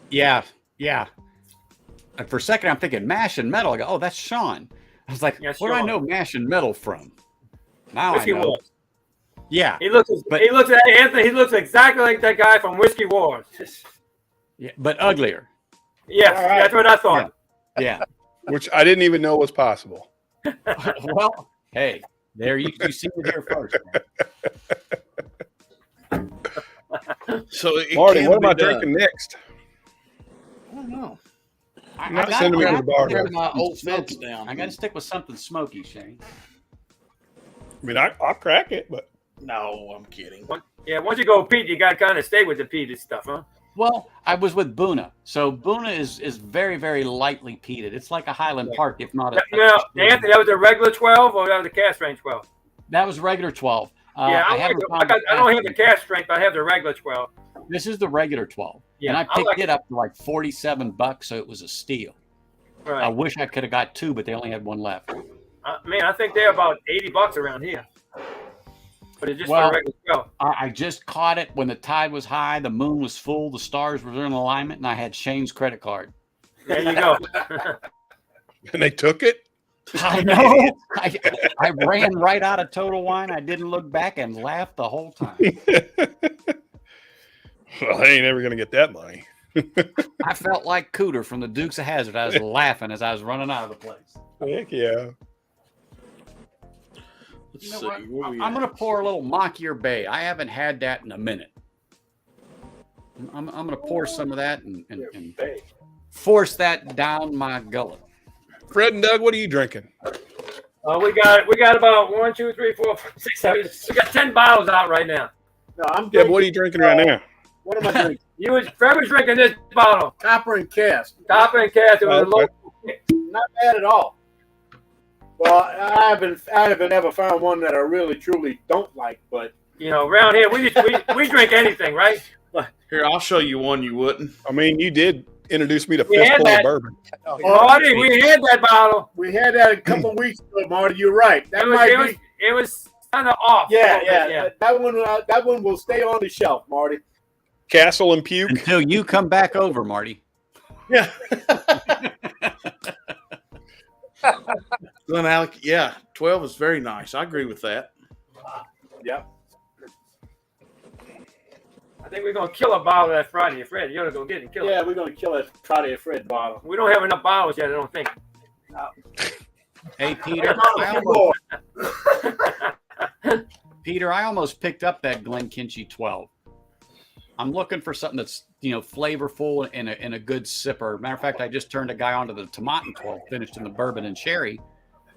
Yeah. And for a second, I'm thinking Mash and Metal. I go, oh, that's Sean. I was like, Yes, where do I Sean. know Mash and Metal from? Now Whiskey I know. Wars. Yeah. He looks at Anthony. He looks exactly like that guy from Whiskey Wars. Yeah, but uglier. Yes, that's what I thought. Yeah. Which I didn't even know was possible. Well, hey, there you see it here first. Man. So it Marty, can what am be I done. drinking next? I don't know. I Not gotta- sending me I to the gotta bar, stick guys. with My something old fence smoky. down. I got to stick with something smoky, Shane. I mean, I'll crack it, but No, I'm kidding. Yeah, once you go peat, you got to kind of stay with the peated stuff, huh? Well, I was with Boona. So Boona is very, very lightly peated. It's like a Highland Park, if not a. Now, Anthony, that was a regular 12 or that was a cast strength 12? That was regular 12. Yeah, I I haven't found don't have the the cast strength, but I have the regular 12. This is the regular 12. Yeah, And I I picked like it up for like $47, so it was a steal. I Right. wish I could have got two, but they only had one left. Man, I think they're about $80 around here. But it's just Well, for a regular 12. I just caught it when the tide was high, the moon was full, the stars were in alignment, and I had Shane's credit card. There you go. and they took it. I know. I ran right out of Total Wine. I didn't look back and laughed the whole time. Well, I ain't ever gonna get that money. I felt like Cooter from the Dukes of Hazzard. I was laughing as I was running out of the place. Heck yeah. Let's You know see. what? Where we I'm at? going to pour a little Machier Bay. I haven't had that in a minute. I'm going to pour some of that and force that down my gullet. Fred and Doug, what are you drinking? We got about 1, 2, 3, 4, 5, 6, 7. We got 10 bottles out right now. No, I'm Yeah, drinking. but what are you drinking right now? What am I drinking? Fred was drinking this bottle. Copper and cast. Copper and cast. It was Okay. a low. Not bad at all. Well, I haven't ever found one that I really truly don't like, but You know, around here we drink anything, right? Here, I'll show you one you wouldn't. I mean, you did introduce me to We had fistful that. of bourbon. Marty, we had that bottle. we had that a couple weeks ago, Marty. You're right. That might be. It was kind of off. Yeah. That one will stay on the shelf, Marty. Castle and Puke. Until you come back over, Marty. Yeah. Glen Alec, yeah, 12 is very nice. I agree with that. Yep. I think we're gonna kill a bottle of that Friday. Fred, you ought to go get it and kill it. Yeah, we're gonna kill that Friday at Fred bottle. We don't have enough bottles yet, I don't think. Hey, Peter. Peter, I almost picked up that Glen Kinchy 12. I'm looking for something that's, flavorful and a good sipper. Matter of fact, I just turned a guy onto the Tomatin 12, finished in the bourbon and sherry.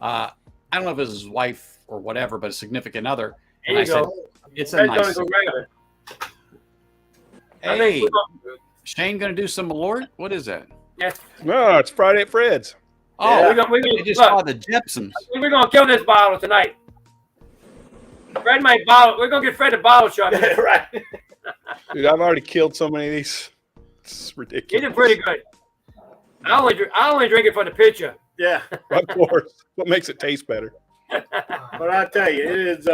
I don't know if it was his wife or whatever, but a significant other. There And you I go. said, it's a Fred's nice. gonna go grab it. I Hey, think Shane going to do some Malort? What is that? yes. No, it's Friday at Fred's. Oh, We're gonna, I just saw the Jepsons. we're gonna kill this bottle tonight. Fred might bottle. We're gonna get Fred a bottle shot. Right. Dude, I've already killed so many of these. It's He ridiculous. did pretty good. I only drink it for the picture. Yeah. Of course. What makes it taste better? But I tell you, it is.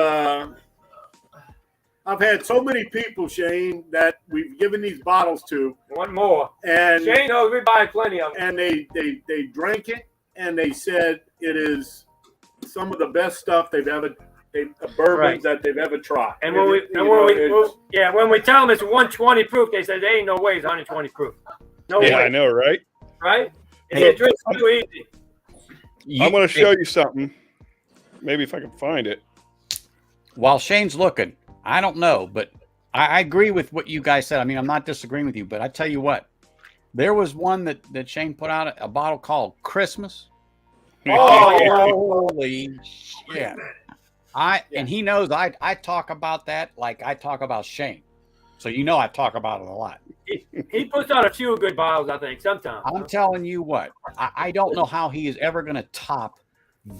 I've had so many people, Shane, that we've given these bottles to, One more. and Shane knows we buy plenty of them. and they drank it, and they said it is some of the best stuff bourbons that they've ever tried. And when we tell them it's 120 proof, they say there ain't no way it's 120 proof. No Yeah, way, I know, right? right? And Hey, it drinks too easy. I'm going to show you something. Maybe if I can find it. While Shane's looking, I don't know, but I agree with what you guys said. I mean, I'm not disagreeing with you, but I tell you what, there was one that Shane put out, a bottle called Christmas. Oh, Holy shit. And he knows I talk about that like I talk about Shane. So I talk about it a lot. he puts out a few good bottles, I think, sometimes. I'm telling you what, I don't know how he is ever going to top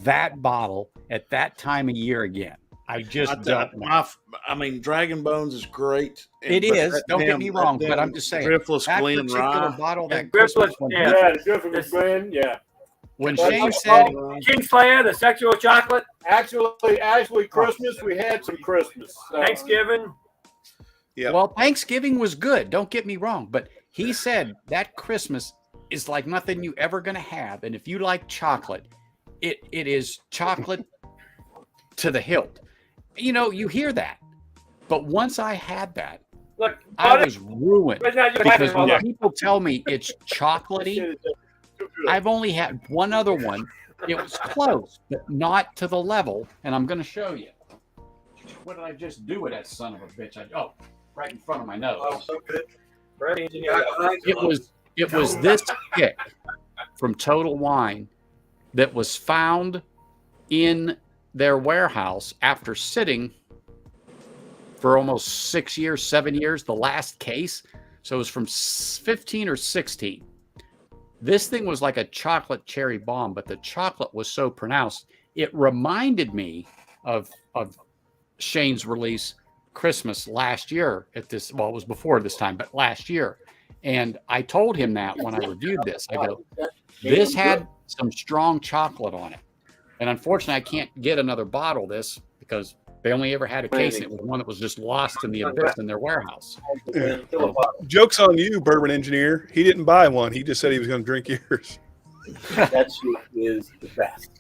that bottle at that time of year again. I just don't know. I mean, Dragon Bones is great. It but is. that Don't get damn- me that wrong, damn but I'm just saying Driftless that Glen particular Rye. bottle, that Driftless, Christmas one, yeah. Yeah, the different blend. Yeah. when That's Shane like said, Kingslayer, the sexual chocolate, Actually, Christmas, we had some Christmas. Thanksgiving. Yep. well, Thanksgiving was good. Don't get me wrong, but he said that Christmas is like nothing you ever going to have. And if you like chocolate, it is chocolate to the hilt. You hear that. But once I had that, Look, I was ruined But now you because have it. when people tell me it's chocolatey, I've only had one other one. It was close, but not to the level. And I'm going to show you. What did I just do with that son of a bitch? Right in front of my nose. Oh, so good. It was this pick from Total Wine that was found in their warehouse after sitting for almost 6 years, 7 years, the last case. So it was from 15 or 16. This thing was like a chocolate cherry bomb, but the chocolate was so pronounced. It reminded me of Shane's release Christmas last year at this. Well, it was before this time, but last year. And I told him that when I reviewed this, I go, this had some strong chocolate on it. And unfortunately, I can't get another bottle of this because they only ever had a case. It was one that was just lost in the abyss in their warehouse. Joke's on you, bourbon engineer. He didn't buy one. He just said he was going to drink yours. That shit is the best.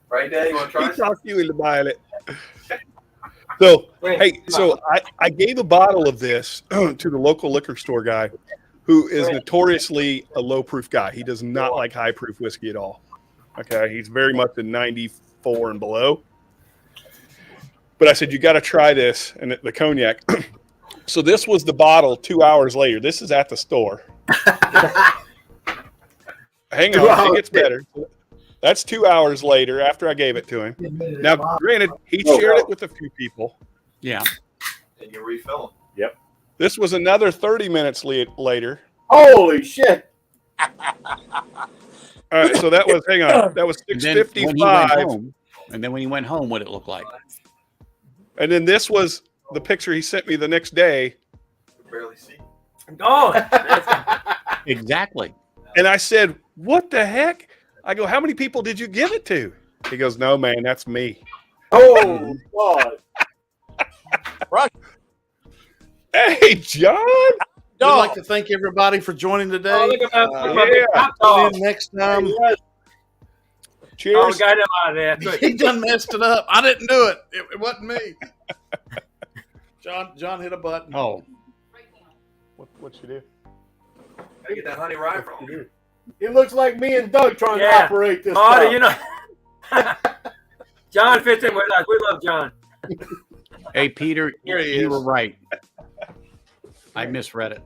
Right, Dad? You want to He try? talked you into buying it. So, I gave a bottle of this to the local liquor store guy who is notoriously a low-proof guy. He does not like high-proof whiskey at all. Okay, he's very much a 94 and below. But I said, you got to try this, and the cognac. So this was the bottle 2 hours later. This is at the store. Hang on, it gets better. That's 2 hours later after I gave it to him. Now, granted, he shared it with a few people. Yeah. And you refill them. This was another 30 minutes later. Holy shit! All right, so that was that was 6:55. And then when he went home, what it looked like? And then this was the picture he sent me the next day. Barely see. Oh, Exactly. And I said, "What the heck?" I go, "How many people did you give it to?" He goes, "No, man, that's me." Oh God! Hey, John. We'd like to thank everybody for joining today. Oh, look at that. Tune in next time. Cheers. Oh, we got him out of there. Good. He done messed it up. I didn't do it. It wasn't me. John hit a button. Oh, What you do? Gotta get that honey rye from him. It looks like me and Doug trying to Yeah. operate this. Marty, stuff. you know. John fits in with us. We love John. hey, Peter, Here he you is. were right. I misread it.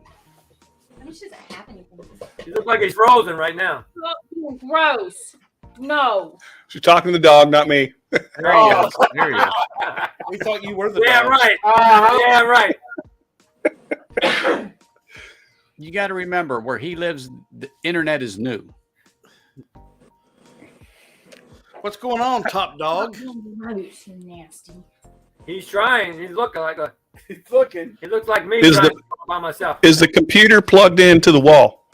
I wish it doesn't have anything. He looks like he's frozen right now. Oh, gross. No. She's talking to the dog, not me. There he Oh. is. There he is. We thought you were the Yeah, dog. right. Uh-huh. Yeah, right. You got to remember, where he lives, the internet is new. What's going on, top dog? Gross and nasty. He's trying. He's looking like a. He's looking. He looks like me Is trying the- to talk by myself. Is the computer plugged into the wall?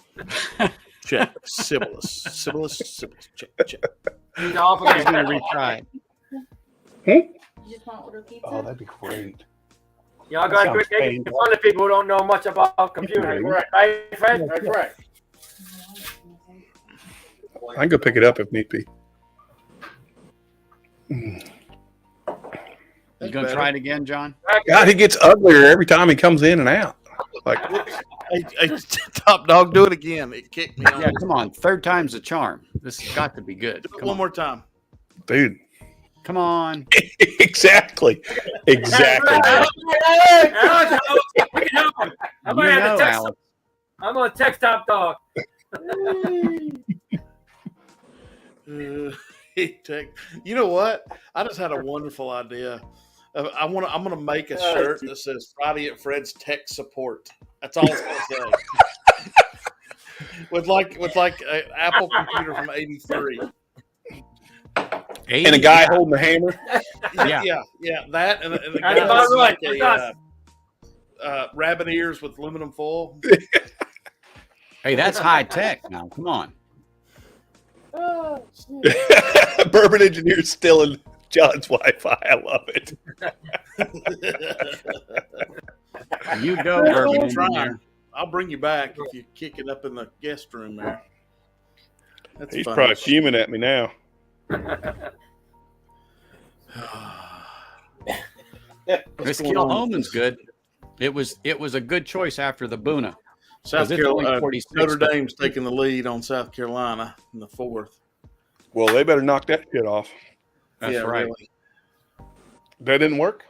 Check. Sibilus. Check. He's off He's again. going to retry. You just want to order pizza? Oh, that'd be great. Y'all got to quit making fun of people who don't know much about computers. Right, Fred? That's right. I can go pick it up if need be. You going to try it again, John? God, he gets uglier every time he comes in and out. Like, Hey, top dog, do it again. It kicked me on. Yeah, come on. Third time's a charm. This has got to be good. Do it Come one on. more time. dude. Come on. Exactly. Exactly. Alex, we can help him. I'm You gonna have know, to text. Alex. I'm gonna text Top Dog. You know what? I just had a wonderful idea. I'm gonna make a shirt that says "Friday at Fred's Tech Support." That's all it's gonna say. with like an Apple computer from '83. And a guy holding a hammer. Yeah. yeah. That and the That's guy about that's right. like That's rabbit ears with aluminum foil. Hey, that's high tech now. Come on. Bourbon Engineer's still in John's Wi-Fi. I love it. You go, Bourbon I'm trying. Engineer. I'll bring you back if you kick it up in the guest room there. That's He's funny. probably fuming at me now. This Kilhoman's good. It was a good choice after the Boona. South it's only Carolina, 46, Notre but- Dame's taking the lead on South Carolina in the fourth. Well, they better knock that shit off. That's Yeah, right. really. That didn't work?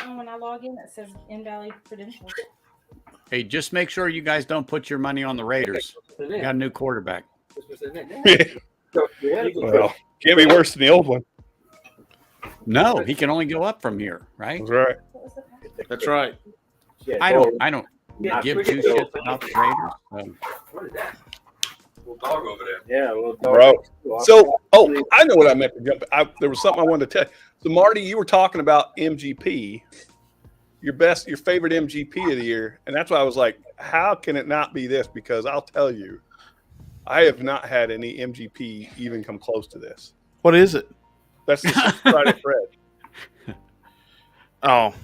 When I log in, it says invalid credentials. Hey, just make sure you guys don't put your money on the Raiders. You got a new quarterback. Well, can't be worse than the old one. No, he can only go up from here, right? That's right. That's right. I don't Yeah, give we two can go. shits about the Raiders. What is that? Little dog over there. Yeah, well, Bro. So, I know what I meant to jump. There was something I wanted to tell you. So, Marty, you were talking about MGP, your favorite MGP of the year. And that's why I was like, how can it not be this? Because I'll tell you, I have not had any MGP even come close to this. What is it? That's the Friday Fred. Oh,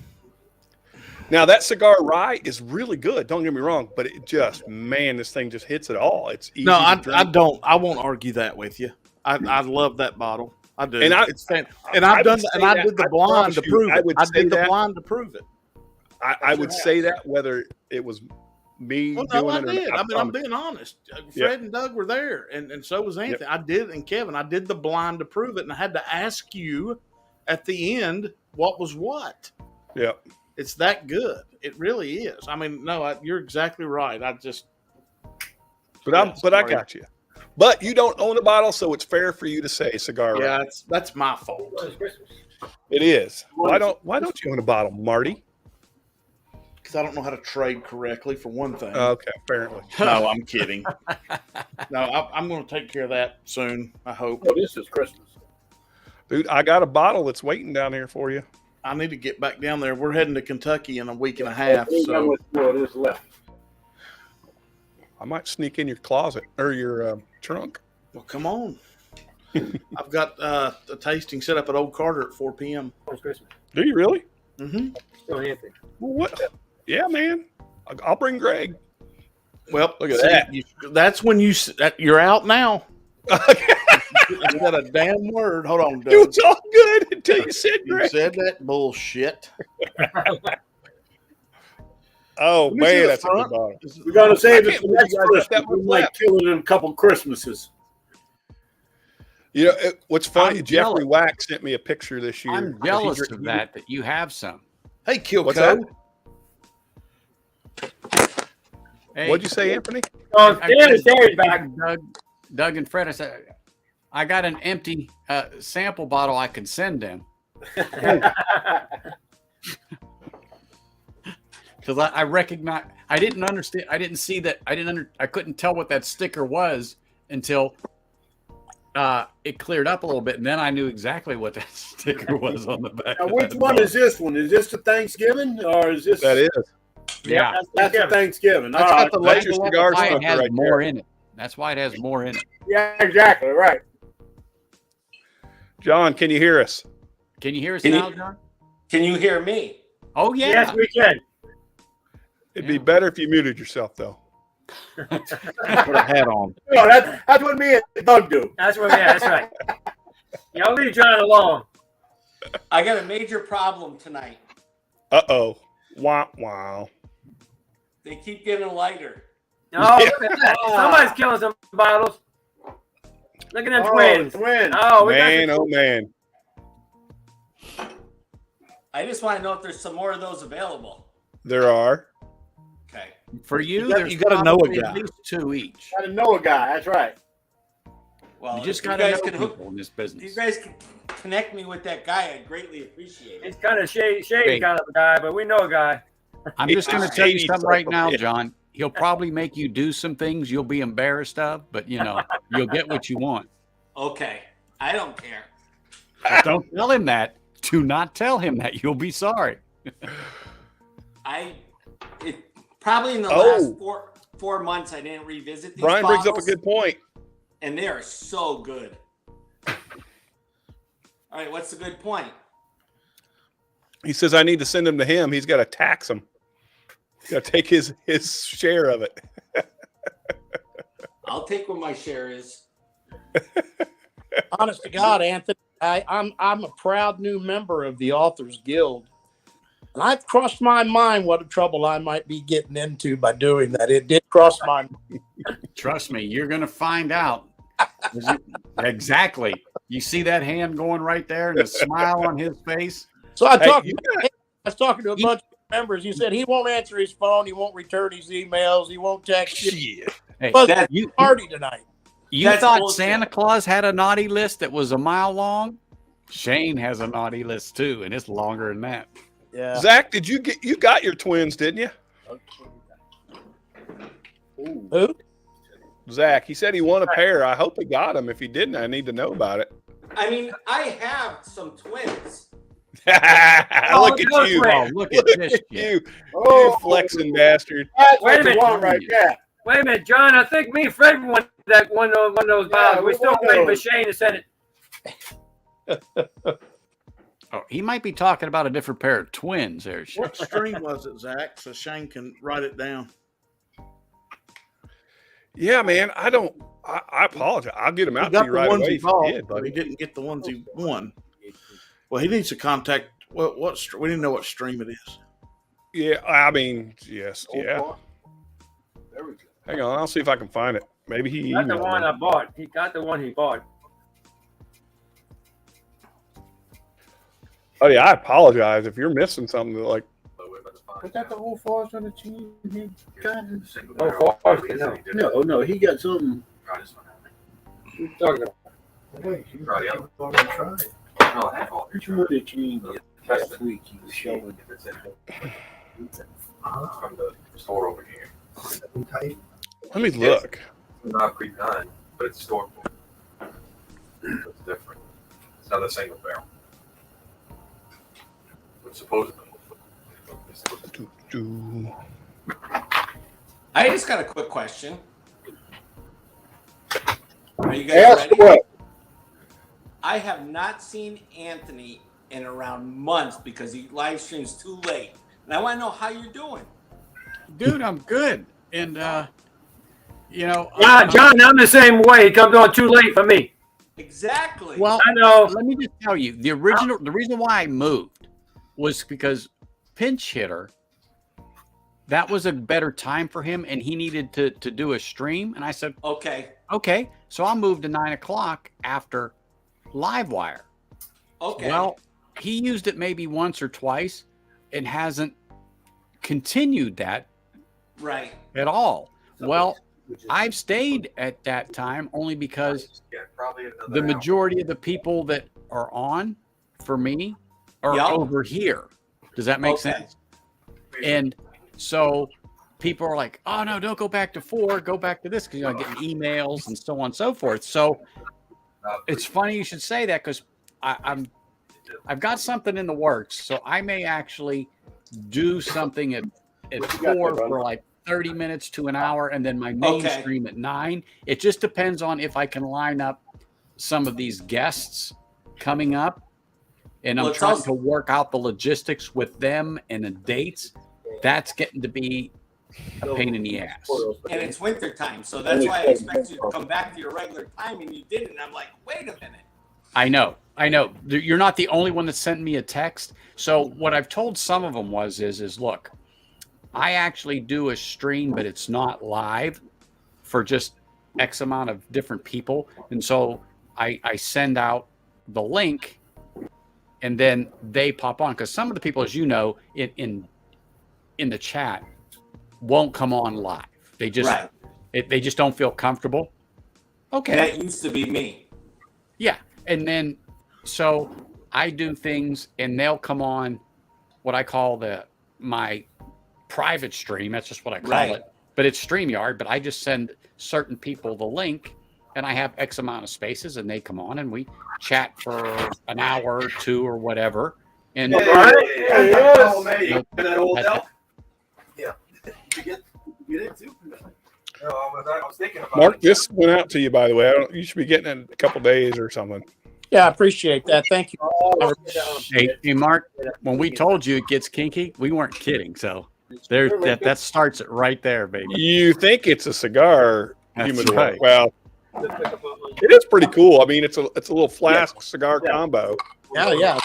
Now, that cigar rye is really good. Don't get me wrong. But it just, man, this thing just hits it all. It's easy no, to I drink. don't. I won't argue that with you. I love that bottle. I do. And It's and I've done. And I did the blind to prove it. I did the blind to prove it. I would say that whether it was me Well, no, doing I it or did. not. I mean, I'm being honest. Fred and Doug were there, and so was Anthony. I did, and Kevin. I did the blind to prove it, and I had to ask you at the end what was what. Yeah. It's that good. It really is. I mean, no, you're exactly right. I got you. But you don't own a bottle, so it's fair for you to say cigar rye. Yeah, that's my fault. It is. Why don't you own a bottle, Marty? because I don't know how to trade correctly, for one thing. Okay, apparently. No, I'm kidding. No, I'm going to take care of that soon, I hope. Oh, this is Christmas. Dude, I got a bottle that's waiting down here for you. I need to get back down there. We're heading to Kentucky in a week and a half. So There's left. I might sneak in your closet or your trunk. well, come on. I've got a tasting set up at Old Carter at 4 p.m. It's Christmas. Do you really? Mm-hmm. Still Anthony. Well, what? Yeah, man. I'll bring Greg. Well, Look at that. That's when you're out now. You got a damn word. Hold on, Doug. It was all good until you said You Greg. said that bullshit. Oh, Let me see man, the that's a good front. bottle. We're gonna save I it can't for believe next you guys got Christmas. that We much might left. kill it in a couple Christmases. You know, what's funny, I'm Jeffrey jealous. Wax sent me a picture this year. I'm jealous of that you have some. Hey, Kilco. What's that? Hey, What'd you say, Anthony? Oh, I- Dan is there. He's back. Doug and Fred, I said, I got an empty sample bottle I can send them. Because I recognize, I didn't understand, I didn't see that, I couldn't tell what that sticker was until it cleared up a little bit, and then I knew exactly what that sticker was on the back. Now, of which that one bottle. is this one? Is this the Thanksgiving or is this? That is. Yeah, That's the Thanksgiving. That's All got right. the That's your label on cigar it. why it smoker has right more there. in it. That's why it has more in it. Yeah, exactly. Right. John, can you hear us? Can you hear us Can now, you- John? Can you hear me? Oh yeah. Yes, we can. It'd Yeah. be better if you muted yourself, though. Put a hat on. No, that's what me and Doug do. That's where we are. That's right. Y'all leave John alone. I got a major problem tonight. Uh-oh. Wow, wow. They keep getting lighter. Oh, look at that. Somebody's killing some bottles. Look at them twins. Twins. Oh, we Man, got oh, man. I just want to know if there's some more of those available. There are. Okay. For you, got- there's you gotta know a probably guy. at least 2 each. Got to know a guy. That's right. Well, You just if got to guys know can hook, people in this if business. you guys can connect me with that guy, I'd greatly appreciate it. It's kind of shady Hey. kind of a guy, but we know a guy. I'm just going to It's tell you shady something son right of a now, bitch. John. He'll probably make you do some things you'll be embarrassed of, but you'll get what you want. Okay. I don't care. But don't tell him that. Do not tell him that. You'll be sorry. Probably in the Oh. last 4 months, I didn't revisit these Brian brings up a bottles, good point. and they are so good. All right, what's the good point? He says I need to send him to him. He's got to tax him. He's got to take his share of it. I'll take what my share is. Honest to God, Anthony, I'm a proud new member of the Authors Guild. And I've crossed my mind what a trouble I might be getting into by doing that. It did cross my mind. Trust me, you're going to find out. Exactly. You see that hand going right there and the smile on his face? So I Hey, was talking to a bunch of members. He said he won't answer his phone, he won't return his emails, he won't text you. Shit. Hey, But That- you party tonight. That's thought bullshit. Santa Claus had a naughty list that was a mile long? Shane has a naughty list too, and it's longer than that. Yeah. Zach, you got your twins, didn't you? Who? Zach, he said he won a pair. I hope he got them. If he didn't, I need to know about it. I mean, I have some twins. Look at no you. twins. Oh, look at this shit. You Oh, flexing bastard. That's Wait a what minute. you want right there. Wait a minute, John. I think me and Fred won one of those bottles. Yeah, we we still won waiting for those. Shane to send it. Oh, he might be talking about a different pair of twins there. Shane. What stream was it, Zach? So Shane can write it down. Yeah, man. I apologize. I'll get him He out to got you the right ones away. he if bought, did, but he buddy. didn't get the ones he won. Well, he needs to contact we didn't know what stream it is. Yeah, I mean, yes, yeah. There we go. Hang on, I'll see if I can find it. Maybe he Not the emailed one me. I bought. He got the one he bought. Oh yeah, I apologize if you're missing something. Like, Was that the whole Forest on the team he got? Oh, Forrest, no. No, he got something. Who's talking about? Wait, you probably tried. Which one did you last week? He was showing. from the store over here. Let me look. It's not Creek 9, but it's store. It's different. It's not a single barrel. It's supposedly. I just got a quick question. Are you guys ready? What? I have not seen Anthony in around months because he live streams too late. And I want to know how you're doing. Dude, I'm good. And you know, Yeah, John, I'm the same way. It comes on too late for me. Exactly. well, I know. let me just tell you, the reason why I moved was because pinch hitter, that was a better time for him, and he needed to do a stream. And I said, okay. So I'll move to 9 o'clock after Livewire. Okay. Well, he used it maybe once or twice and hasn't continued that Right. at all. Well, I've stayed at that time only because Yeah, probably another the hour. majority of the people that are on for me are Yep. over here. Does that make Okay. sense? And so people are like, oh no, don't go back to 4, go back to this, because I'm getting emails and so on and so forth. So it's funny you should say that, because I've got something in the works. So I may actually do something at 4 for like 30 minutes to an hour, and then my main Okay. stream at 9. It just depends on if I can line up some of these guests coming up, and I'm Well, it's trying also- to work out the logistics with them and the dates. That's getting to be a pain in the ass. And it's winter time, so that's why I expect you to come back to your regular time, and you didn't. I'm like, wait a minute. I know. You're not the only one that sent me a text. So what I've told some of them is look, I actually do a stream, but it's not live for just X amount of different people. And so I send out the link, and then they pop on, because some of the people, as you know, in the chat won't come on live. They just Right. they just don't feel comfortable. Okay. That used to be me. Yeah. And then, so I do things, and they'll come on what I call my private stream. That's just what I call Right. it. But it's StreamYard, but I just send certain people the link, and I have X amount of spaces, and they come on, and we chat for an hour or 2 or whatever. And Yeah. You get it too? No, I was thinking about Mark, it. this went out to you, by the way. You should be getting it in a couple days or something. Yeah, I appreciate that. Thank you. hey, Mark, when we told you it gets kinky, we weren't kidding. So that starts it right there, baby. You think it's a cigar That's humidor. right. Well, it is pretty cool. I mean, it's a little flask cigar combo. Yeah.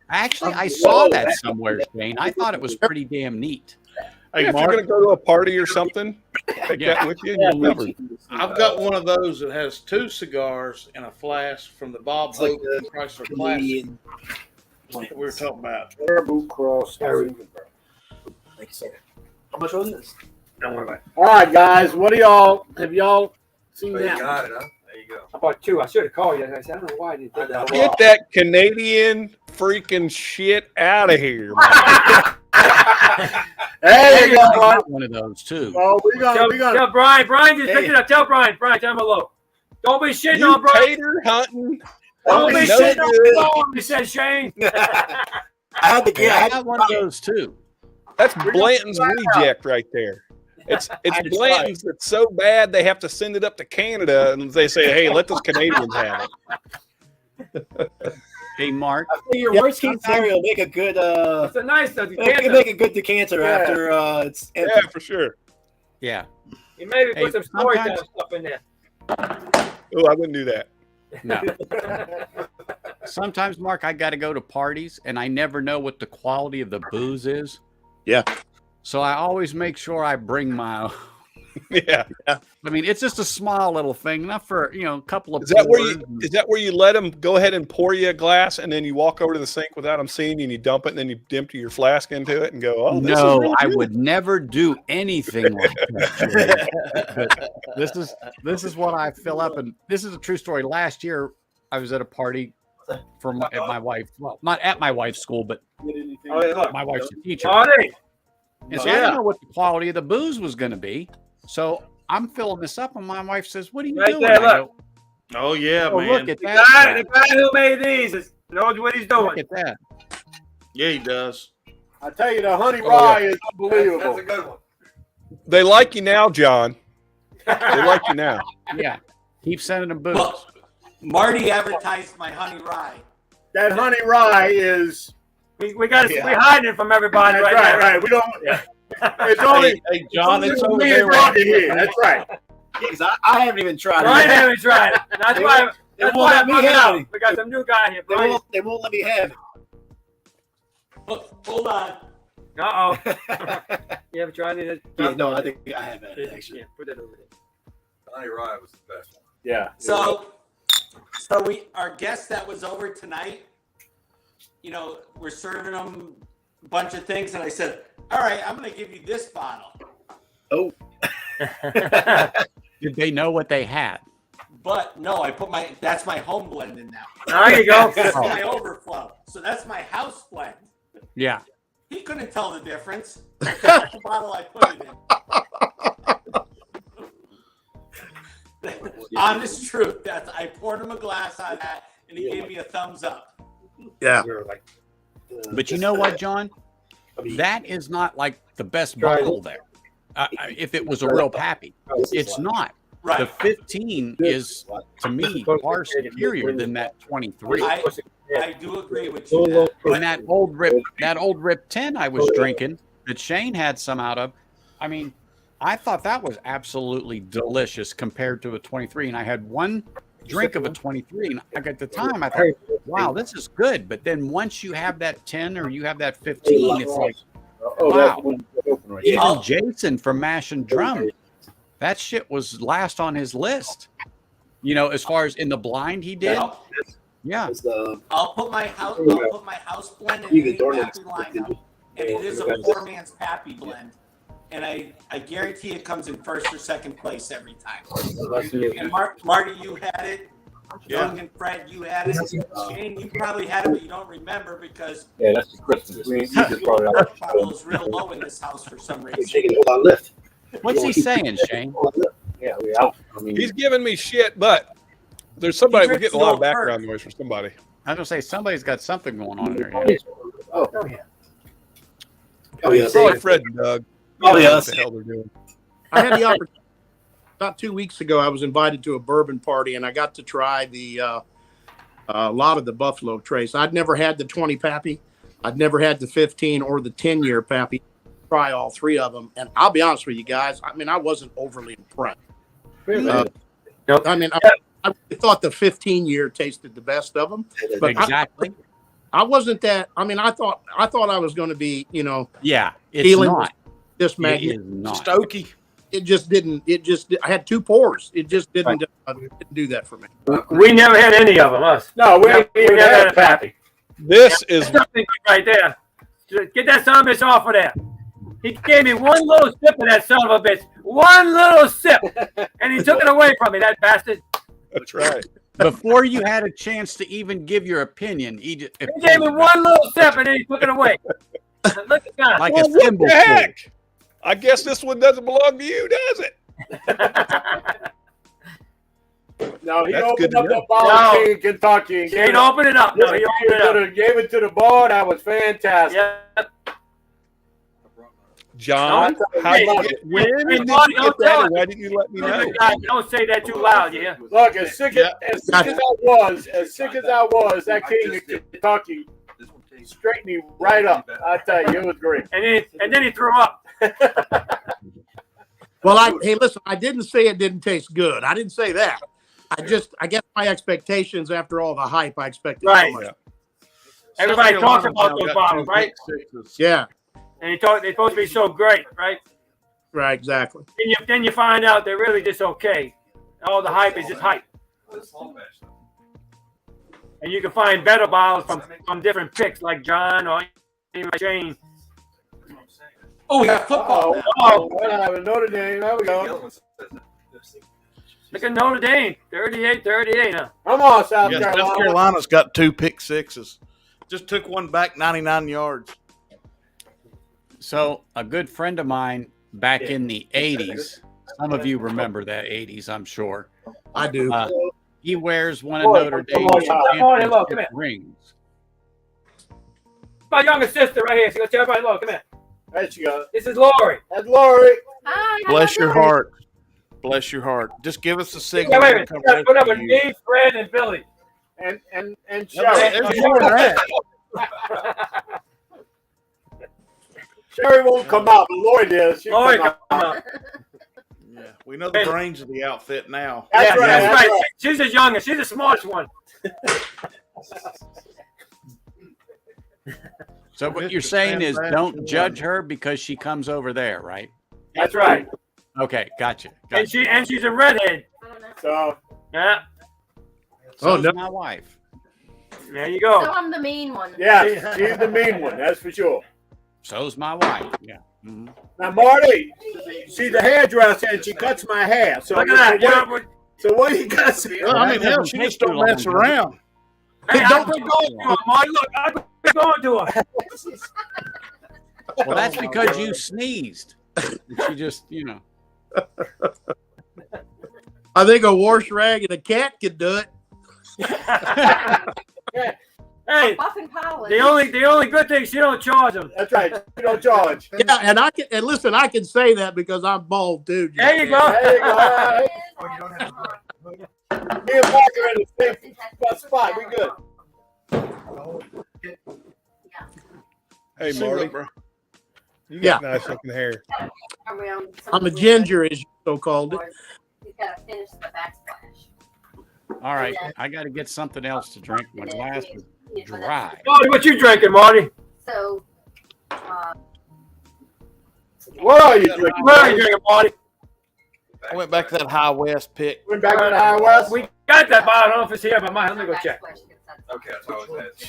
Actually, I saw that somewhere, Shane. I thought it was pretty damn neat. Hey, if Mark? you're going to go to a party or something, take that with you and you're covered. I've got one of those that has 2 cigars and a flask from the Bob like Hope Chrysler Classic that we were talking about. Caribou Cross. Like you said. How much was this? Don't worry about it. All right, guys. What do y'all have y'all seen Oh, you that? got it, huh? There you go. I bought 2. I should have called you. I said, I don't know why I didn't take that. Get that Canadian freaking shit out of here, man. There you go, I Brian. got one of those too. Oh, we got. Tell Brian. Brian, just pick it up. Tell Brian. Brian, tell him hello. Don't be shitting You on Brian. tater hunting. Don't be no shitting on good. him, he said Shane. I had to I get. got one of those too. That's Blanton's reject right there. It's Blanton's that's so bad they have to send it up to Canada, and they say, "Hey, let those Canadians have it." Hey, Mark. I think your worst case scenario make a good. It's a nice It can make a good decanter after it's empty. Yeah, for sure. Yeah. You maybe Hey, put some story time sometimes- stuff in there. Oh, I wouldn't do that. No. Sometimes, Mark, I got to go to parties, and I never know what the quality of the booze is. Yeah. So I always make sure I bring my own. Yeah. I mean, it's just a small little thing, not for a couple of. Is that where you let them go ahead and pour you a glass, and then you walk over to the sink without them seeing you, and you dump it, and then you empty your flask into it, and go, "Oh, this is No, really I good." would never do anything like that. But this is what I fill up, and this is a true story. Last year, I was at a party for at my wife. Well, not at my wife's school, but Oh, yeah, look. my wife's a teacher. Marty, And so I didn't know what the quality of the booze was going to be. So I'm filling this up, and my wife says, "What are you doing?" There, I go, Oh yeah, "Oh, man. look at The that! guy who made these knows what he's doing. Look at that!" Yeah, he does. I tell you, the honey rye is unbelievable. That's a good one. They like you now, John. They like you now. Yeah, keep sending them booze. Well, Marty advertised my honey rye. That honey rye is We got to we hiding it from everybody that's right, right, now. right. We don't. It's only Hey, John, it's over me there. and Roger here. That's right. Because I haven't even tried Ryan it. haven't tried it. And that's They why. won't- they That's won't why let I'm me fucking have out. it. We got some new guy here. They won't let me have it. Hold on. Uh oh. You ever tried it? Yeah, no, I think I have had it actually. Yeah, put that over there. Honey rye was the best one. Yeah. So our guest that was over tonight, you know, we're serving them a bunch of things, and I said, "All right, I'm going to give you this bottle." Oh. Did they know what they had? But no, that's my home blend in now. There you go. That's my overflow. So that's my house blend. Yeah. He couldn't tell the difference. That's the bottle I put it in. Honest truth. I poured him a glass on that, and he gave me a thumbs up. Yeah. But you know what, John? That is not like the best bottle there. If it was a real Pappy, it's not. Right. The 15 is, to me, far superior than that 23. I do agree with you. And that old rip 10 I was drinking that Shane had some out of, I mean, I thought that was absolutely delicious compared to a 23. And I had one drink of a 23, and at the time I thought, wow, this is good. But then once you have that 10 or you have that 15, it's like, wow. Even Jason from Mash and Drum, that shit was last on his list. You know, as far as in the blind he did. Yeah. I'll put my house blend in any Pappy lineup, and it is a poor man's Pappy blend. And I guarantee it comes in first or second place every time. And Marty, you had it. Young and Fred, you had it. Shane, you probably had it, but you don't remember because that's the Christmas. the bottle is real low in this house for some reason. What's he saying, Shane? Yeah, He's giving me shit, but there's somebody. We're getting a lot of background noise from somebody. I was gonna say somebody's got something going on in there. Oh yeah. Probably Fred and Doug. Oh yeah. What the hell they're doing? I had the opportunity about 2 weeks ago. I was invited to a bourbon party, and I got to try a lot of the Buffalo Trace. I'd never had the 20 Pappy. I'd never had the 15 or the 10-year Pappy. Try all three of them, and I'll be honest with you guys. I mean, I wasn't overly impressed. I mean, I thought the 15-year tasted the best of them, but Exactly. I wasn't that. I mean, I thought I was going to be, you know, Yeah, it's feeling not. this It magnet is not. Stokey. It just didn't. I had 2 pours. It just didn't do that for me. We never had any of them, us. No, we ain't We even never had had a Pappy. This is Something right there. Get that son of a bitch off of there. He gave me one little sip of that son of a bitch. One little sip. And he took it away from me, that bastard. that's right. Before you had a chance to even give your opinion, He gave me one little sip and then he took it away. Look at that. like Well, a what thimble. the heck? I guess this one doesn't belong to you, does it? No, he That's opened good to up the know. bottle No. in Kentucky. He ain't open it up. No, he opened it up. Gave it to the bar. That was fantastic. Yeah. John, how did you get, when did you Marty, get don't that, tell and why didn't you let me know? Don't say that too loud, you hear? Look, as sick as I was, that king of Kentucky straightened me right up. I tell you, it was great. And then he threw up. Well, hey, listen. I didn't say it didn't taste good. I didn't say that. I guess my expectations after all the hype, I expected Right. so much. Everybody talks about those bottles, right? Yeah, And they're supposed to be so great, right? right, exactly. Then you find out they're really just okay. All the hype is just hype. And you can find better bottles from different picks, like John or even Shane. Oh, we got football now. Oh, Notre Dame. There we go. Look at Notre Dame, 38-38 now. Come on, South Yeah, Carolina. South Carolina's got 2 pick sixes. Just took one back 99 yards. So a good friend of mine back in the 80s, some of you remember that 80s, I'm sure. I do. He wears one of Notre Dame's championship rings. My younger sister right here. She goes, tell everybody, look, come here. There she goes. This is Lori. That's Lori. Hi. Bless your heart. Bless your heart. Just give us a signal. Yeah, wait a We'll minute. come Put up right a to you. Dave, Fred, and Billy. And There's Sherry. more than that. Sherry won't come out, but Lori does. She'll Lori come come out. out. Yeah, we know the brains of the outfit now. That's right. That's That's right. right. She's the youngest. She's the smartest one. So what you're saying is don't judge her because she comes over there, right? That's right. Okay, gotcha. And she's a redhead. So Yeah. So's no. my wife. There you So go. I'm the mean one. yeah, she's the mean one. That's for sure. So's my wife. Yeah. Mhm. Now Marty, she's a hairdresser and she cuts my hair. So Look at that. So You what, know, so what do you got to say? Well, I mean, That hell, doesn't she take just too don't long, mess does it? around. hey, I've been going to her, Marty. Look, I've been going to her. Well, that's because you sneezed. She just, I think a wash rag and a cat could do it. Hey, Buff and polish. the only good thing, she don't charge them. That's right. You don't charge. Yeah, and listen, I can say that because I'm bald too. There you go. There you go. All right. Oh, you don't have to. Me and Mark are in the same spot. We good. Hey, See Marty. what, bro? You got nice looking hair. I'm a ginger, as you so called it. You gotta finish the backsplash. all right, I got to get something else to drink. My glass is dry. Marty, what you drinking, Marty? So, What are you drinking? What are you drinking, Marty? I went back to that High West pick. Went back to the High West. We got that bottle. I don't know if it's here, but let me go check. Okay, that's what I was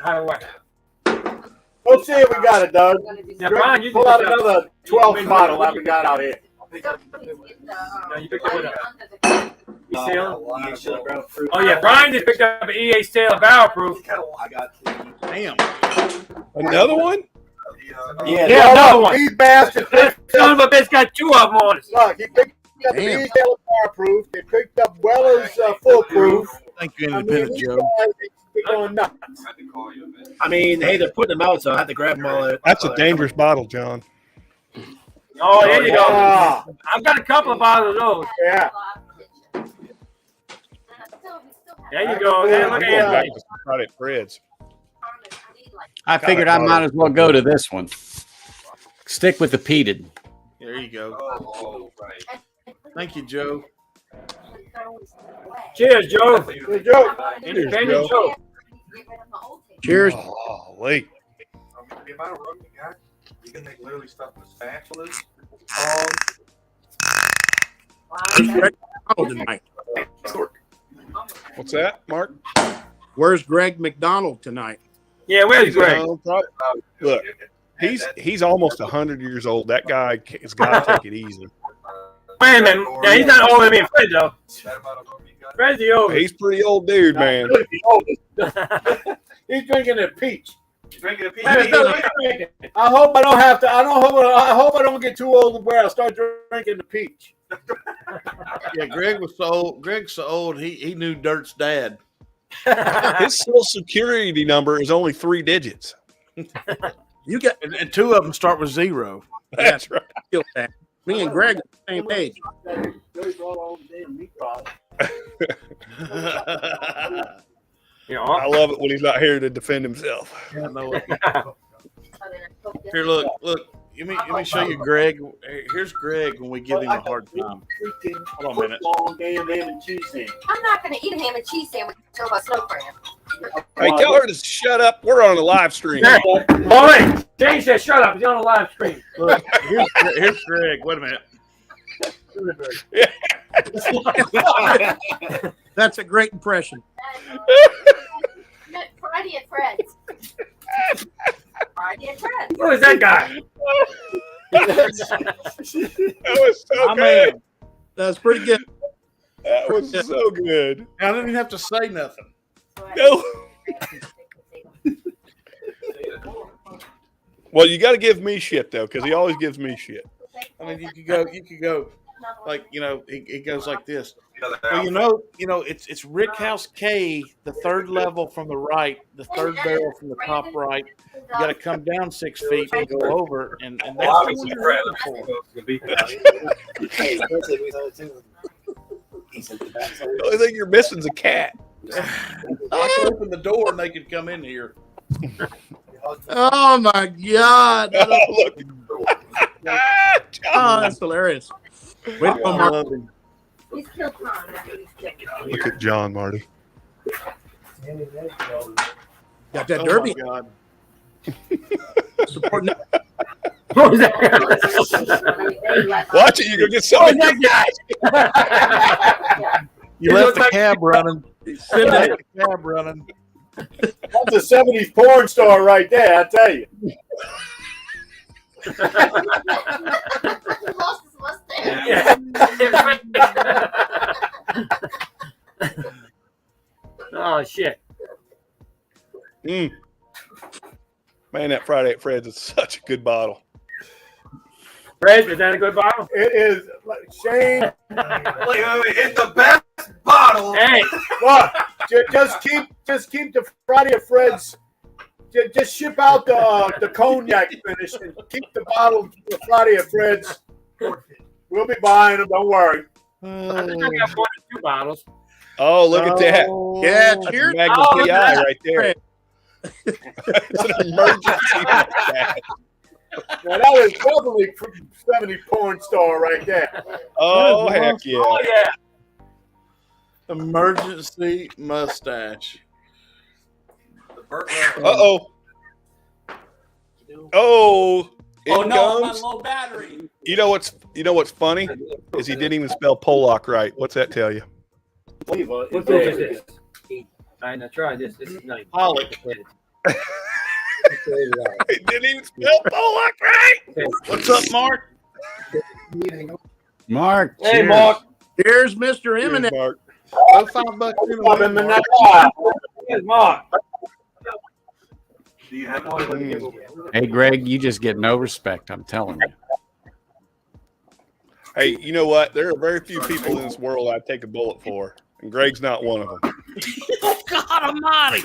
High West. Let's see if we got it, Doug. Now, Brian, you Pull out can get another 12 bottle that we got out here. No, you picked it up. You Sailor? Oh, yeah. Brian just picked up an EA Sailor Barrel Proof. I got the Damn. Another one? Yeah, another one. These bastards. Son of a bitch got two of them on it. Look, he picked up the Damn. Eastdale Fireproof. They picked up Weller's Foolproof. Thank you, I mean, Independent these Joe. guys, they going nuts. I mean, hey, they're putting them out, so I had to grab them all. That's a dangerous bottle, John. Oh, there you go. Ah, I've got a couple of bottles of those. yeah. There you go. There, I'm look going at back that. to start at Fred's. I figured I might as well go to this one. Stick with the peated. There you go. Oh, right. Thank you, Joe. Cheers, Joe. Good joke. Independent Joe. Cheers. Oh, wait. The amount of room you got, you can make literally stuff with spatulas. Oh, tonight. What's that, Mark? Where's Greg McDonald tonight? Yeah, where's Greg? Look, he's almost 100 years old. That guy has got to take it easy. Wait a minute. Yeah, he's not older than me and Fred, though. Fred's the oldest. He's a pretty old dude, man. He's drinking a peach. Drinking a peach. I hope I don't have to. I hope I don't get too old to where I start drinking the peach. Yeah, Greg was so old. Greg's so old. He knew Dirt's dad. His social security number is only 3 digits. You got And two of them start with 0. That's right. me and Greg are the same age. You know, I love it when he's not here to defend himself. I know it. Here, look. Let me show you Greg. Here's Greg when we give him a hard time. Hold on a minute. I'm not gonna eat a ham and cheese sandwich until my snow crab. Hey, tell her to shut up. We're on a live stream. oh, wait. James said, shut up. He's on a live stream. Look, here's Greg. Wait a minute. That's a great impression. Friday at Fred's. Friday at Fred's. Who is that guy? That was so good. That's pretty good. That was so good. I didn't even have to say nothing. No. Well, you got to give me shit though, because he always gives me shit. I mean, you could go, like, it goes like this. Well, it's Rick House K, the third level from the right, the third barrel from the top right. You got to come down 6 feet and go over, and that's what you're looking for. The only thing you're missing is a cat. I could open the door and they could come in here. Oh my God! Look. Oh, that's hilarious. Wait a Mark. Look at John, Marty. Got that derby. Oh my God. Supporting What was that? Watch it, you're gonna get something. That guy. You left the cab running. That's a 70s porn star right there, I tell you. Lost his mustache. Oh shit. Man, that Friday at Fred's is such a good bottle. Fred, is that a good bottle? It is. Shane, It's the best bottle. Hey, look, just keep the Friday at Fred's. Just ship out the cognac finish and keep the bottle for Friday at Fred's. We'll be buying them. Don't worry. I think I got 1 or 2 bottles. Oh, look at that. Yeah, That's cheers. a Magnum PI right there. It's an emergency. Now that is definitely 70 porn star right there. Oh, heck yeah. Oh yeah. Emergency mustache. Uh-oh. Oh, Oh in no, I'm on goes. low battery. You know what's funny is he didn't even spell Pollock right. What's that tell you? What fish is this? I know. Try this. This is nice. Pollock. He didn't even spell Pollock right. What's up, Mark? Mark. Hey, cheers. Mark. Here's Mr. Cheers, Eminent. Mark. Oh, $5 in a minute, Mark. Here's Mark. Do you have one? Hey, Greg, you just get no respect. I'm telling you. Hey, you know what? There are very few people in this world I'd take a bullet for, and Greg's not one of them. Oh, God Almighty!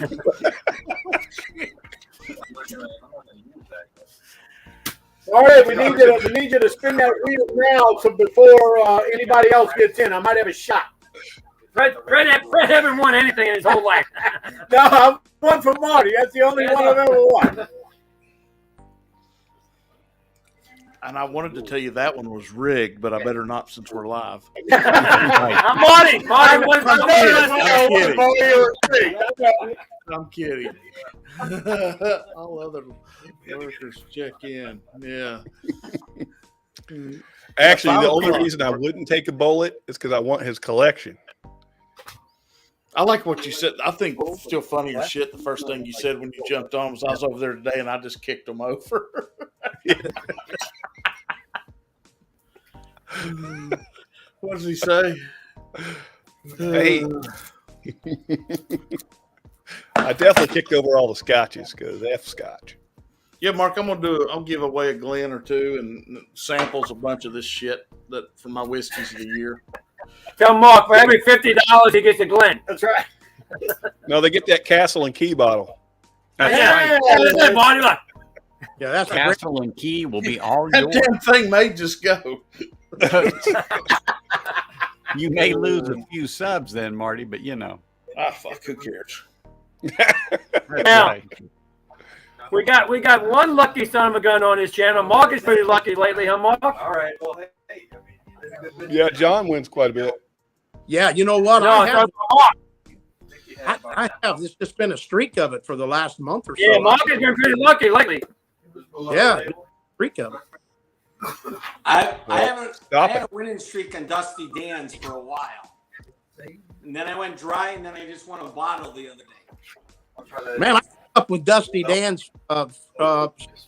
All right, we need you to spin that wheel now, so before anybody else gets in, I might have a shot. Fred haven't won anything in his whole life. No, I'm one for Marty. That's the only one I've ever won. And I wanted to tell you that one was rigged, but I better not since we're live. I'm Marty. Marty, I'm kidding. All other workers check in. Yeah. Actually, the only reason I wouldn't take a bullet is because I want his collection. I like what you said. I think still funny as shit. The first thing you said when you jumped on was I was over there today and I just kicked him over. What does he say? Hey, I definitely kicked over all the scotches because F Scotch. Yeah, Mark, I'll give away a Glen or two and samples a bunch of this shit that from my whiskeys of the year. Tell Mark for every $50 he gets a Glen. That's right. No, they get that Castle and Key bottle. That's Yeah, right. that's it, Marty. Look. Yeah, that's a great. Castle and Key will be all That yours. damn thing may just go. You may lose a few subs then, Marty, but you know. Ah, fuck, who cares? That's Now, right. we got one lucky son of a gun on his channel. Mark is pretty lucky lately, huh, Mark? All right. Well, hey. Yeah, John wins quite a bit. Yeah, you know what? No, I it's have, not Mark. I have. It's just been a streak of it for the last month or so. Yeah, Mark has been pretty lucky lately. Yeah, streak of it. I had Stop a winning streak on Dusty Dan's for a while. And then I went dry, and then I just won a bottle the other day. Man, I up with Dusty Dan's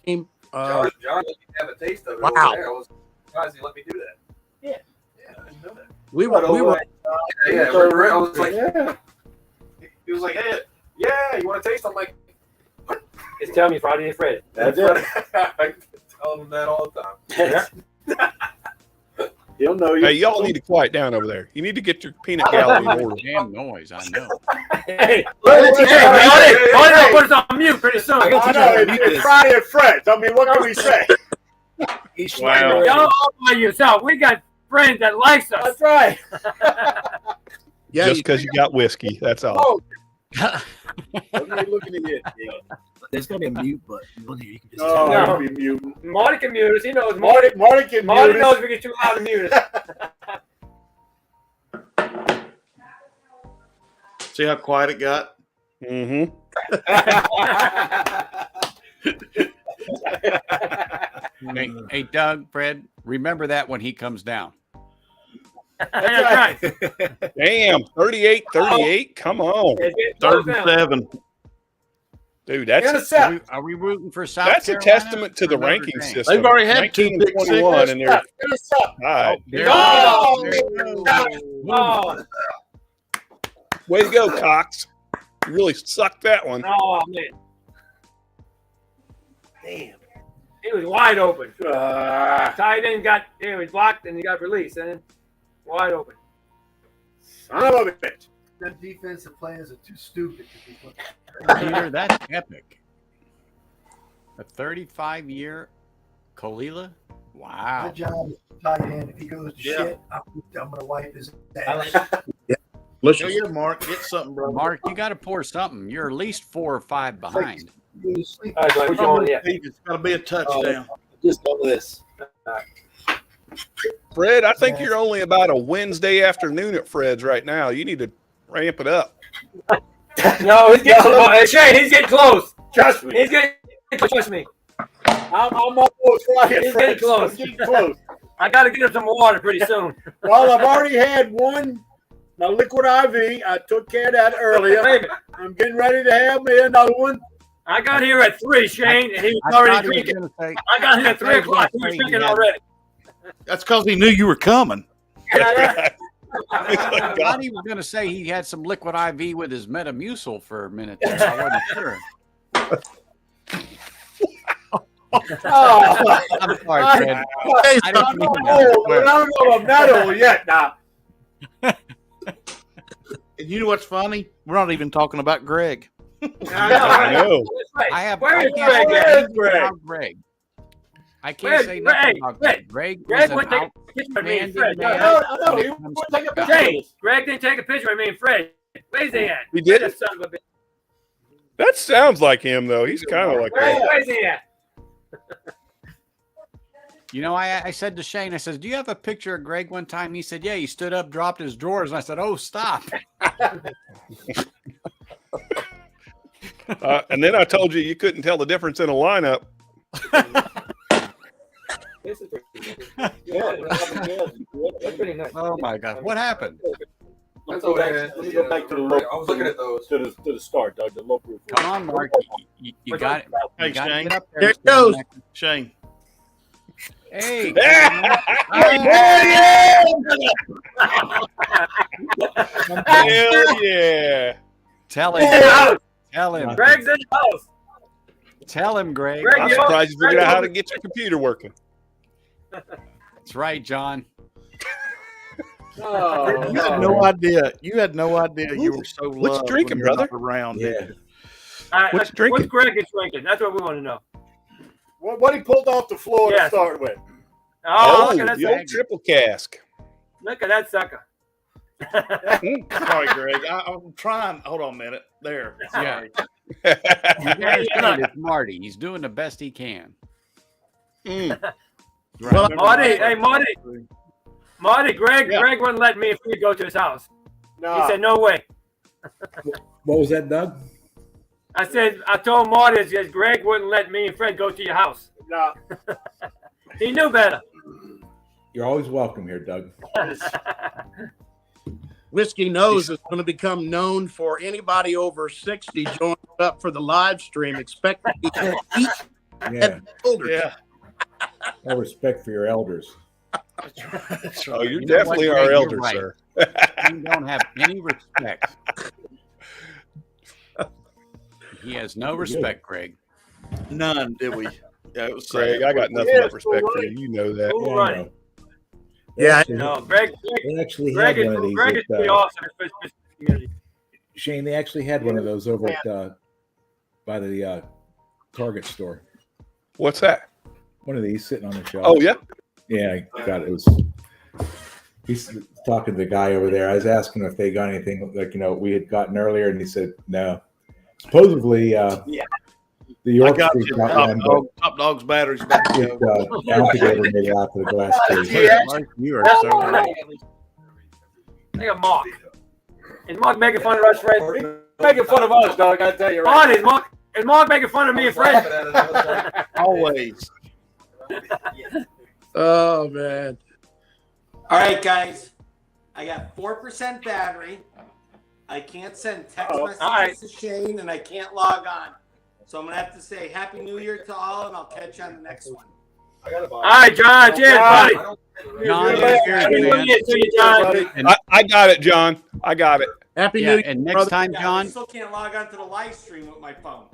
team. John let me have a taste of it. Wow. Over there. I was surprised he let me do that. Yeah, I didn't know that. We were Yeah, I was like, yeah. He was like, hey, yeah, you want to taste? I'm like, what? just tell me Friday and Fred. That's it. I tell them that all the time. He'll know you. Hey, y'all need to quiet down over there. You need to get your peanut gallery in order. Damn noise, I know. Hey, Marty, put us on mute pretty soon. I know, it's Friday and Friends. I mean, what can we say? Wow. Y'all all by yourself. We got friends that likes us. That's right. Yeah, Just because you got whiskey, that's all. Oh. Look at it. There's gonna be a mute button. You can just Oh, No. I'll be muting. Marty can mute us. He knows Marty can Marty mute knows us. we get too loud to mute us. See how quiet it got? Mm-hmm. Hey, Doug, Fred, remember that when he comes down. That's right. Damn, 38. Come on. It's getting Third close and now. 7. Dude, that's Intercept. Are we rooting for South that's a Carolina testament to or the Notre ranking Dame? system. They've already had 19 two and pick 21, and they're Intercept. all right. There Oh! we go. Oh, Way to go, Cox. You really sucked that one. oh, man. Damn. He was wide open. Tight end it was blocked and he got released. And then wide open. Son of a bitch. Them defensive players are too stupid to be put. Peter, that's epic. A 35-year Kalila? My Wow. job is tight end. If he goes to Yeah. shit, I'm gonna wipe his ass. Go ahead, Mark. Get something, bro. Mark, you got to pour something. You're at least 4 or 5 behind. Go to sleep. All right, so which one? Yeah. It's got to be a touchdown. just go this. Fred, I think you're only about a Wednesday afternoon at Fred's right now. You need to ramp it up. No, he's getting close. Shane, he's getting close. Trust me. He's getting trust me. I'm almost Friday. He's getting close. I'm getting close. I got to get him some water pretty soon. Well, I've already had one. My liquid IV. I took care of that earlier. Wait a minute. I'm getting ready to have me another one. I got here at 3, Shane, and he was I already thought he was drinking. gonna say- I got here at 3 I thought he was o'clock. He gonna was say drinking he had- already. That's because he knew you were coming. I thought he was going to say he had some liquid IV with his Metamucil for a minute there. I wasn't sure. Oh, I'm sorry, Fred. I I didn't mean don't that. know, but I don't know if I'm that old yet now. And you know what's funny? We're not even talking about Greg. I know. I have. Where I is can't Greg? say Where is anything Greg? about Greg. I can't Greg, say Greg, nothing about Greg. Greg. Greg was Greg went an take a picture of me and Fred. outstanding man. I know. when He it comes would to take a Scotch. picture. Shane, Greg didn't take a picture of me and Fred. Where's he at? He did That it. son of a bitch. That sounds like him, though. He's kind of like that. Where's he at? You know, I said to Shane, I said, "Do you have a picture of Greg?" One time, he said, "Yeah." He stood up, dropped his drawers, and I said, "Oh, stop!" And then I told you couldn't tell the difference in a lineup. This is pretty nice. Yeah, that's pretty nice. Oh my God, what happened? Let's go go back- ahead. let me go back to the low- I was looking at those. To the start, Doug. The low proof. Come on, Mark, you got it. Hey, You got to Shane. get up there. Here it goes. Shane. Hey, Hell yeah. tell him. Tell him. Greg's in the house. Tell him, Greg. Greg, I'm you surprised you figured out how to get your computer working. That's right, John. Oh, You had no idea. You had no idea you were so What you loved drinking, when you're brother? not around. Yeah. did you? What's drinking? What's Greg is drinking? That's what we want to know. what he pulled off the floor Yes. to start with. Oh, look at that the old sucker. triple cask. Look at that sucker. Sorry, Greg. I'm trying. Hold on a minute. There. Yeah. Sorry. It's Marty. He's doing the best he can. Well, Marty, hey, Marty, Greg, Yeah. Greg wouldn't let me and Fred go to his house. No. He said, no way. What was that, Doug? I told Marty, that Greg wouldn't let me and Fred go to your house. No. He knew better. You're always welcome here, Doug. Whiskey Nose is going to become known for anybody over 60 joining up for the live stream. Expect to be eat Yeah. older. Yeah. No respect for your elders. Oh, you're You know definitely what, our Greg, elder, you're right. sir. You don't have any respect. He has no respect, Greg. None, did we? Yeah, it was Greg, sad. I got nothing but respect for you. You know that. Cool running. Yeah, No, Greg They actually Greg had is, one of these. Greg is At, pretty awesome in the business community. Shane, they actually had one of those over at by the Target store. What's that? One of these sitting on the shelf. Oh yeah. Yeah, I got it. It was. He's talking to the guy over there. I was asking if they got anything like we had gotten earlier, and he said no. Supposedly, the York I got Street you. got one, Top Dog's batteries back but to I don't think I ever made it out to the glass case. You are so right. Look at Mark. Is Mark making fun of us, Fred? He's making fun of us, dog. I tell you right. Is Mark making fun of me and Fred? Always. Oh man. All right, guys. I got 4% battery. I can't send text messages to Shane, and I can't log on. So I'm gonna have to say Happy New Year to all, and I'll catch you on the next one. All right, John. Cheers, buddy. John, Happy New Year to you, John. I got it, John. I got it. Happy New Year. And next time, I John. still can't log on to the live stream with my phone.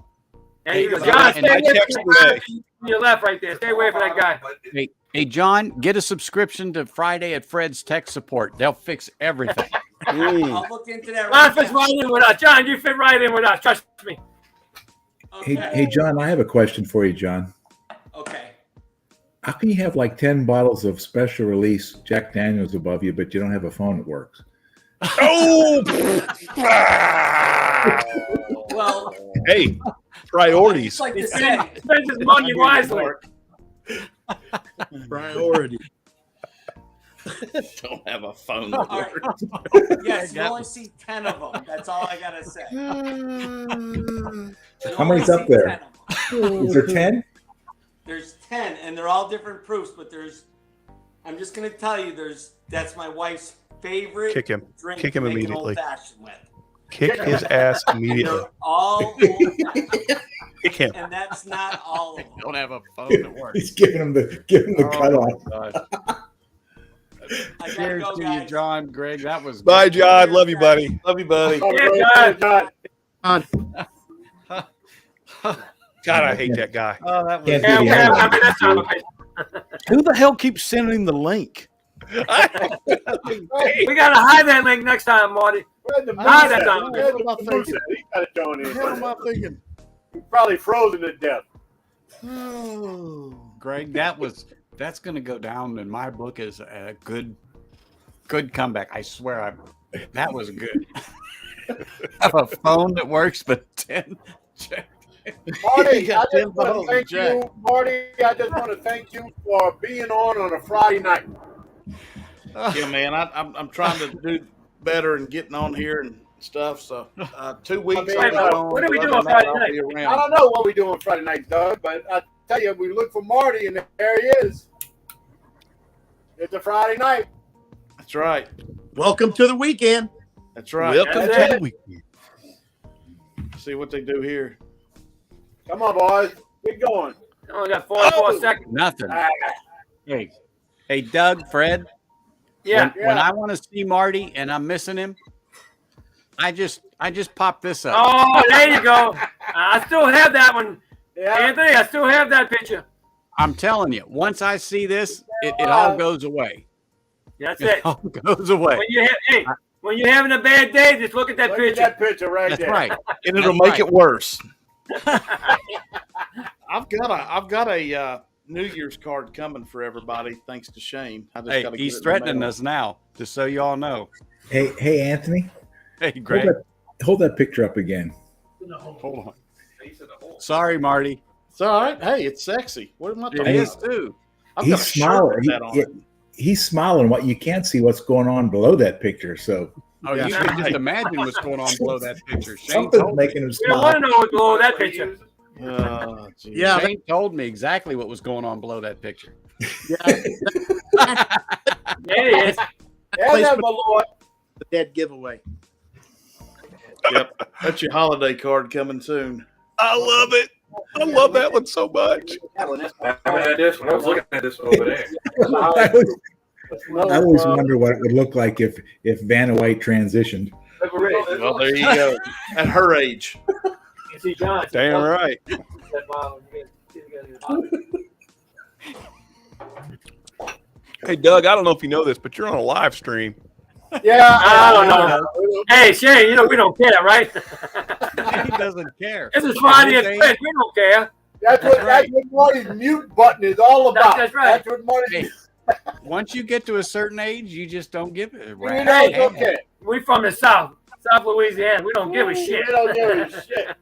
There you go, John. Stay away text from the guy today. to your left, right there. Stay away from that guy. Hey, John, get a subscription to Friday at Fred's Tech Support. They'll fix everything. I'll look into that. John fits right in with us. John, you fit right in with us. Trust me. Okay. Hey, John, I have a question for you, John. Okay. How can you have like 10 bottles of special release Jack Daniels above you, but you don't have a phone that works? Oh. Well, Hey, priorities. like to say, Spends his money wisely. Priority. Don't have a phone. all right. Yes, you only see 10 of them. That's all I gotta say. How many's up there? Is there 10? There's 10, and they're all different proofs, but I'm just gonna tell you, that's my wife's favorite Kick him. drink Kick him to make an immediately. old-fashioned with. Kick his ass immediately. They're all old-fashioned, Kick him. and that's not all of them. Don't have a phone that works. He's giving him the cutoff. Cheers go, to you, guys. John. Greg, that was Bye, good. John. Love you, buddy. Love you, buddy. Yeah, John. God, I hate that guy. Oh, that was Can't Yeah, do we the have, other I mean, that's not okay. Who the hell keeps sending the link? We gotta hide that link next time, Marty. Hide that time. What am I thinking? He got it going in. What am I thinking? He's probably frozen to death. Greg, that's going to go down in my book as a good comeback. I swear, that was good. Have a phone that works, but 10. Marty, I just want to thank you. Marty, I just want to thank you for being on a Friday night. Yeah, man, I'm trying to do better and getting on here and stuff. So 2 weeks. I mean, what are we doing Friday night? I don't know what we do on Friday night, Doug, but I tell you, we look for Marty, and there he is. It's a Friday night. That's right. Welcome to the weekend. That's right. Welcome to the weekend. See what they do here. Come on, boys. Get going. Only got 44 seconds. Nothing. Hey, Doug, Fred. Yeah. When I want to see Marty and I'm missing him, I just pop this up. Oh, there you go. I still have that one. Yeah. Anthony, I still have that picture. I'm telling you, once I see this, it all goes away. That's It it. all goes away. When you're having a bad day, just look at that Look picture. at that picture right That's there. right. And it'll make it worse. I've got a New Year's card coming for everybody, thanks to Shane. I just Hey, gotta get he's it in the threatening mail. us now, just so you all know. Hey, Anthony. Hey, Greg. Hold that picture up again. Hold on. Sorry, Marty. It's all right. Hey, it's sexy. What am I It talking is about? too. I've He's got a shirt smiling. with that on it. He's smiling. What you can't see what's going on below that picture. So Oh, you can just imagine what's going on below that picture. Shane something's told me. making him You don't want to smile. know what's below that picture. Yeah. Shane told me exactly what was going on below that picture. There it is. There's that, my Lord. The dead giveaway. Yep. That's your holiday card coming soon. I love it. I love that one so much. I was looking at this one over there. I always wonder what it would look like if Vanna White transitioned. Well, there you go. At her age. You see John. Damn right. That bottle, you get Hey, Doug, I don't know if you know this, but you're on a live stream. Yeah, I don't know. Hey, Shane, you know we don't care, right? He doesn't care. This is Friday and Twitch. We don't care. That's what Marty's mute button is all about. That's right. That's what Marty's. Once you get to a certain age, you just don't give it a rat. Hey, okay. We from the South Louisiana. We don't give a shit. We don't give a shit.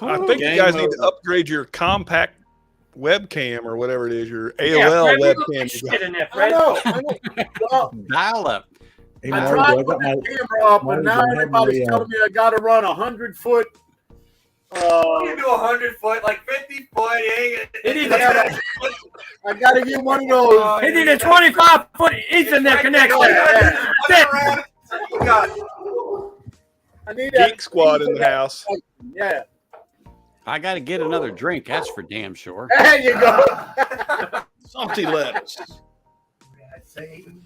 I think you guys need to upgrade your compact webcam or whatever it is, your AOL webcam. Shit in there, I Fred. know. Well, Dial up. Hey, I Marty, tried I to put got my that camera up, but now everybody's telling me I got to run 100-foot. You do 100-foot, like 50 foot. I got to get one of those. He need a 25-foot Ethernet connection. I need that. Geek Squad in the house. Yeah. I got to get another drink. That's for damn sure. There you go. Salty lettuce.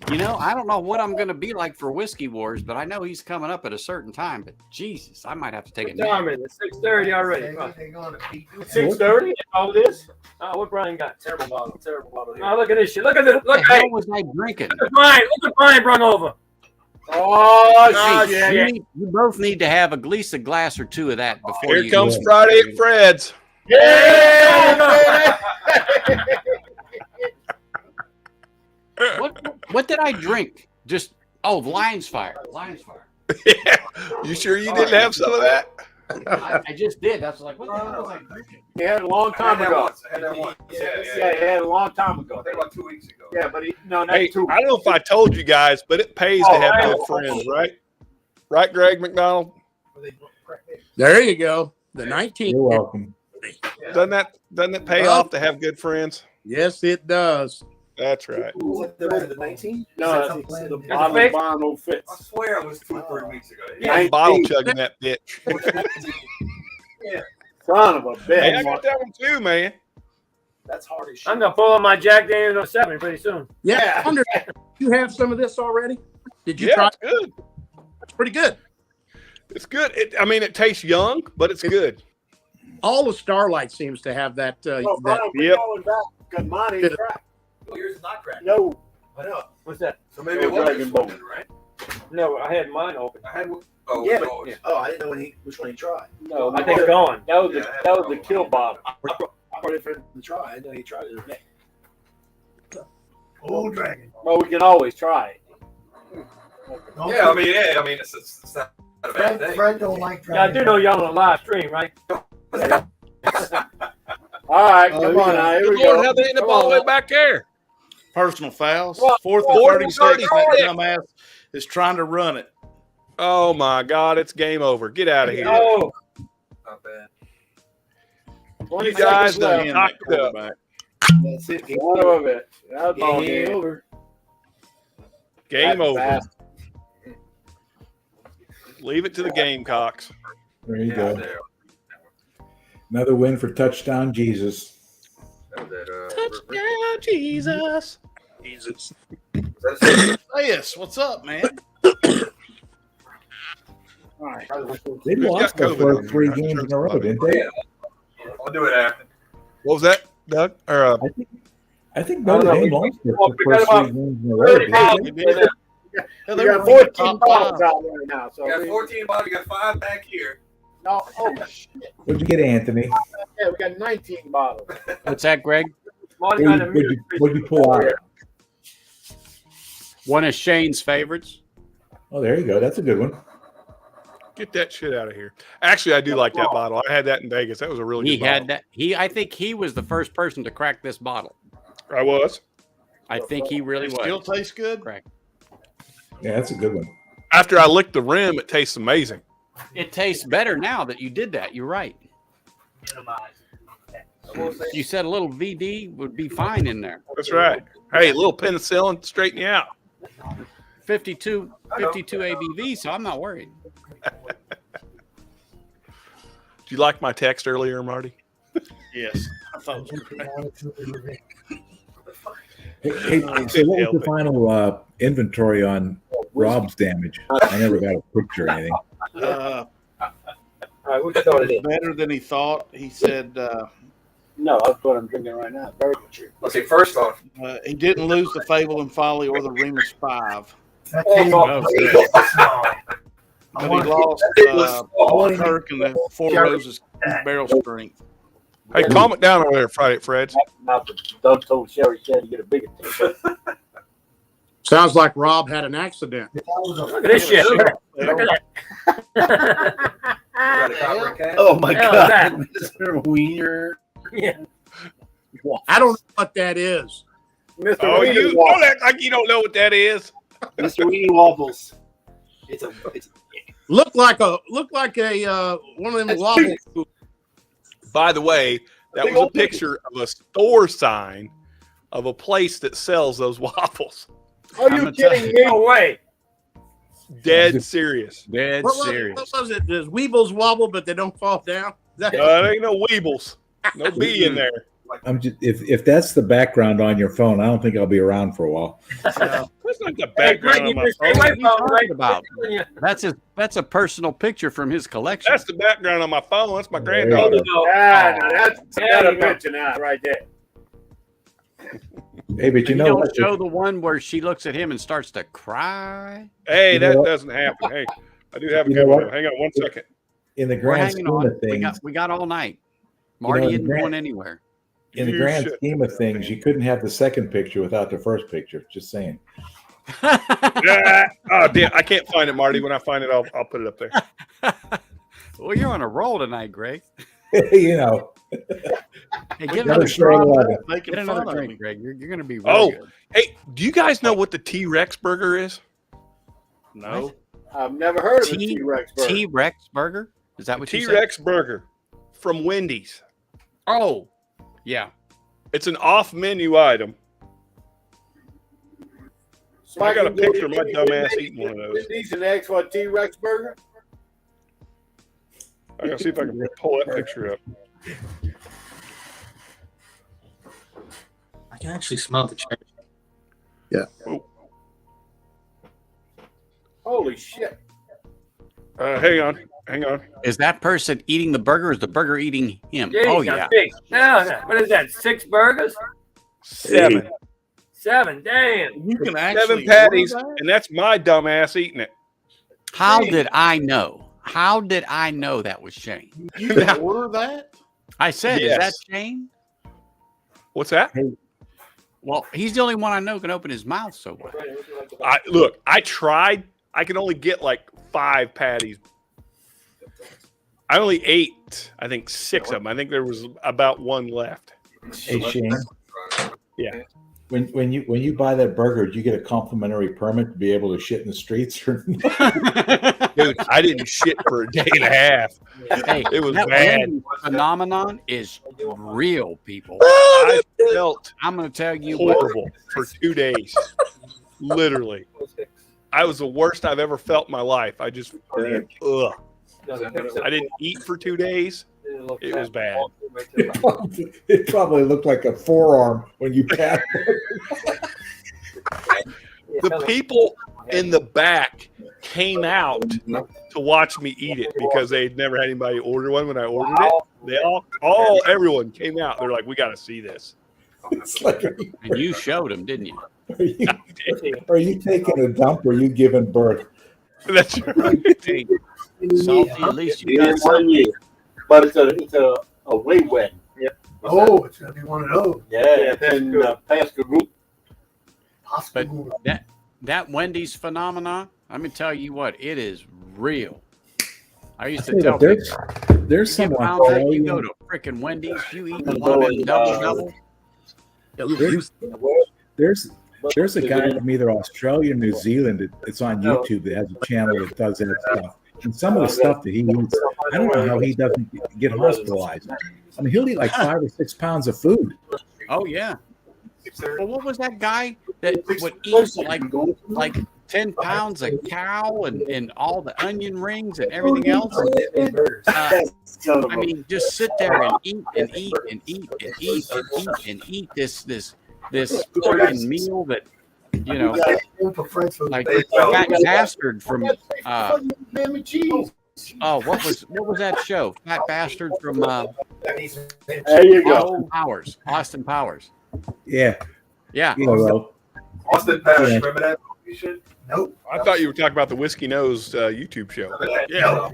You know, I don't know what I'm going to be like for Whiskey Wars, but I know he's coming up at a certain time. But Jesus, I might have to take a What time nap. is it? 6:30 already. 6:30. All this? Oh, what Brian got? Terrible bottle. Here. Oh, look at this shit. Look at this. Look, How hey, was I drinking? look at Brian. Look at Brian brung over. Oh, Hey, yeah. you both need to have at least a glass or two of that before Here you. comes Friday at Fred's. Yeah. What did I drink? Just Lion's Fire. Lion's Fire. Yeah. You sure you didn't have some of that? I just did. That's like, what the hell was I drinking? He had it a long time ago. I had that once. Yeah, he had it a long time ago. I think about 2 weeks ago. Yeah, but not Hey, 2 I don't know if I told you guys, but it pays to have good friends, right? Right, Greg McDonald? There you go. The 19th. You're welcome. Doesn't that pay off to have good friends? Yes, it does. That's right. The 19th? No, the bottle fits. I swear it was 2 or 3 weeks ago. I'm bottle chugging that bitch. Yeah. Son of a bitch. Hey, I got that one too, man. That's hard as shit. I'm gonna pull on my Jack Daniel's 07 pretty soon. Yeah. I wonder, you have some of this already? Did you Yeah, try? it's good. It's pretty good. It's good. It tastes young, but it's good. All the Starlight seems to have that. Yep. Because mine ain't cracked. Well, yours is not cracked. No. I know. What's that? So maybe it was Dragon Ball. open, right? No, I had mine open. I had one. Oh, Yeah, oh, yeah. oh, I didn't know which one he tried. No, I think it's gone. That was Yeah, that was the kill bottle. I brought it for him to try. I didn't know he tried it the other day. Old dragon. Well, we can always try it. Yeah, I mean, it's not a bad thing. Fred don't like Yeah, I dragon. do know y'all on a live stream, right? All right, come on now. Here Good we Lord, go. how they end up all the way back there? Personal fouls. Well, 4th and 36. That dumbass is trying to run it. Oh my God, it's game over. Get out of here. Oh, Not bad. You guys Left. done knocked it up. That's it. Son of a bitch. That's ball Game game. over. Game That's over. fast. Leave it to the Gamecocks. There you Yeah, go. there. Another win for touchdown Jesus. That was that, Touchdown, Jesus. Jesus. Yes, what's up, man? All right. They Who's lost got their COVID? first 3 games in a row, didn't they? I'll do it after. What was that, Doug? Or, I think Notre No, no, Dame we- lost their we got first about 3 games in a row. 30 didn't pounds. they? Yeah, We they got were 14 top bottles five. out there now. So We got we- 14 bottles. We got 5 back here. No, oh shit. What'd you get, Anthony? Yeah, we got 19 bottles. What's that, Greg? Marty What'd got you, a what'd you, what'd you pull out? One of Shane's favorites. Oh, there you go. That's a good one. get that shit out of here. Actually, I do like that bottle. I had that in Vegas. That was a really He good had bottle. that. I think he was the first person to crack this bottle. I was. I think he really was. Still tastes good. Correct. Yeah, that's a good one. After I licked the rim, it tastes amazing. It tastes better now that you did that. You're right. You said a little VD would be fine in there. That's right. Hey, a little penicillin, straighten you out. 52 ABV, so I'm not worried. Did you like my text earlier, Marty? Yes. I thought it was great. Hey, so what was the final inventory on Rob's damage? I never got a picture or anything. All right, we started it. Better than he thought. He said No, that's what I'm drinking right now. Very good. Okay, first off, He didn't lose the Fable and Folly or the Remus 5. That came off But he lost Kirk and the Four Roses barrel strength. Hey, calm it down over there, Friday at Fred's. Doug told Sherry said to get a bigger tank. Sounds like Rob had an accident. Look at this shit. Look at that. Oh my Hell, God, that- Mr. Wiener. Yeah. I don't know what that is. Mr. Oh, Wiener you waffles. don't act like you don't know what that is. Mr. Wiener waffles. It's a Look like a one of them waffles. By the way, that was a picture of a store sign of a place that sells those waffles. Are you kidding me? No way. Dead serious. Dead What serious. was it? Does Weebles wobble but they don't fall down? Is that- There ain't no weebles. No bee in there. I'm just if that's the background on your phone, I don't think I'll be around for a while. That's not the Hey, Greg, background you on my can stay phone. away from talking right about? Yeah. That's a personal picture from his collection. That's the background on my phone. That's my There you granddaughter. go. That's Yeah, a you go. picture now, right there. Hey, but you know don't what? show the one where she looks at him and starts to cry. Hey, You know that what? doesn't happen. Hey, I do have a You know good one. what? Hang on one second. In the We're grand hanging scheme on. of things, We got all night. know, Marty in the isn't grand- going anywhere. in the You grand should. scheme of things, you couldn't have the second picture without the first picture. Just saying. Oh, damn. I can't find it, Marty. When I find it, I'll put it up there. Well, you're on a roll tonight, Greg. You know, Hey, get Another another straight drink. 11. Making Get fun another of drink, me. Greg. You're going to be real Oh, good. hey, do you guys know what the T-Rex burger is? No. I've never heard of a T- T-Rex burger. T-Rex burger? Is that what you said? T-Rex burger from Wendy's. Oh, yeah. It's an off-menu item. So I got a can go picture of my to dumb ass Wendy's eating one of those. and ask for a T-Rex burger. I'm going to see if I can pull that picture up. I can actually smell the cherry. Holy shit! Hang on. Is that person eating the burger or is the burger eating him? Jeez, Oh, now yeah. big. No, no. What is that? 6 burgers? 7. 7. Damn. You can 7 actually patties, order that? and that's my dumb ass eating it. How did I know? How did I know that was Shane? You can order that? I said, Yes. is that Shane? What's that? Well, he's the only one I know can open his mouth so well. Look, I tried. I could only get like 5 patties. I only ate, I think, 6 of them. I think there was about 1 left. hey Shane. Yeah. When you buy that burger, do you get a complimentary permit to be able to shit in the streets? Or Dude, I didn't shit for a day and a half. Hey, It was that bad. Wendy's phenomenon is real, people. I felt I'm going to tell you what. horrible for 2 days. Literally. I was the worst I've ever felt in my life. I just, ugh. I didn't eat for 2 days. It was bad. it probably looked like a forearm when you passed. The people in the back came out to watch me eat it because they'd never had anybody order one when I ordered it. They everyone came out. They're like, we got to see this. It's like, And you showed him, didn't you? are you taking a dump or are you giving birth? That's right. Hey, Salty, at least you got In some. 1 year. But it's a way wet. Yep. Oh, it's gonna be one of those. Yeah, it's in Pasco Group. But that Wendy's phenomenon, let me tell you what, it is real. I used to tell people, There's you someone found out tell you you- go to freaking Wendy's, you eat one of them double. There's a guy from either Australia or New Zealand it's on YouTube that has a channel that does that stuff. And some of the stuff that he eats, I don't know how he doesn't get hospitalized. I mean, he'll eat like 5 or 6 pounds of food. Oh yeah. Well, what was that guy that would eat like 10 pounds of cow and all the onion rings and everything else? I mean, just sit there and eat and eat and eat and eat and eat and eat this freaking meal that, you know, like Fat Bastard from what was that show? Fat Bastard from There you go. Austin Powers. Yeah. Yeah. Austin Powers. Remember that? You should. Nope. I thought you were talking about the Whiskey Nose YouTube show. Yeah.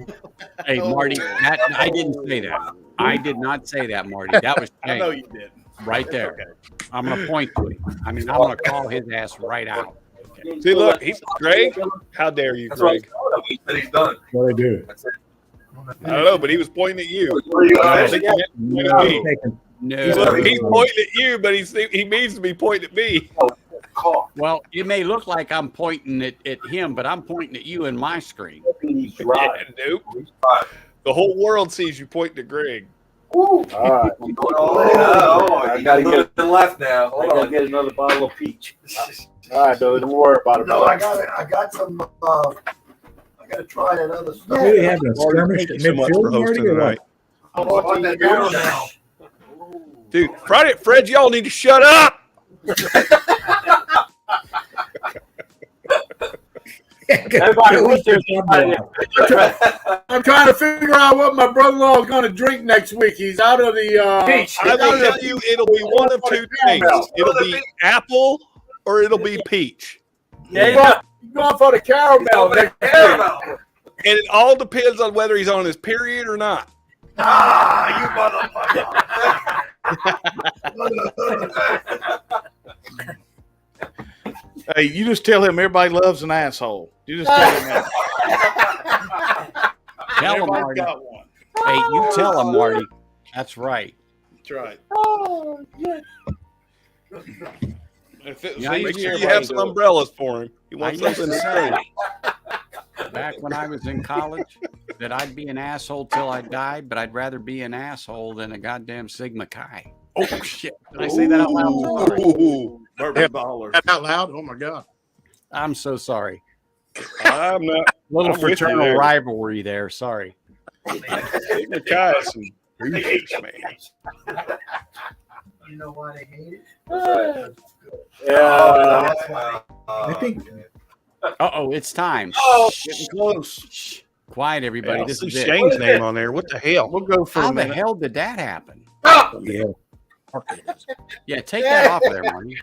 Hey, Marty, I didn't say that. I did not say that, Marty. That was I know you did. Right there. Okay. I'm going to point to him. I mean, I'm going to call his ass right out. Okay. See, look, he's Greg. How dare you, Greg? He said he's done. What I do? I don't know, but he was pointing at you. No. Look, he's pointing at you, but he means to be pointing at me. Well, it may look like I'm pointing at him, but I'm pointing at you in my screen. Yeah, nope. The whole world sees you pointing at Greg. All right. I gotta get it left now. I gotta get another bottle of peach. All right, Billy, don't worry about it. No, I got some. I gotta try that other stuff. Really having a skirmish at midfield, Marty, or what? I'm on that girl now. Dude, Fred, y'all need to shut up. I'm trying to figure out what my brother-in-law is going to drink next week. He's out of the peach. I will tell you, it'll be one of two things. It'll be apple or it'll be peach. Yeah, he's going for the caramel. And it all depends on whether he's on his period or not. You motherfucker. Hey, you just tell him everybody loves an asshole. You just tell him that. Tell him, Marty. Hey, you tell him, Marty. That's right. That's right. Oh, yeah. Make sure you have some umbrellas for him. He wants something to say. Back when I was in college, that I'd be an asshole till I died, but I'd rather be an asshole than a goddamn Sigma Chi. Oh, shit. Did I say that out loud? Baller. That out loud? Oh, my God. I'm so sorry. I'm not. Little fraternal rivalry there. Sorry. Sigma Chi is some greasers, man. You know why they hate it? Yeah. I think. Uh-oh, it's time. Oh, getting close. Quiet, everybody. Yeah, this is Shane's it. name on there. What the hell? We'll go for How a the minute. hell did that happen? Yeah. Yeah, take that off of there, Marty.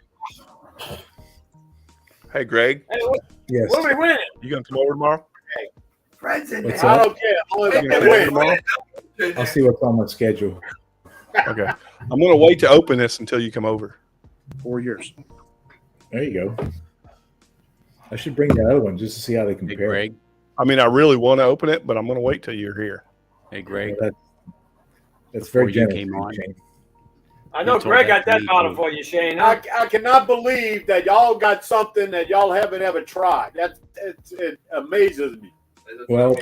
Hey, Greg. Hey, Yes. what are we winning? You gonna come over tomorrow? Fred's in What's there. I up? don't care. You gonna come over tomorrow? I'll see what's on my schedule. Okay. I'm gonna wait to open this until you come over. 4 years. There you go. I should bring that other one just to see how they Hey, compare. Greg. I mean, I really want to open it, but I'm gonna wait till you're here. Hey, Greg. That's Before very you generous. came on. Shane. I know You told Greg that got that to me, bottle too. for you, Shane. I cannot believe that y'all got something that y'all haven't ever tried. It amazes me. Well,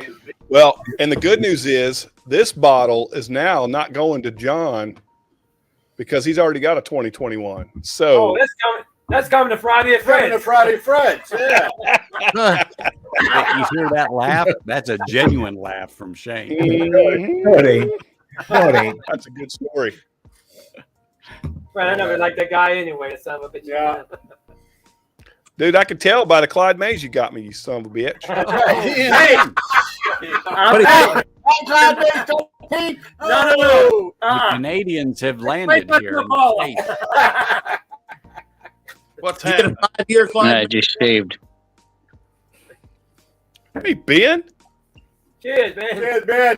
and the good news is this bottle is now not going to John because he's already got a 2021. So Oh, that's coming to Friday at Friday, Fred's. Friday, Fred's. Yeah. You hear that laugh? That's a genuine laugh from Shane. No, it ain't. No, it ain't. That's a good story. Fred, I never liked that guy anyway. That son of a bitch. Yeah. Dude, I could tell by the Clyde Mays you got me, you son of a bitch. Hey! No. The Canadians have landed here. In the States. What's You get a happening? 5-year Clyde? I just shaved. Hey, Ben. Cheers, man. Cheers, man.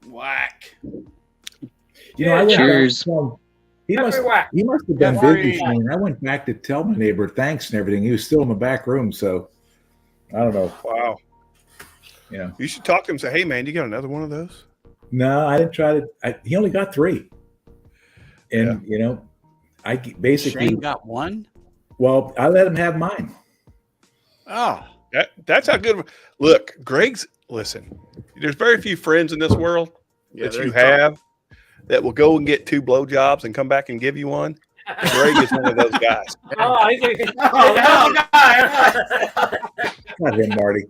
Whack. You know, I went Cheers. back, he must have been busy. Shane. I went back to tell my neighbor thanks and everything. He was still in the back room, so I don't know. Wow. Yeah. You should talk to him and say, hey, man, you got another one of those? No, I didn't try to. He only got 3. And, you know, I basically. Shane got 1? Well, I let him have mine. Oh. That's how good. Look, listen, there's very few friends in this world that you have that will go and get 2 blowjobs and come back and give you one. Greg is one of those guys. Oh, he's a guy. Not him, Marty.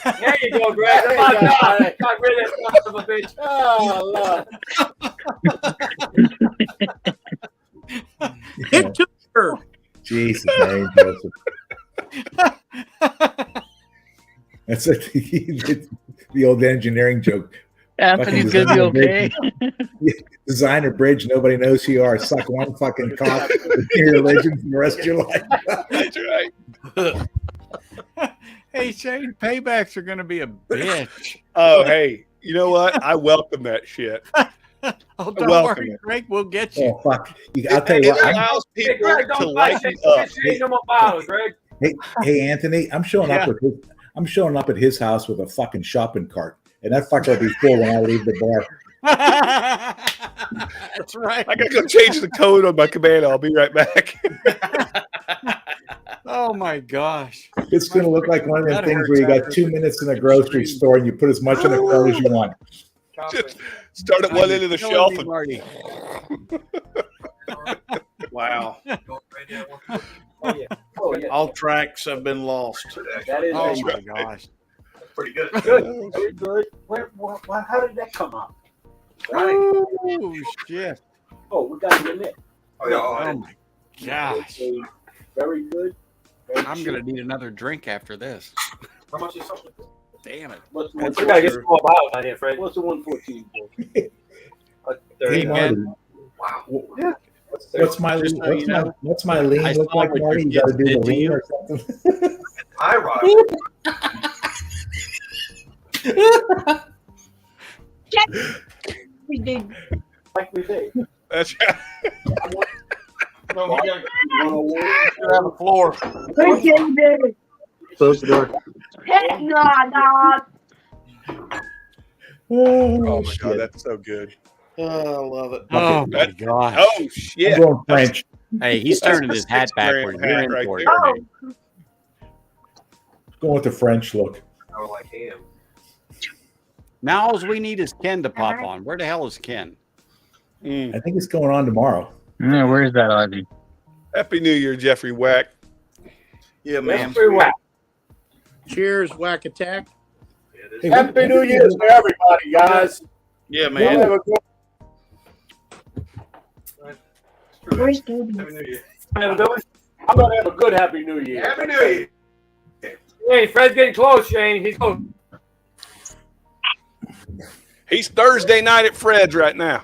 There you go, Greg. Got rid of that son of a bitch. Oh, Lord. Hit to her. Jesus, Mary Joseph. That's like the old engineering joke. Anthony's gonna be okay. Design a bridge, nobody knows who you are. Suck one fucking cock, you're a legend for the rest of your life. That's right. Hey, Shane, paybacks are gonna be a bitch. Oh, hey, you know what? I welcome that shit. Oh, don't worry, Greg. We'll get you. Oh, fuck. I'll tell you It what. allows people Greg, to don't buy lighten shit. up. No more bottles, Greg. Hey, Anthony, I'm showing up at his house with a fucking shopping cart, and that fucker will be full when I leave the bar. That's right. I gotta go change the code on my Cabana. I'll be right back. Oh my gosh. It's going to look like one of them things where you got 2 minutes in a grocery store and you put as much in the cart as you want. Just start at one end of the shelf. Wow. Oh, yeah. Oh, yeah. All tracks have been lost. That is Oh my gosh. Pretty good. good. Very good. How did that come out? Right. Oh shit. Oh, we got to admit. Oh, yeah. Oh my gosh. Very good. Very I'm gonna need another drink after this. How much is something? Damn it. What's We gotta get some more bottles on here, Fred. What's the 114? Hey, Marty, Wow. Yeah. what's my lean I look saw like, what Marty? your You got to kids do the did to lean you. or something? I rock. We did. Like we say. That's right. No, you gotta- You're on the floor. Close the door. Oh my god, that's so good. Oh, I love it. Oh my gosh. Oh shit. I'm going French. Hey, he's turning his hat $6,000 backwards. You're hat in right for it. there. Going with the French look. I like him. Now all we need is Ken to pop on. Where the hell is Ken? I think it's going on tomorrow. Yeah, where is that, Ozzy? Happy New Year, Jeffrey Wack. Yeah, man. Very well. Cheers, Whack Attack. Hey, Happy New Year to everybody, guys. Yeah, Y'all man. have a good Where's Toby? Happy New Year. I'm gonna have a good Happy New Year. Happy New Year. Hey, Fred's getting close, Shane. He's close. He's Thursday night at Fred's right now.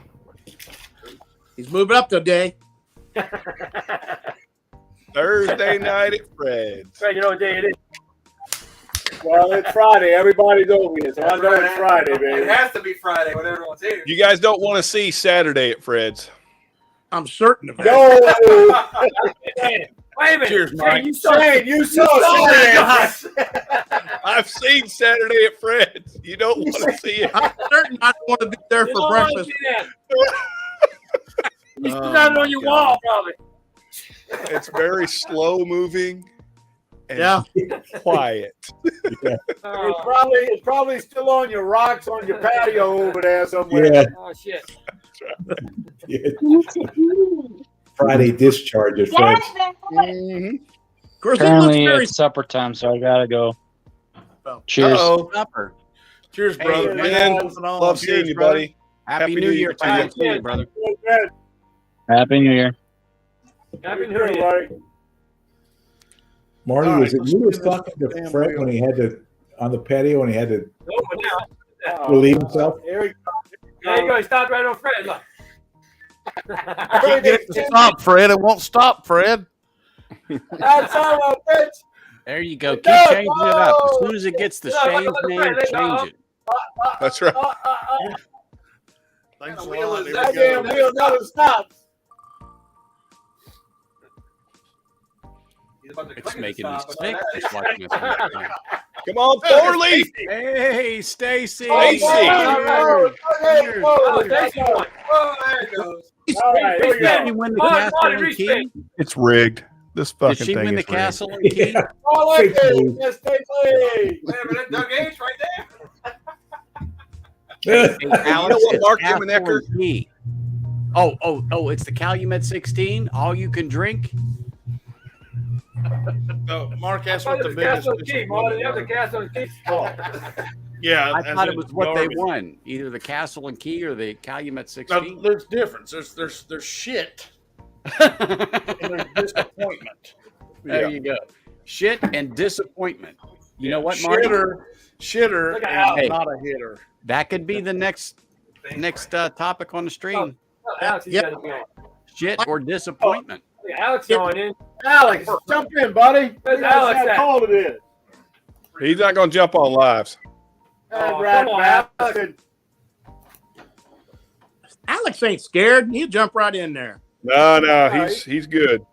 He's moving up today. Thursday night at Fred's. Fred, you know what day it is? Well, it's Friday. Everybody's over here, so I know it's Friday, It baby. has to be Friday when everyone's here. You guys don't want to see Saturday at Fred's. I'm certain of that. No, Wait a minute. Cheers, Shane, Mike. you saw Shane, you saw it. I've seen Saturday at Fred's. You don't want to see it. I'm certain I don't want to be there You for don't wanna breakfast. see that. You still got it on your wall, probably. It's very slow moving and Yeah. quiet. It's probably still on your rocks on your patio over there somewhere. Yeah. Oh, shit. Friday discharge at Fred's. Of course, it looks Apparently very it's supper time, so I gotta go. Cheers. Uh-oh. Supper. Cheers, brother. man. Man, Love seeing you, buddy. Happy New Year to you, too, brother. Happy New Year. Happy New Year. Marty, All was right, it you was let's get talking this to damn Fred wheel. when he had to on the patio when he had to No, but now. relieve himself? Here we go. There you go. He stopped right on Fred. Look. Can't get it to stop, Fred. It won't stop, Fred. That's all I bitch. There you go. Keep changing it up. As soon as it gets the Shane's name, change it. That's right. Thanks a What wheel lot. is Here That we damn go. wheel never stops. He's about to It's click it making me stop, but sick not just watching this. Come on, Forley. Hey, Stacy. Stacy. Oh, Cheers. Oh, Stacy won. Oh, there it goes. all right, here we Did she go. win the Come on, castle Marty, and reach key? It's rigged. This Did fucking she thing win the is rigged. castle and key? Yeah. Oh, look at Hey, it. Yes, they Wait a minute, Doug H right there. Hey, You know Alex, what, it's Mark castle Dimmonecker? and key. Oh, it's the Calumet 16. All you can drink. No, Mark I asked thought what it the was biggest Castle Key. Marty, that was the disappointment Castle Key. Yeah, I as thought it in was what they garbage. won, either the Castle and Key or the Calumet No, 16. there's difference. There's shit and there's disappointment. There you go. Shit and disappointment. You know what, Marty? Shitter, Look at and Alex. not a hitter. That could be the next topic on the stream. Alex, he's got to go. Shit or disappointment. Alex going in. Alex, jump in, buddy. Where's That's Alex how at? cold it is. He's not going to jump on lives. Oh, Rat come on, bastard. Alex ain't scared. He'll jump right in there. No, he's good.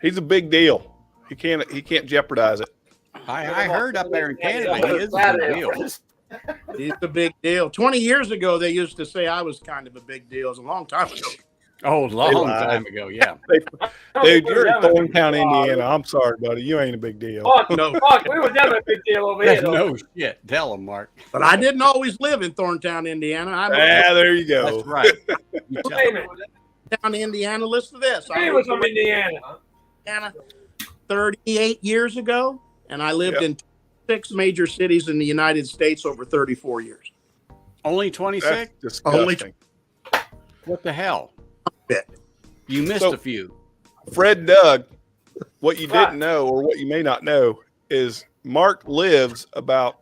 He's a big deal. He can't jeopardize it. I heard up there in Canada he is a big deal. He's a big deal. 20 years ago, they used to say I was kind of a big deal. It was a long time ago. Oh, long time ago, yeah. Dude, you're in Thorntown, Indiana. I'm sorry, buddy. You ain't a big deal. No. Fuck, we were never a big deal over here. though. No shit. Tell him, Mark. But I didn't always live in Thorntown, Indiana. There you go. That's right. Wait a minute. Down to Indiana. Listen to this. He was from Indiana. 38 years ago, and I lived in 6 major cities in the United States over 34 years. Only 26? That's disgusting. What the hell? You missed a few. Fred Doug, what you didn't know or what you may not know is Mark lives about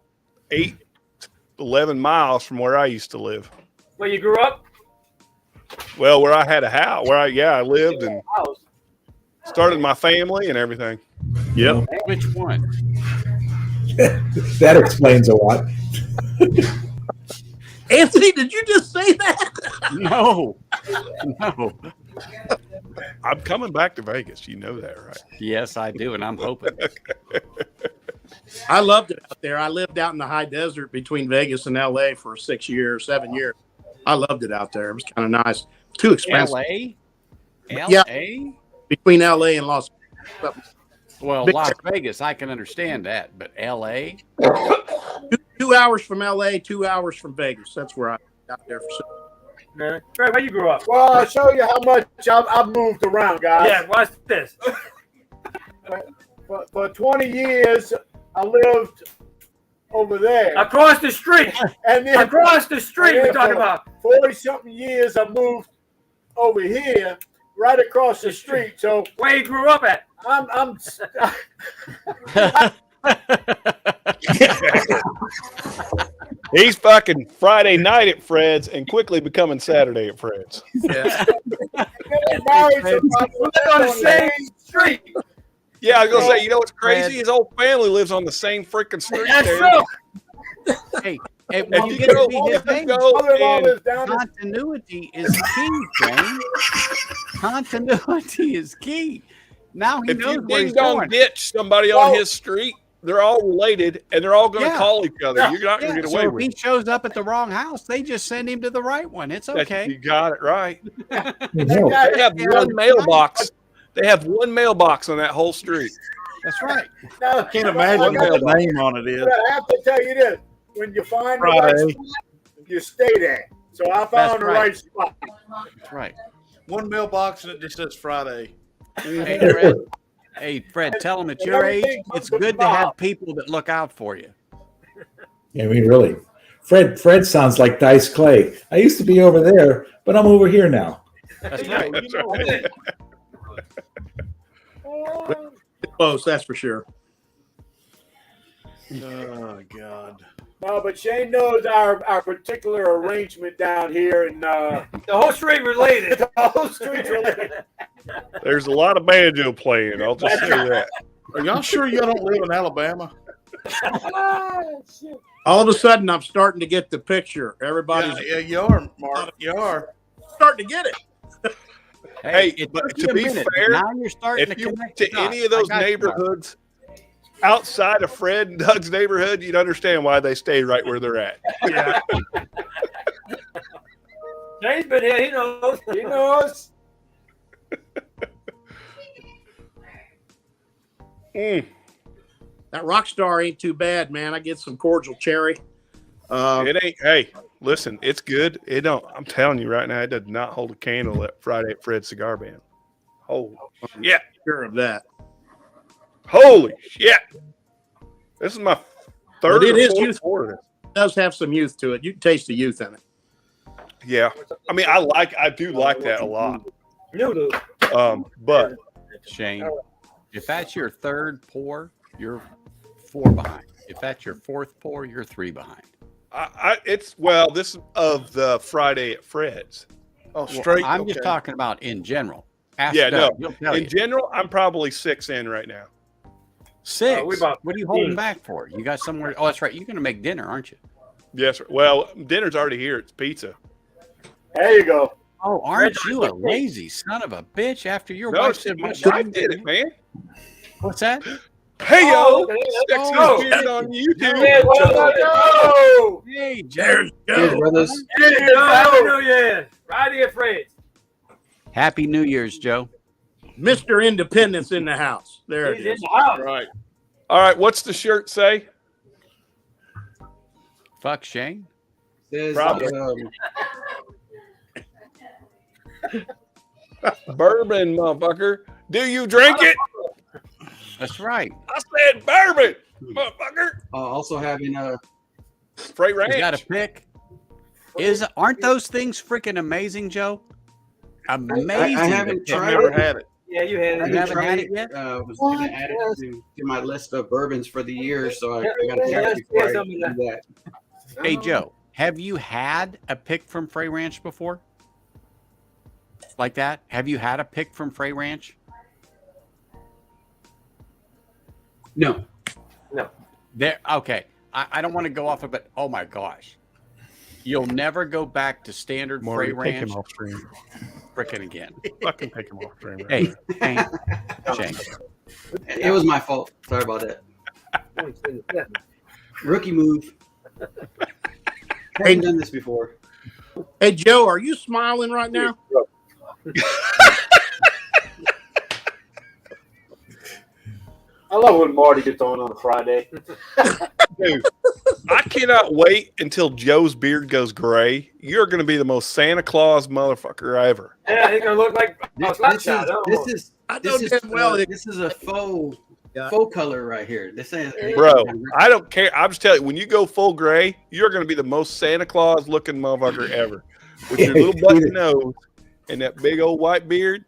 11 miles from where I used to live. Where you grew up? Well, where I had a house, I lived and started my family and everything. Yep. Which one? That explains a lot. Anthony, did you just say that? No. I'm coming back to Vegas. You know that, right? Yes, I do, and I'm hoping. I loved it out there. I lived out in the high desert between Vegas and LA for 7 years. I loved it out there. It was kind of nice. Too expensive. LA? Yeah. Between LA and Las Vegas. Well, Las Vegas, I can understand that, but LA? 2 hours from LA, 2 hours from Vegas. That's where I got there for. Fred, where you grew up? Well, I'll show you how much I've moved around, guys. Yeah, watch this. For 20 years, I lived over there. Across the street. And then Across the street, we're talking about. 40-something years, I moved over here, right across the street. So where you grew up at? I'm He's fucking Friday night at Fred's and quickly becoming Saturday at Fred's. Yeah. On the same street. Yeah, I was gonna say, you know what's crazy? His whole family lives on the same freaking street. That's there. Hey, If when you you get go- to be his if you age, go and- continuity is key, James. Continuity is key. Now he If knows you where he's ding dong going. ditch somebody on his street, they're all related and they're all going to Yeah. call each other. You're not going to get away So if with he it. shows up at the wrong house, they just send him to the right one. It's okay. You got it right. No. They have one mailbox. They have one mailbox on that whole street. That's right. I Can't imagine what the name on it is. But I have to tell you this: when you find the right Friday. spot, you stay there. So I found the right spot. That's right. One mailbox and it just says Friday. Hey, Fred, tell him at your age, it's good to have people that look out for you. I mean, really. Fred sounds like Dice Clay. I used to be over there, but I'm over here now. That's right. That's right. Close, that's for sure. Oh God. No, but Shane knows our particular arrangement down here, and The whole street related. the whole street's related. There's a lot of banjo playing. I'll just say that. Are y'all sure you don't live in Alabama? All of a sudden, I'm starting to get the picture. Everybody's Yeah, you are, Mark. You are. starting to get it. Hey, it but took to you a be minute. fair, Now you're starting if to you went connect to the dots. any of those I got you, Mark. neighborhoods outside of Fred and Doug's neighborhood, you'd understand why they stay right where they're at. Yeah. James been here. He knows. He knows. That rock star ain't too bad, man. I get some cordial cherry. It ain't. Hey, listen, it's good. It don't. I'm telling you right now, it does not hold a candle at Friday at Fred's Cigar Band. Holy shit! Sure of that. Holy shit! This is my third But it or is fourth youth. order. It does have some youth to it. You can taste the youth in it. Yeah, I mean, I do like that a lot. But Shane, if that's your third pour, you're 4 behind. If that's your 4th pour, you're 3 behind. This is of the Friday at Fred's. Oh, straight. I'm just talking about in general. Ask Yeah, Doug, no. he'll tell In you. general, I'm probably 6 in right now. 6. we about What are you holding back for? You got somewhere? Oh, that's right. You're going to make dinner, aren't you? Yes, sir. Well, dinner's already here. It's pizza. There you go. Oh, aren't you a lazy son of a bitch? After your No, wife said, my "What wife did it, man. What's that? Hey, Oh, yo, okay, sexy go. kid on YouTube. Hey, Joe. Hey, There's Cheers, Joe. brothers. Hey, Joe. Happy New Year. Right here, Fred's. Happy New Year's, Joe. Mr. Independence in the house. There He's it in is. the house. Right. All right, what's the shirt say? Fuck Shane. Says, Probably. Bourbon, motherfucker. Do you drink it? That's right. I said bourbon, motherfucker. also having a Freight Ranch. You got a pick. Aren't those things freaking amazing, Joe? Amazing. I haven't to pick. tried Never it. had it. Yeah, you had I it. You haven't tried had it yet? Was going to add it to my list of bourbons for the year, so I got to check Let's before get I some do of that. Hey, Joe, have you had a pick from Frey Ranch before? Like that? Have you had a pick from Frey Ranch? No. There. Okay. I don't want to go off of it. Oh my gosh. You'll never go back to standard Marty, Frey take Ranch him off stream. frickin' again. Fucking take him off stream. Right Hey, now. Shane. It was my fault. Sorry about that. Rookie move. Haven't done this before. Hey, Joe, are you smiling right now? I love when Marty gets on a Friday. Dude, I cannot wait until Joe's beard goes gray. You're going to be the most Santa Claus motherfucker ever. Yeah, he's gonna look like This is a faux color right here. This ain't Bro, I don't care. I'm just telling you, when you go full gray, you're going to be the most Santa Claus looking motherfucker ever. With your little button nose and that big old white beard.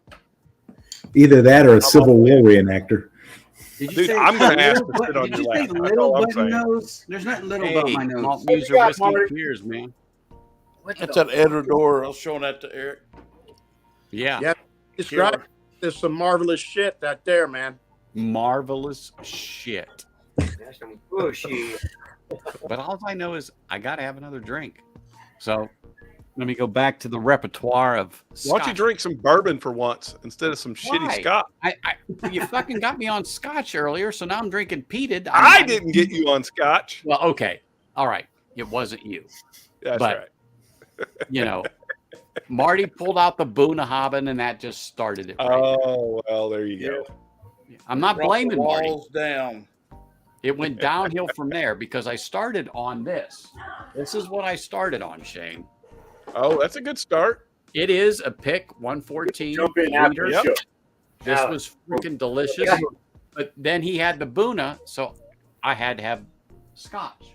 Either that or a Civil War reenactor. Dude, I'm going to ask to sit on Did your you lap. say That's little all I'm button saying. nose? There's nothing little Hey, about my nose. malt muser whiskey cheers, man. That's that Edredor. I was showing that to Eric. Yeah. Yeah. It's right. There's some marvelous shit right there, man. Marvelous shit. That's some bullshit. But all I know is I got to have another drink. So let me go back to the repertoire of Scotch. Why don't you drink some bourbon for once instead of some shitty Why? Scotch? You fucking got me on Scotch earlier, so now I'm drinking peated. I didn't get you on Scotch. Well, okay. All right. It wasn't you. That's but, right. You know, Marty pulled out the Boonahaben and that just started it. Right Oh, well, there you go. I'm not Brought blaming the Marty. walls down. It went downhill from there because I started on this. This is what I started on, Shane. Oh, that's a good start. It is a pick 114. Jump in after the liter. show. This Now- was freaking delicious. But then he had the Boona, so I had to have Scotch.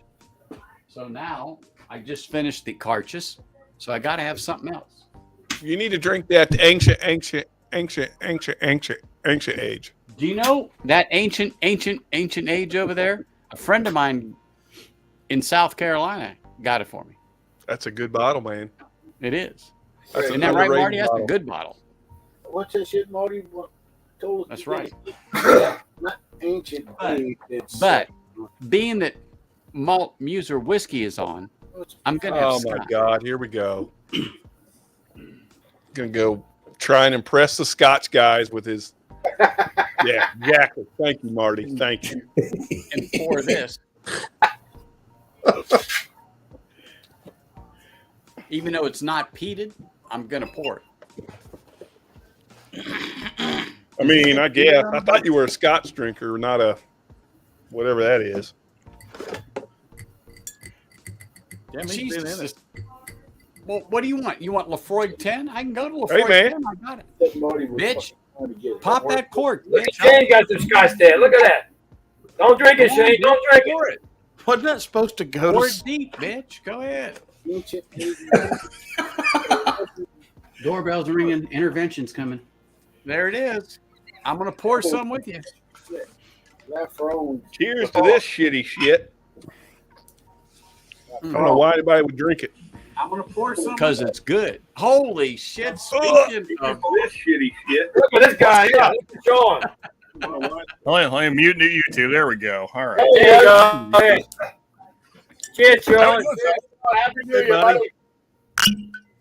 So now I just finished the Carchus, so I got to have something else. You need to drink that ancient age. Do you know that ancient age over there? A friend of mine in South Carolina got it for me. That's a good bottle, man. It is. That's Isn't that right, underrated Marty? That's a bottle. good bottle. What's that shit Marty told us? That's right. Not ancient. It's But being that malt muser whiskey is on, I'm gonna have Oh my Scotch. God, here we go. Gonna go try and impress the Scotch guys with his. Yeah, exactly. Thank you, Marty. Thank you. And pour this. Even though it's not peated, I'm gonna pour it. I mean, I guess I thought you were a Scotch drinker, not a whatever that is. Jesus. Well, what do you want? You want Lafroig 10? I can go to Lafroig Hey, man. 10. I got it. Bitch, pop that cork. Look Bitch. at Shane got some Scotch there. Look at that. Don't drink it, Shane. Don't drink it. Wasn't that supposed to go Pour to it deep, bitch. Go ahead. Doorbell's ringing. Intervention's coming. There it is. I'm gonna pour some with you. Cheers to this shitty shit. I don't know why anybody would drink it. I'm gonna pour some because it's good. Holy shit! Speaking of this shitty shit, look at this guy. Yeah, Sean. Let me mute you two. There we go. All right. There you go. Okay. Cheers, Sean. Happy New Year, buddy.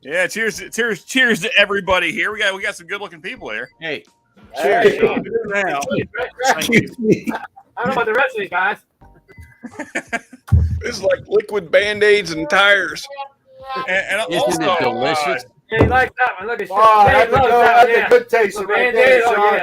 Yeah, cheers to everybody here. We got some good looking people here. Hey, cheers. Sean. Now. I don't know about the rest of these guys. This is like liquid Band-Aids and tires. And isn't it delicious? Yeah, he likes that one. Look at Oh, Sean. that's a good taste right there, Sean.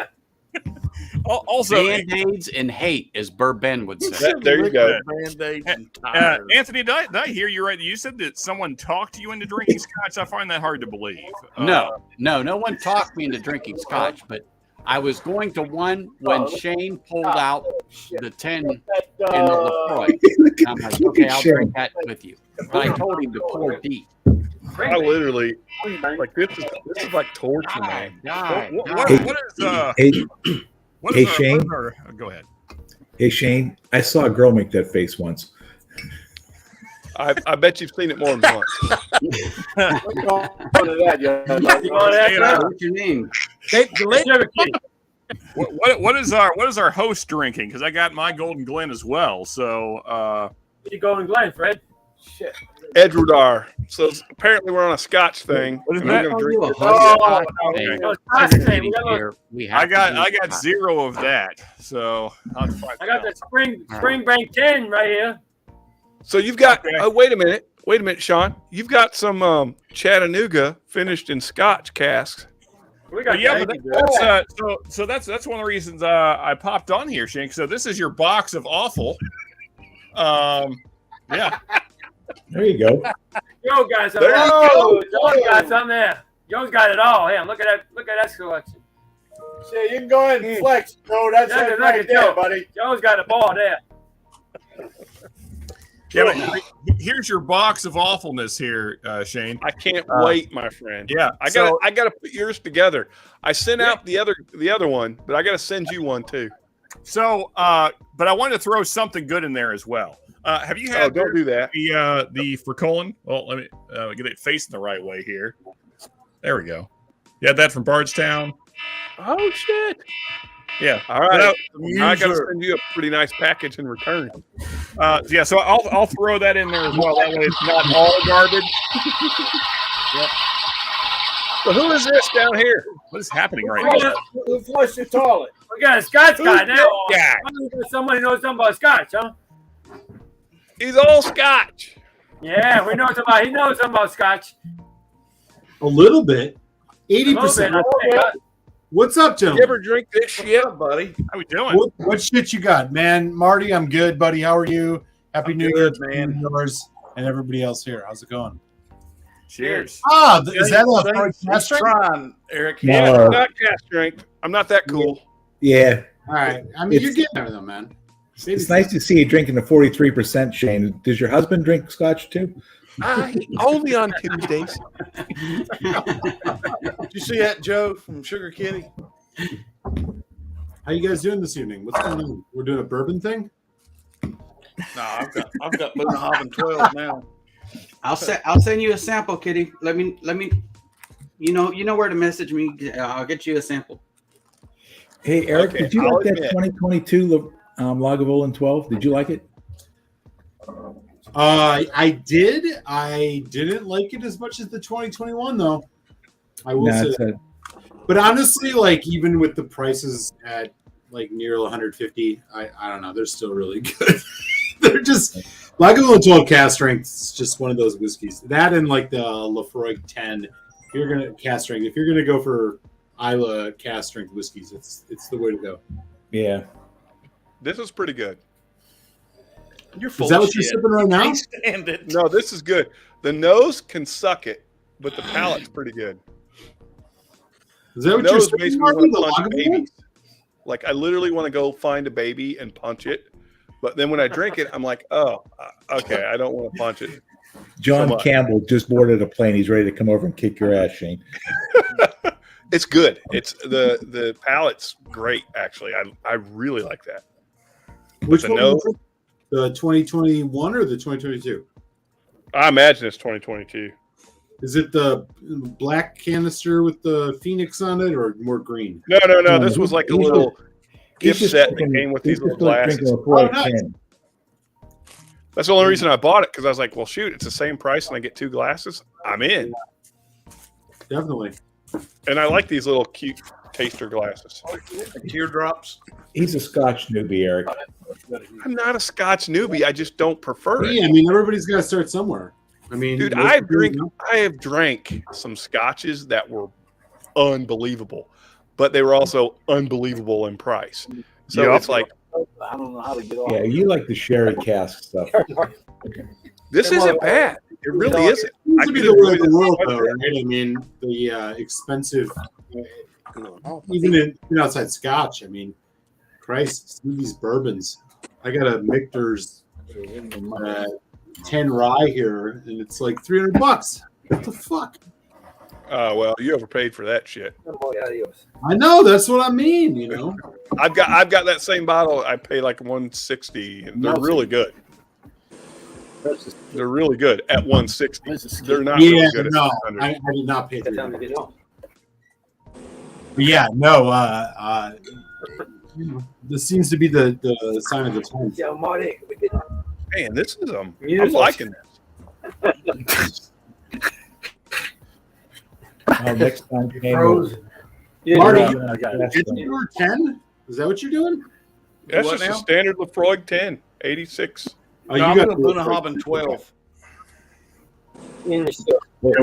Also, Band-Aids and hate, as Burr Ben would say. There you go. Band-Aids and tires. Anthony, did I hear you right? You said that someone talked you into drinking scotch. I find that hard to believe. No one talked me into drinking scotch, but I was going to one when Shane pulled out the 10 in the LaCroix. I'm like, okay, I'll drink that with you. But I told him to pour deep. I literally like this is like torture, man. Hey, Shane. Go ahead. Hey, Shane. I saw a girl make that face once. I bet you've seen it more than once. What's your name? What is our host drinking? Because I got my Golden Glen as well. So you Golden Glen, Fred? Shit. Edward R. So apparently we're on a Scotch thing. What is and that? We're gonna drink I got zero of that. So I'll have to find I got the Spring Bank 10 right here. So you've got wait a minute, Sean. You've got some Chattanooga finished in Scotch casks. We got that's one of the reasons I popped on here, Shane. So this is your box of awful. Yeah. There you go. Joe got some. There you go. Joe got some there. Joe's got it all. Hey, look at that. Look at that selection. See, you can go ahead and flex. No, that's it right there, buddy. Joe's got a ball there. Yeah, here's your box of awfulness here, Shane. I can't wait, my friend. Yeah, I gotta put yours together. I sent out the other one, but I gotta send you one too. So, but I wanted to throw something good in there as well. Have you had? Don't do that. The Fricolan. Well, let me get it facing the right way here. There we go. You had that from Bardstown. Oh shit! Yeah. All right. I gotta send you a pretty nice package in return. Yeah. So I'll throw that in there as well. That way it's not all garbage. Yep. So who is this down here? What is happening right now? Who flushed the toilet? We got a Scotch guy now. Yeah. Somebody knows something about Scotch, huh? He's all Scotch. Yeah, we know something about. He knows something about Scotch. A little bit. 80%. What's up, gentlemen? You ever drink this shit, buddy? How we doing? What shit you got, man? Marty, I'm good, buddy. How are you? Happy New Year, man. Yours and everybody else here. How's it going? Cheers. Ah, is that a cast strength? Trying, Eric. Yeah, No. I'm not cast strength. I'm not that cool. Yeah. All right. I mean, you're getting there, though, man. It's nice to see you drinking the 43%, Shane. Does your husband drink Scotch too? Only on Tuesdays. Did you see that, Joe, from Sugar Kitty? How you guys doing this evening? What's going on? We're doing a bourbon thing? No, I've got Moonhoven 12 now. I'll send you a sample, Kitty. Let me. You know where to message me. I'll get you a sample. Hey, Eric, Okay, did you I'll like that admit. 2022 Lagavulin 12? Did you like it? I did. I didn't like it as much as the 2021, though. I will say that. But honestly, like even with the prices at like near 150, I don't know. They're still really good. They're just Lagavulin 12 cast strength is just one of those whiskeys. That and like the Lafroig 10. If you're gonna cast strength, if you're gonna go for Isla cast strength whiskeys, it's the way to go. Yeah. This is pretty good. You're full Is that of what you're shit. sipping right now? Can't stand it. No, this is good. The nose can suck it, but the palate's pretty good. Is that The what you're nose sipping, makes me Marty? want to The punch Lagavulin? babies. Like I literally want to go find a baby and punch it, but then when I drink it, I'm like, oh, okay, I don't want to punch it. John So much. Campbell just boarded a plane. He's ready to come over and kick your ass, Shane. It's good. It's the palate's great, actually. I really like that. Which the one? nose. The 2021 or the 2022? I imagine it's 2022. Is it the black canister with the phoenix on it, or more green? No. This was like a little gift set that came with these little glasses. Oh, nice. That's the only reason I bought it, because I was like, well, shoot, it's the same price and I get 2 glasses. I'm in. Definitely. And I like these little cute taster glasses. Teardrops. He's a Scotch newbie, Eric. I'm not a Scotch newbie. I just don't prefer it. Yeah, I mean, everybody's got to start somewhere. I mean, Dude, I have drank some Scotches that were unbelievable, but they were also unbelievable in price. So it's like, I don't know how to get off. Yeah, you like the sherry cask stuff. this isn't bad. It really isn't. Seems to be the way of the world, though, right? I mean, the expensive, even outside Scotch. I mean, Christ, some of these bourbons. I got a Michter's 10 rye here, and it's like $300. What the fuck? Well, you overpaid for that shit. I know, that's what I mean. You know, I've got that same bottle. I pay like $160, and they're really good. They're really good at $160. They're not really good at $600. I did not pay $300. But yeah, no. This seems to be the sign of the times. Yeah, Marty. Man, this is I'm liking this. Next time, Marty, you were 10? Is that what you're doing? That's just a standard Lafroig 10, 86. Oh, no, I'm going to Bunnahabhain 12. In the store. At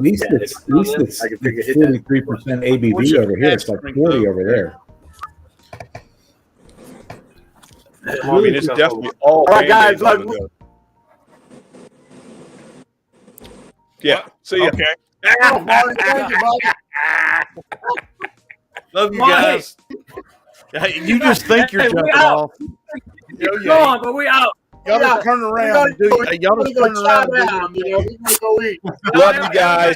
least it's 43% ABV over here. It's like 40 over there. I mean, it's definitely all right, guys. Yeah. See ya. Okay. Love you guys. You just think you're jumping off. Go on, but we out. Y'all just turn around. Y'all just turn around. Love you guys.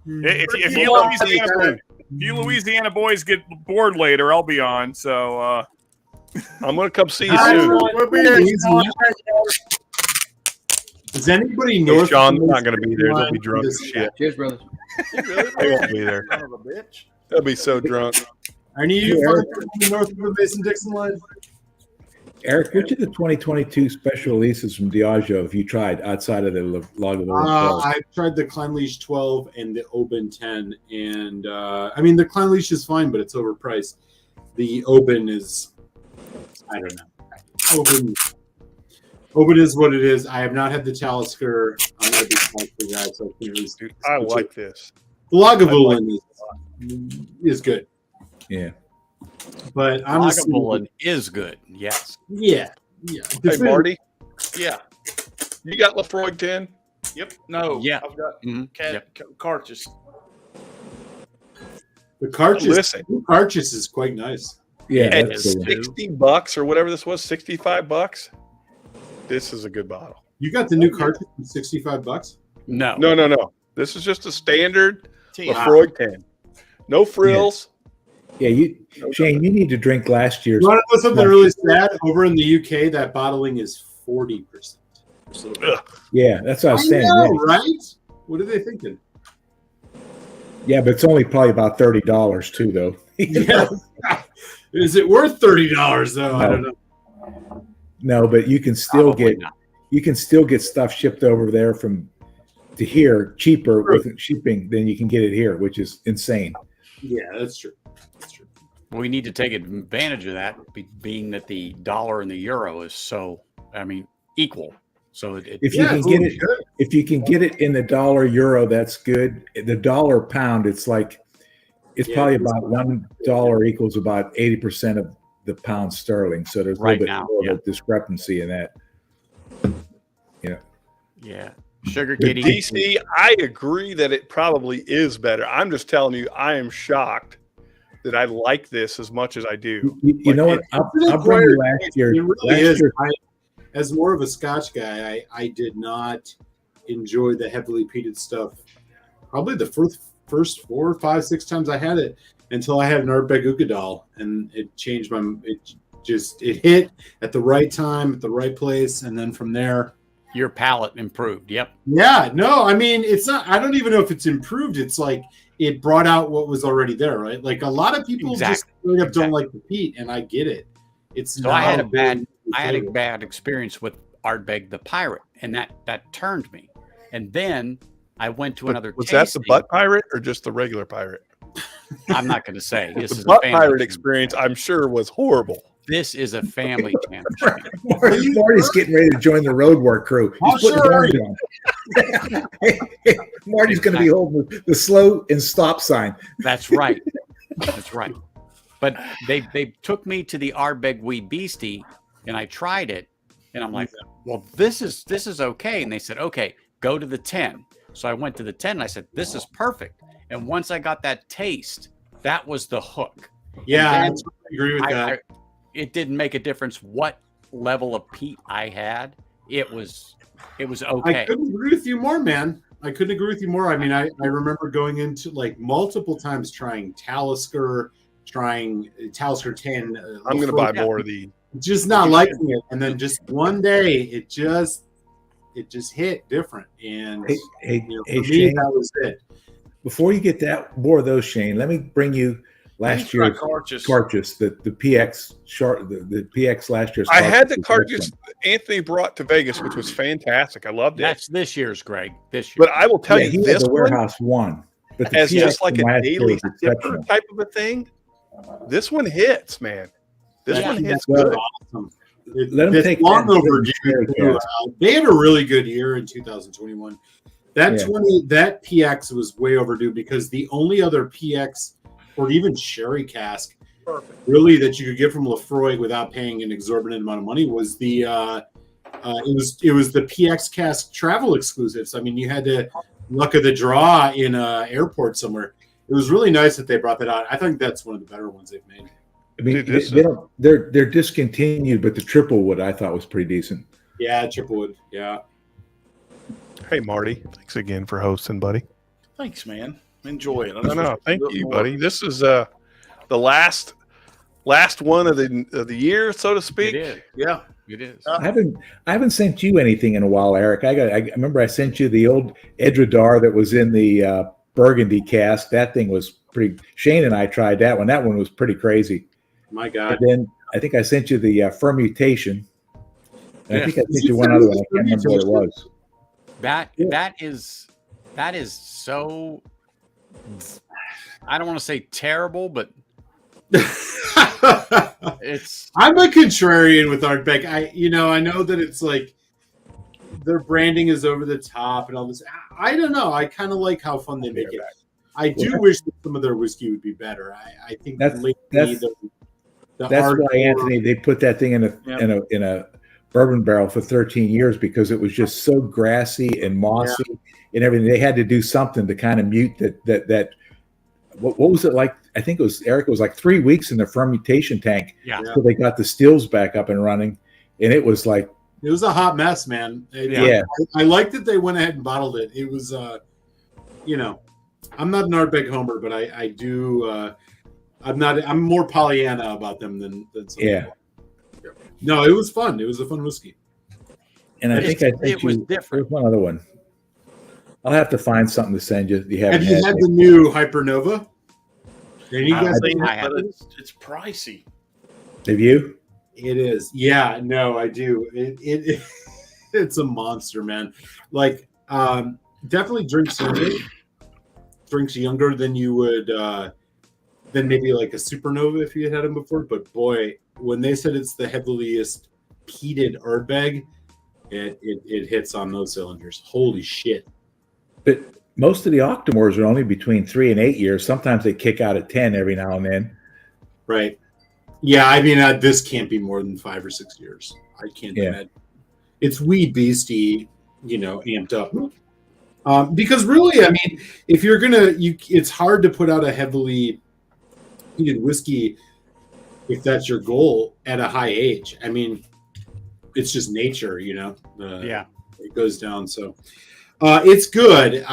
If you Louisiana boys get bored later, I'll be on. So I'm gonna come see you soon. Does anybody know? Sean's not gonna be there. They'll be drunk as shit. Cheers, brothers. They won't be there. They'll be so drunk. Are you north of the Mason-Dixon line? Eric, which of the 2022 special releases from Diageo have you tried outside of the Lagavulin 12? I tried the Clynelish 12 and the Oban 10, and I mean the Clynelish is fine, but it's overpriced. The Oban is, I don't know. Oban is what it is. I have not had the Talisker. I'm not a big Talisker guy, so I can't really. I like this. The Lagavulin is good. Yeah. But honestly, Lagavulin is good. Yes. Yeah. Hey, Marty. Yeah. You got Lafroig 10? Yep. No. Yeah. I've got Carches. The Carches. Listen. Carches is quite nice. Yeah. At That's cool. $60 or whatever this was, $65. This is a good bottle. You got the new Carches for $65? No. This is just a standard Lafroig 10. No frills. Yeah, Shane, you need to drink last year's. You want to know something really sad? Over in the UK, that bottling is 40%. Yeah, that's what I was saying. Know, yeah. Right? What are they thinking? Yeah, but it's only probably about $30 too, though. Yeah. Is it worth $30 though? I don't know. No, but you can still get stuff shipped over there to here cheaper with shipping than you can get it here, which is insane. Yeah, that's true. We need to take advantage of that, being that the dollar and the euro is so, equal. So if you can get it in the dollar euro, that's good. The dollar pound, it's probably about $1 equals about 80% of the pound sterling. So there's a little bit more of a discrepancy in that. Yeah. Sugar The Kitty. DC, I agree that it probably is better. I'm just telling you, I am shocked that I like this as much as I do. You know what? I'll bring you last year. It really is. As more of a Scotch guy, I did not enjoy the heavily peated stuff. Probably the first 4, 5, 6 times I had it. until I had an Ardbeg Ukadal, and it changed my. It hit at the right time, at the right place, and then from there, your palate improved. Yep. Yeah. No, I mean, it's not. I don't even know if it's improved. It's like it brought out what was already there, right? Like a lot of people just straight up don't like the peat, and I get it. It's so I had a bad experience with Ardbeg the Pirate, and that turned me. And then I went to another. Was that the butt pirate or just the regular pirate? I'm not going to say. This The is butt a family pirate experience, I'm sure, was horrible. This is a family channel. Marty's getting ready to join the road work crew. He's putting horns on. Marty's going to be holding the slow and stop sign. That's right. That's right. But they took me to the Ardbeg Wee Beastie, and I tried it, and I'm like, well, this is okay. And they said, okay, go to the 10. So I went to the 10, and I said, this is perfect. And once I got that taste, that was the hook. Yeah, I agree with that. It didn't make a difference what level of peat I had. It was okay. I couldn't agree with you more, man. I couldn't agree with you more. I mean, I remember going into like multiple times trying Talisker 10. I'm going to buy more of these. Just not liking it, and then just one day it just hit different. And hey, for me, Shane, that was it. Before you get that more of those, Shane, let me bring you last year's Carchus, the PX short, the PX last year's. I had the Carchus Anthony brought to Vegas, which was fantastic. I loved it. That's this year's, Greg. This year, but I will tell you, he this had the warehouse one, but the as PX just like a daily sipper type of a thing. This one hits, man. This one hits good. good. Awesome. Let them take long that overdue. They had a really good year in 2021. That PX was way overdue because the only other PX or even sherry cask really that you could get from Lefroy without paying an exorbitant amount of money was the it was the PX cask travel exclusives. I mean, you had to luck of the draw in an airport somewhere. It was really nice that they brought that out. I think that's one of the better ones they've made. I mean, they're discontinued, but the triple wood I thought was pretty decent. Yeah, triple wood. Yeah. Hey, Marty. Thanks again for hosting, buddy. Thanks, man. Enjoy it. No, thank you, buddy. This is the last one of the year, so to speak. It is. Yeah, it is. I haven't sent you anything in a while, Eric. I remember I sent you the old Edredar that was in the Burgundy cask. That thing was pretty. Shane and I tried that one. That one was pretty crazy. My God. And then I think I sent you the Fermutation. And I think I sent you one other one. I can't remember what it was. That is so. I don't want to say terrible, but it's. I'm a contrarian with Ardbeg. I know that it's like their branding is over the top and all this. I don't know. I kind of like how fun they make it. I do wish that some of their whiskey would be better. I think that's why Anthony they put that thing in a bourbon barrel for 13 years because it was just so grassy and mossy and everything. They had to do something to kind of mute that. What was it like? I think it was Eric. It was like 3 weeks in the fermentation tank. Yeah. So they got the stills back up and running, and it was like it was a hot mess, man. I like that they went ahead and bottled it. It was, I'm not an Ardbeg homer, but I do. I'm more Pollyanna about them than some people. No, it was fun. It was a fun whiskey. And I think it was different. There's one other one. I'll have to find something to send you. Have you had the new Hypernova? You guys it's pricey. Have you? It is. Yeah, no, I do. It's a monster, man. Like, definitely drinks younger than you would than maybe like a Supernova if you had them before. But boy, when they said it's the heaviest peated Ardbeg, it hits on those cylinders. Holy shit. But most of the Octomores are only between 3 and 8 years. Sometimes they kick out at 10 every now and then. Right. Yeah, I mean, this can't be more than 5 or 6 years. I can't imagine. It's Wee Beastie, amped up. Because really, I mean, if you're it's hard to put out a heavily heated whiskey if that's your goal at a high age. I mean, it's just nature, it goes down. So it's good.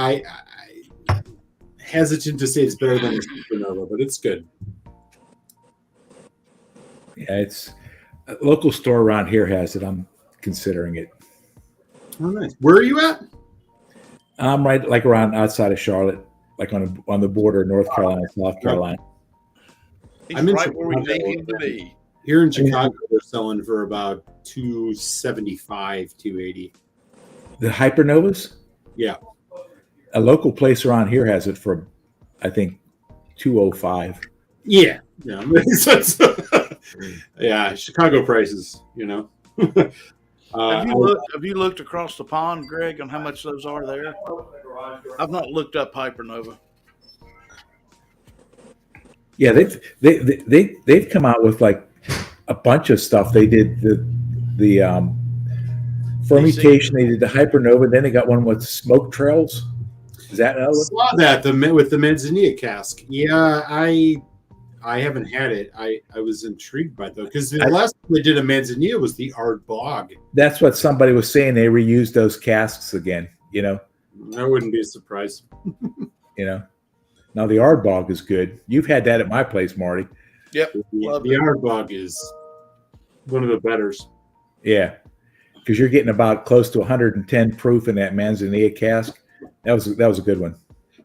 hesitant to say it's better than the Supernova, but it's good. Yeah, it's a local store around here has it. I'm considering it. Oh, nice. Where are you at? I'm right like around outside of Charlotte, like on the border of North Carolina, South Carolina. I'm right where we need him to be. Here in Chicago, they're selling for about $275, $280. The Hypernovas? Yeah. A local place around here has it for, I think, $205. Yeah. Yeah. Yeah. Chicago prices, you know. Have you looked across the pond, Greg, on how much those are there? I've not looked up Hypernova. Yeah, they've come out with like a bunch of stuff. They did the fermentation. They did the Hypernova. Then they got one with smoke trails. Is that another one? Saw that with the Manzanilla cask. Yeah, I haven't had it. I was intrigued by it though, because the last time they did a Manzanilla was the Ard Bog. That's what somebody was saying. They reused those casks again. You know, that wouldn't be a surprise. You know, now the Ard Bog is good. You've had that at my place, Marty. Yep, the Ard Bog is one of the betters. Yeah, because you're getting about close to 110 proof in that Manzanilla cask. That was a good one.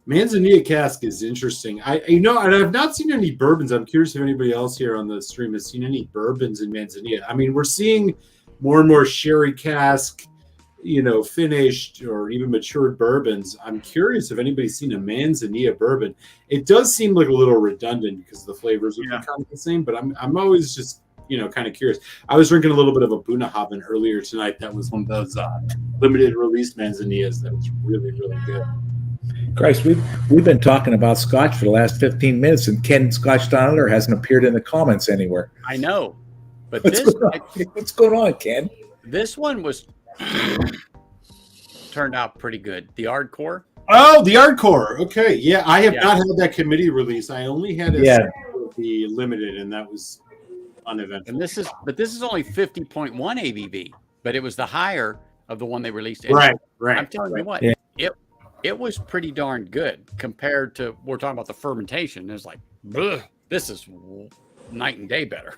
Manzanilla cask is interesting. And I've not seen any bourbons. I'm curious if anybody else here on the stream has seen any bourbons in Manzanilla. I mean, we're seeing more and more sherry cask, finished or even matured bourbons. I'm curious if anybody's seen a Manzanilla bourbon. It does seem like a little redundant because the flavors are kind of the same, but I'm always just kind of curious. I was drinking a little bit of a Bunnahabhain earlier tonight. That was one of those limited release Manzanillas that was really, really good. Christ, we've been talking about Scotch for the last 15 minutes, and Ken Scotch Donner hasn't appeared in the comments anywhere. I know, but what's going on, Ken? This one was turned out pretty good. The Ardcore. Oh, the Ardcore. Okay, yeah, I have not had that committee release. I only had the limited, and that was uneventful. And this is only 50.1 ABV, but it was the higher of the one they released. Right. I'm telling you what, it was pretty darn good compared to, we're talking about the fermentation. It's like, this is night and day better.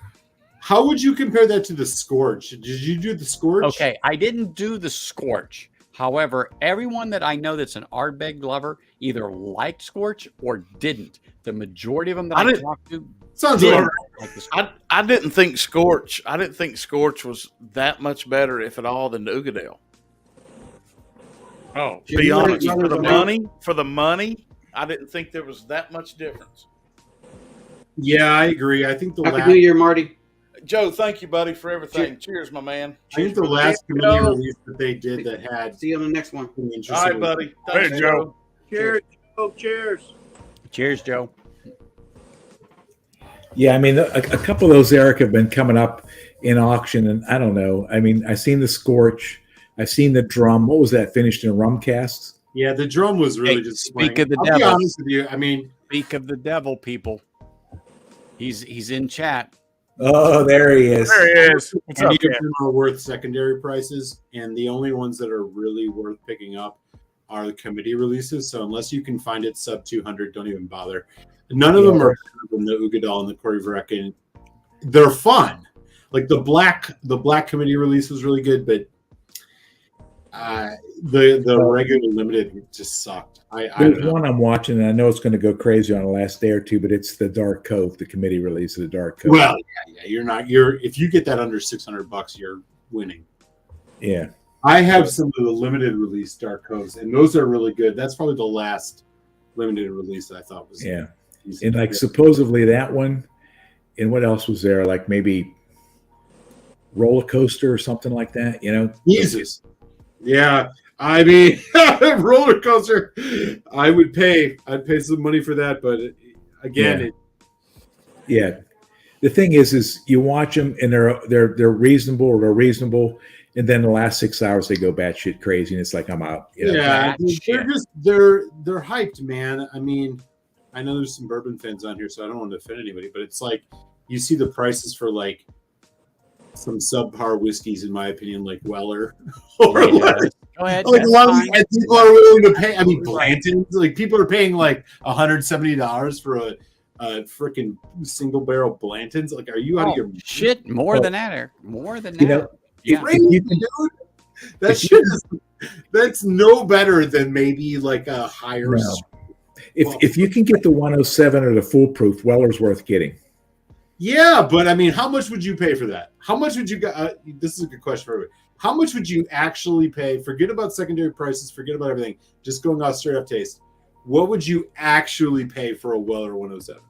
How would you compare that to the Scorch? Did you do the Scorch? Okay, I didn't do the Scorch. However, everyone that I know that's an Ardbeg lover either liked Scorch or didn't. The majority of them that I talked to sounds like I didn't think Scorch. I didn't think Scorch was that much better, if at all, than the Ugadale. Oh, to be honest, for the money, I didn't think there was that much difference. Yeah, I agree. I think Happy New Year, Marty. Joe, thank you, buddy, for everything. Cheers, my man. I think the last committee release that they did that had. See you on the next one. All right, buddy. Thanks, hey, Joe. Cheers, Joe. Cheers. Cheers, Joe. Yeah, I mean, a couple of those, Eric, have been coming up in auction, and I don't know. I mean, I've seen the Scorch. I've seen the drum. What was that, finished in rum casks? Yeah, the drum was really just speak of the I'll devil. be honest with you. I mean, speak of the devil, people. He's in chat. Oh, there he is. There he is. What's Any up, of them are worth secondary prices, and the only ones that are really worth picking up are the committee releases. So unless you can find it sub 200, don't even bother. None of them are better than the Ugadal and the Corey Vrecken. They're fun. Like the black committee release was really good, but the regular limited just sucked. There's one I'm watching, and I know it's going to go crazy on the last day or two, but it's the Dark Cove, the committee release of the Dark Cove. Well, yeah, if you get that under $600, you're winning. Yeah. I have some of the limited release Dark Coves, and those are really good. That's probably the last limited release that I thought was and like supposedly that one, and what else was there? Like maybe Roller Coaster or something like that, Jesus. Yeah, I mean, Roller Coaster. I'd pay some money for that, but again, the thing is you watch them and they're reasonable, and then the last 6 hours they go batshit crazy, and it's like I'm out. Yeah, they're hyped, man. I mean, I know there's some bourbon fans on here, so I don't want to offend anybody, but it's like you see the prices for like some subpar whiskeys, in my opinion, like Weller. Go ahead. Like, that's a lot of fine. and people are willing to pay. I mean, Blantons. Like, people are paying like $170 for a freaking single barrel Blantons. Like, are you out of your shit? More than that, Eric. More than that. You know, Yeah. crazy, dude? That shit is. That's no better than maybe like a higher. No. If you can get the 107 or the foolproof, Weller's worth getting. Yeah, but I mean, how much would you pay for that? How much would you this is a good question for everybody. How much would you actually pay? Forget about secondary prices. Forget about everything. Just going off straight up taste. What would you actually pay for a Weller 107?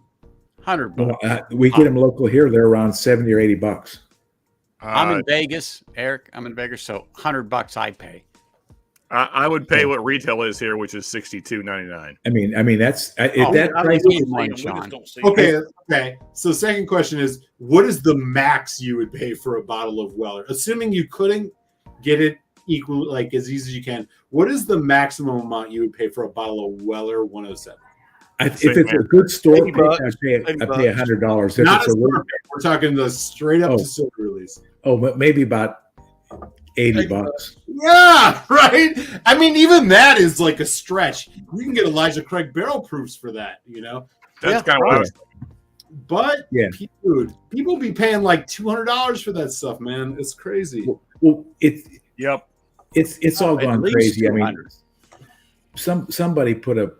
$100. We get them local here. They're around $70 or $80. I'm in Vegas, Eric. I'm in Vegas, so $100 I'd pay. I would pay what retail is here, which is $62.99. I mean that's if that price. Okay. So second question is, what is the max you would pay for a bottle of Weller? Assuming you couldn't get it equal, like as easy as you can, what is the maximum amount you would pay for a bottle of Weller 107? If it's a good store pick, I'd pay $100. If Not it's a store pick. We're talking the straight up to silver release. But maybe about $80. Yeah, right. I mean, even that is like a stretch. You can get Elijah Craig barrel proofs for that, That's kind of what I was But dude, people be paying like $200 for that stuff, man. It's crazy. Well, it's all At gone least crazy. I mean, 200. somebody put a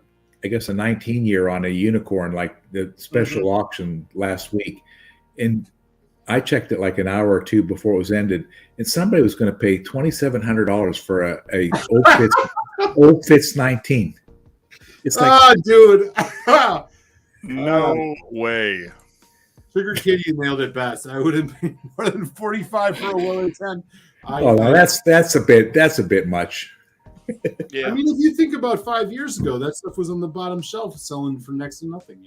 19-year on a unicorn, like the special auction last week, and I checked it like an hour or two before it was ended, and somebody was going to pay $2,700 for a Old Fitz 19. It's like, dude, no way. Sugar Kitty nailed it best. I would have paid more than $45 for a Weller 10. that's a bit much. I mean, if you think about 5 years ago, that stuff was on the bottom shelf selling for next to nothing,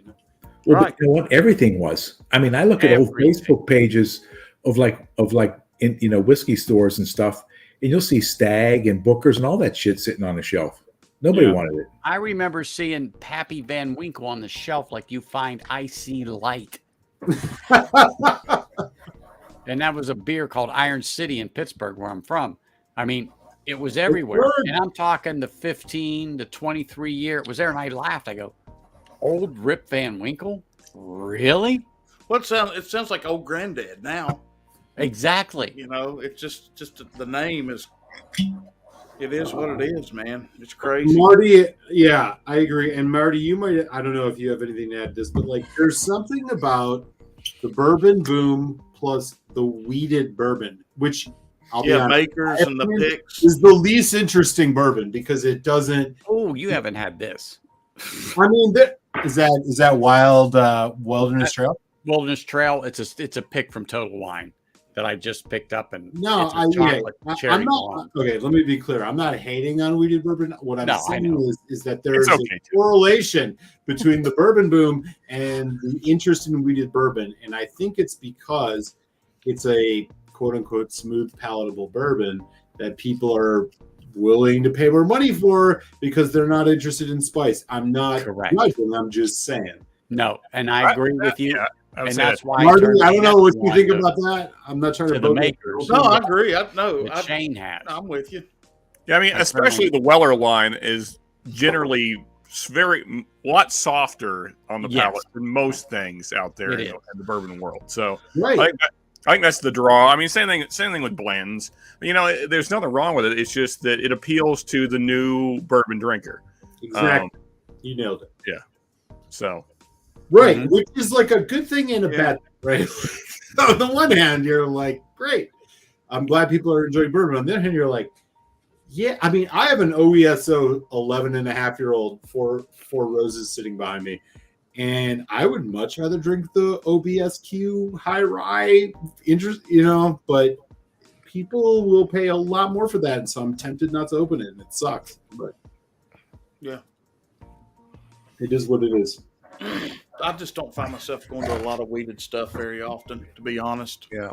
Well, but you know what? Everything was. I mean, I look at old Facebook pages of whiskey stores and stuff, and you'll see Stag and Booker's and all that shit sitting on the shelf. Nobody wanted it. I remember seeing Pappy Van Winkle on the shelf like you find Icy Light. And that was a beer called Iron City in Pittsburgh, where I'm from. I mean, it was everywhere. And I'm talking the 15 to 23 year. It was there, and I laughed. I go, Old Rip Van Winkle? Really? Well, it sounds like old granddad now. Exactly. It's just the name is. It is what it is, man. It's crazy. Marty, yeah, I agree. And Marty, you might, I don't know if you have anything to add to this, but like there's something about the bourbon boom plus the weeded bourbon, which I'll be honest, Makers and the picks is the least interesting bourbon because it doesn't. Oh, you haven't had this. I mean, is that Wild Wilderness Trail? Wilderness Trail. It's a pick from Total Wine that I just picked up, and I'm not. Okay, let me be clear. I'm not hating on weeded bourbon. What I'm saying is that there's a correlation between the bourbon boom and the interest in weeded bourbon, and I think it's because it's a quote unquote smooth, palatable bourbon that people are willing to pay more money for because they're not interested in spice. I'm not judging, I'm just saying. No, and I agree with you. And that's why Marty, I don't know what you think about that. I'm not trying to the makers. No, I agree. Shane has. I'm with you. Yeah, I mean, especially the Weller line is generally a lot softer on the palate than most things out there in the bourbon world. So I think that's the draw. I mean, same thing with blends. There's nothing wrong with it. It's just that it appeals to the new bourbon drinker. Exactly. You nailed it. Yeah. So. Right, which is like a good thing and a bad thing, right? On the one hand, you're like, great. I'm glad people are enjoying bourbon. On the other hand, you're like, yeah. I mean, I have an OESO 11.5-year-old, four roses sitting behind me. And I would much rather drink the OBSQ high rye interest, but people will pay a lot more for that. And so I'm tempted not to open it. And it sucks. But yeah, it is what it is. I just don't find myself going to a lot of weeded stuff very often, to be honest. Yeah.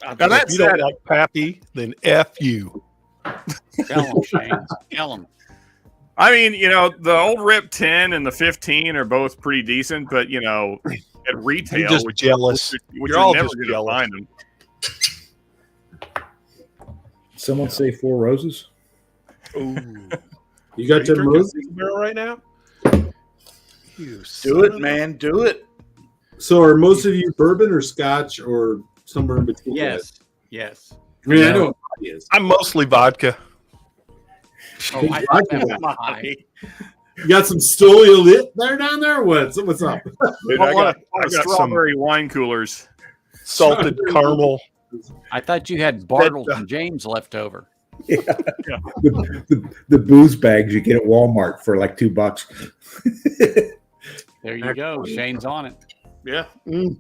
Now if you don't like Pappy, then F you. Tell him, Shane. Tell him. I mean, the old Rip 10 and the 15 are both pretty decent, but at retail, you're just jealous. Which You're all never just going to find them. Someone say Four Roses. Ooh. You got your barrel right now? Do it, man. Do it. So are most of you bourbon or Scotch or somewhere in between? Yes. Yes. I mean, I know what it is. I'm mostly vodka. Oh, You got some Stoli lit there down there? What's up? Dude, I got strawberry wine coolers. Salted caramel. I thought you had Bartles and James left over. Yeah. The booze bags you get at Walmart for like $2. There you go. Shane's on it. Yeah. I'd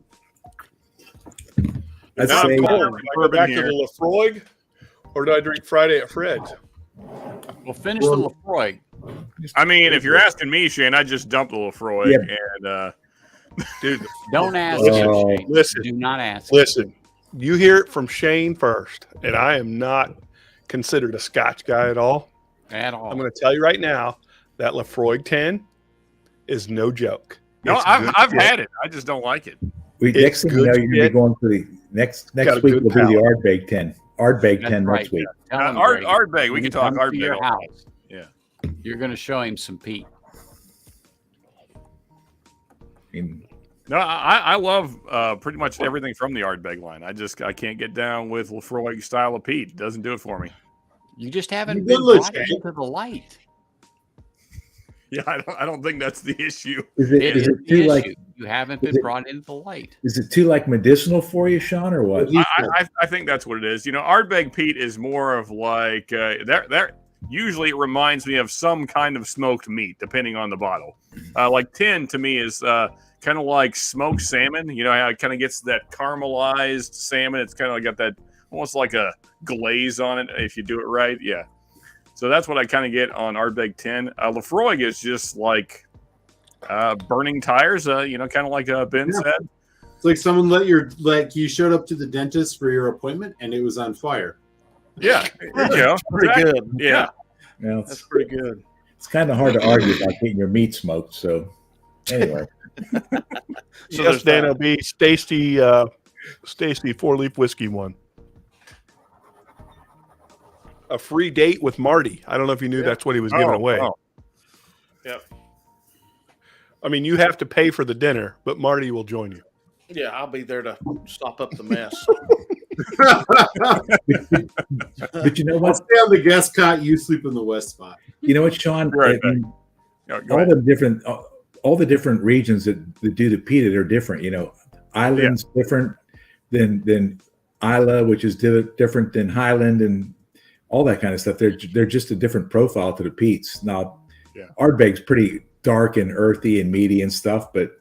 Now say, I'm torn. Do I go back to the Lafroig, or do I drink Friday at Fred's? We'll finish the Lafroig. I mean, if you're asking me, Shane, I just dumped the Lafroig and dude, don't ask. Shane. Listen, do not ask. Listen, you hear it from Shane first, and I am not considered a Scotch guy at all. At all. I'm going to tell you right now that Lafroig 10 is no joke. No, It's I've good had it. I just don't like it. next thing you know, you're going to be going for the next Got a week. good Will be the palate. Ardbeg 10. Ardbeg 10 right. next week. Ardbeg. We When can you talk come to your Ardbeg. house, Yeah. you're going to show him some Pete. No, I love pretty much everything from the Ardbeg line. I can't get down with Lafroig style of peat. It doesn't do it for me. You just haven't You been good, brought Shane. into the light. Yeah, I don't think that's the issue. Is It it is too the like? issue. You haven't been brought into the light. Is it too like medicinal for you, Sean, or what? I think that's what it is. You know, Ardbeg peat is more of like usually it reminds me of some kind of smoked meat, depending on the bottle. Like 10 to me is kind of like smoked salmon. You know how it kind of gets that caramelized salmon. It's kind of got that almost like a glaze on it if you do it right. Yeah. So that's what I kind of get on Ardbeg 10. Lafroig is just like burning tires. You know, kind of like Ben said. It's like someone you showed up to the dentist for your appointment and it was on fire. Yeah, there you go. Pretty good. Yeah. Yeah, That's pretty good. It's kind of hard to argue about getting your meat smoked. So anyway, So yes, Dan, it'll be Stacy 4-leaf whiskey one. A free date with Marty. I don't know if you knew that's what he was giving away. Oh. Yep. I mean, you have to pay for the dinner, but Marty will join you. Yeah, I'll be there to stop up the mess. but you know I'll what? stay on the guest cot. You sleep in the west spot. You know what, Sean? Right, I mean, Go all ahead. the different regions that do the peated are different. You know, Island's different than Isla, which is different than Highland, and all that kind of stuff. They're just a different profile to the peats. Now, Ardbeg's pretty dark and earthy and meaty and stuff, but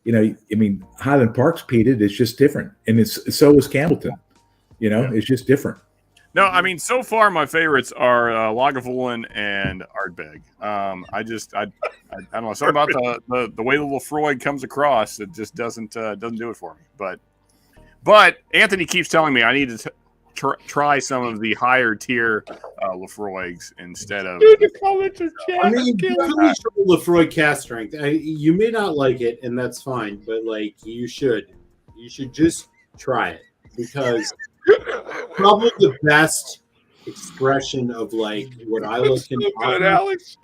you know, I mean, Highland Park's peated. It's just different, and so is Campbellton. You know, it's just different. No, I mean, so far my favorites are Lagavulin and Ardbeg. I don't know. Something about the way the Lafroig comes across, it just doesn't do it for me. But Anthony keeps telling me I need to try some of the higher tier Lafroigs instead of. I mean, really show Lafroig cast strength. You may not like it, and that's fine. But like, you should just try it because probably the best expression of like what I look in. Good, Alex.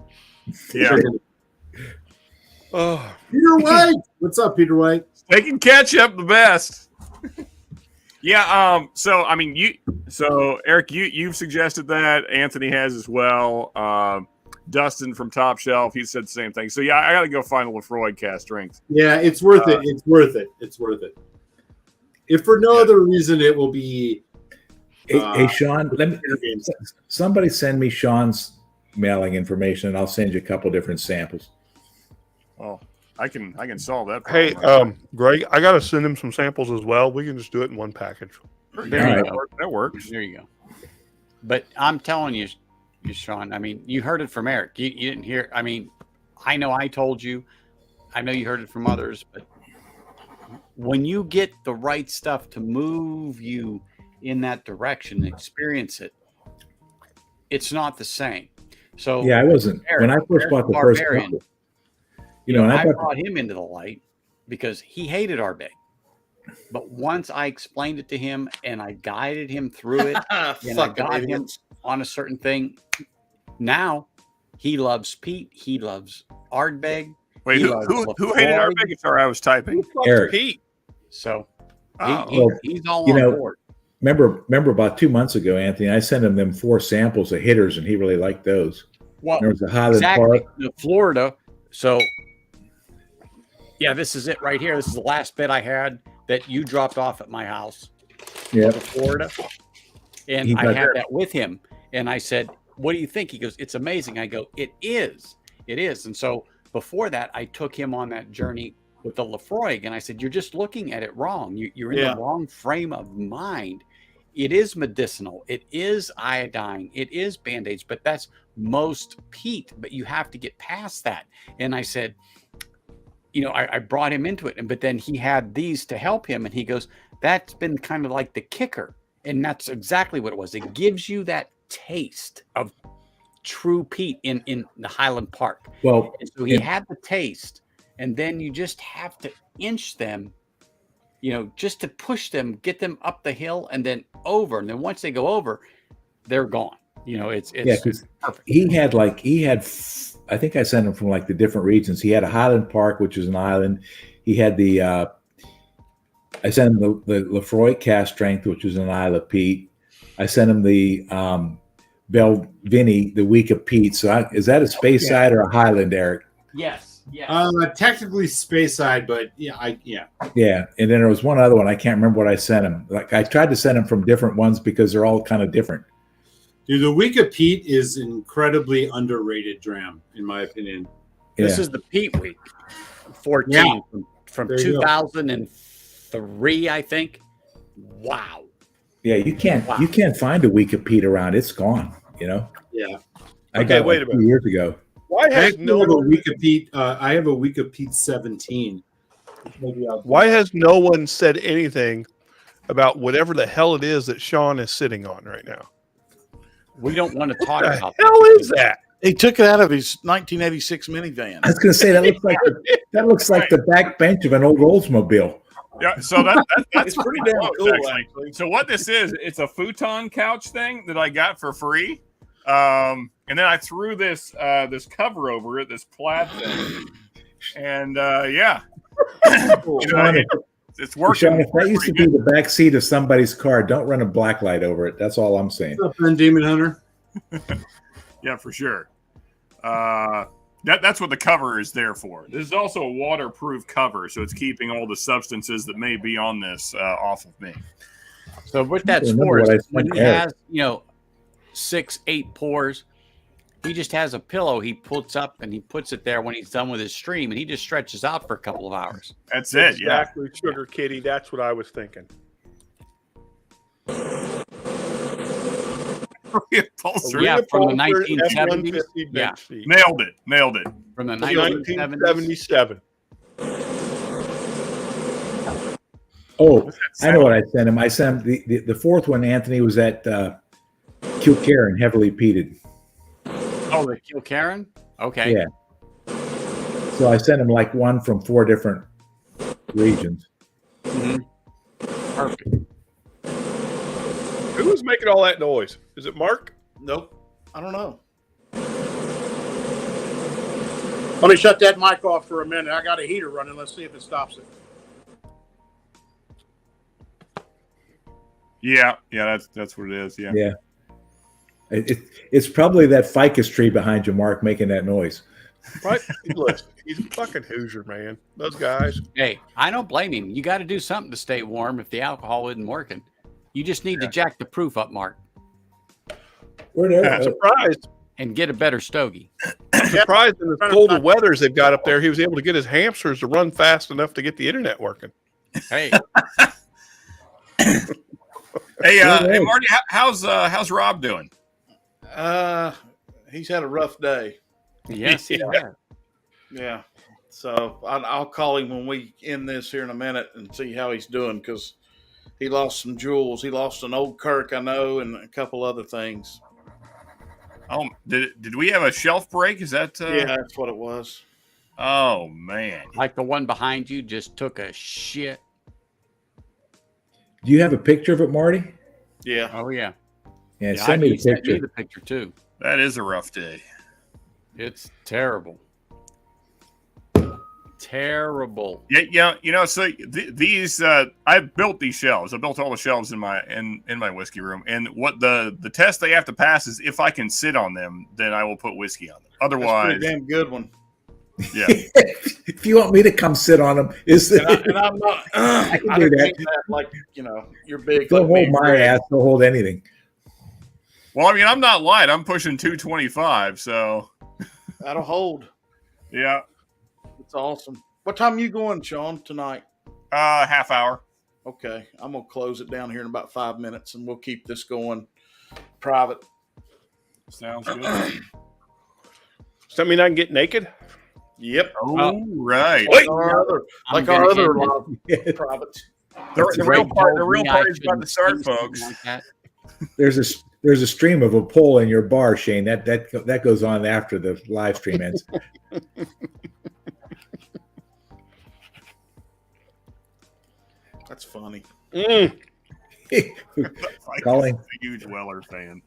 Yeah. Oh, Peter White. What's up, Peter White? Taking ketchup the best. Yeah. So I mean, Eric, you've suggested that. Anthony has as well. Dustin from Top Shelf, he said the same thing. So yeah, I got to go find a Lafroig cast strength. Yeah, it's worth it. It's worth it. It's worth it. If for no other reason, it will be. Hey, Sean, somebody send me Sean's mailing information, and I'll send you a couple different samples. Well, I can solve that hey, problem. Greg, I got to send him some samples as well. We can just do it in one package. There you go. That works. There you go. But I'm telling you, Sean, I mean, you heard it from Eric. You didn't hear. I mean, I know I told you. I know you heard it from others. But when you get the right stuff to move you in that direction, experience it, it's not the same. So yeah, I wasn't Eric, when I first bought the first couple. You know, I brought him into the light because he hated Ardbeg. But once I explained it to him and I guided him through it, and I got him on a certain thing, now he loves Pete. He loves Ardbeg. Wait, who hated Ardbeg? Sorry, I was typing. Eric. Pete. So he's all you on know, board. Remember about 2 months ago, Anthony, I sent him them 4 samples of hitters, and he really liked those. Well, there was a Highland Park. Florida. So, yeah, this is it right here. This is the last bit I had that you dropped off at my house. Yeah, Florida. And I had that with him, and I said, "What do you think?" He goes, "It's amazing." I go, "It is. It is." And so before that, I took him on that journey with the Lafroig, and I said, "You're just looking at it wrong. You're in the wrong frame of mind. It is medicinal. It is iodine. It is Band-Aids, but that's most peat. But you have to get past that." And I said, I brought him into it, but then he had these to help him, and he goes, "That's been kind of like the kicker." And that's exactly what it was. It gives you that taste of true peat in the Highland Park. Well, and so he had the taste, and then you just have to inch them, just to push them, get them up the hill and then over. And then once they go over, they're gone. It's perfect. He had I think I sent him from like the different regions. He had a Highland Park, which is an island. He had I sent him the Lafroy cast strength, which was an Isle of Peat. I sent him the Belvini, the week of Peat. So is that a Space Side or a Highland, Eric? Yes. Yes. Technically Space Side, but yeah. Yeah. And then there was one other one. I can't remember what I sent him. Like I tried to send him from different ones because they're all kind of different. Dude, the week of Peat is incredibly underrated dram, in my opinion. This is the Peat week, 14 from 2003, I think. Wow. Yeah, you can't find a week of Peat around. It's gone. Yeah. I got wait a minute. 2 years ago. Why has no have a week of Peat? I have a week of Peat 17. Why has no one said anything about whatever the hell it is that Sean is sitting on right now? We don't want to talk about what the hell is that? He took it out of his 1986 minivan. I was going to say that looks like the back bench of an old Oldsmobile. Yeah, so that's it's pretty damn cool, actually. So what this is, it's a futon couch thing that I got for free, and then I threw this cover over it, this plaid thing, and it's working. Sean, if that used to be the back seat of somebody's car, don't run a black light over it. That's all I'm saying. What's up, Demon Hunter? Yeah, for sure. That's what the cover is there for. This is also a waterproof cover, so it's keeping all the substances that may be on this off of me. So what that's for is when he has 6-8 pours, he just has a pillow he puts up and he puts it there when he's done with his stream, and he just stretches out for a couple of hours. That's it. Exactly, Sugar Kitty. That's what I was thinking. From the 1970s. Yeah, nailed it. From the 1977. Oh, I know what I sent him. I sent him the fourth one. Anthony was at Kilcairn, heavily peated. Oh, the Kilcairn? Okay. Yeah. So I sent him like one from 4 different regions. Mm-hmm. Perfect. Who was making all that noise? Is it Mark? Nope. I don't know. Let me shut that mic off for a minute. I got a heater running. Let's see if it stops it. Yeah, that's what it is. Yeah. Yeah. It's probably that ficus tree behind you, Mark, making that noise. Right? Look, he's a fucking Hoosier, man. Those guys. Hey, I don't blame him. You got to do something to stay warm if the alcohol isn't working. You just need to jack the proof up, Mark. We're there. Surprised. And get a better stogie. Surprised in the colder weathers they've got up there, he was able to get his hamsters to run fast enough to get the internet working. Hey. Hey, Marty, how's Rob doing? He's had a rough day. Yes, yeah. So I'll call him when we end this here in a minute and see how he's doing, because he lost some jewels. He lost an old Kirk, I know, and a couple other things. Oh, did we have a shelf break? Is that? Yeah, that's what it was. Oh man! Like the one behind you just took a shit. Do you have a picture of it, Marty? Yeah. Oh yeah. Yeah, send me the Sent picture. the picture too. That is a rough day. It's terrible. Terrible. Yeah. So these I built these shelves. I built all the shelves in my whiskey room. And what the test they have to pass is if I can sit on them, then I will put whiskey on them. Otherwise, that's a damn good one. Yeah. If you want me to come sit on them, And I'm not. I can I do didn't that. mean that like you're big. Don't like hold me, my Greg. ass. Don't hold anything. Well, I mean, I'm not light. I'm pushing 225, so That'll hold. yeah. It's awesome. What time are you going, Sean, tonight? Half hour. Okay, I'm gonna close it down here in about 5 minutes, and we'll keep this going private. Sounds good. Does that mean I can get naked? Yep. Oh, right. Like our other private. The real party's about to start, folks. There's a stream of a poll in your bar, Shane. That goes on after the live stream ends. That's funny. Calling. A huge Weller fan,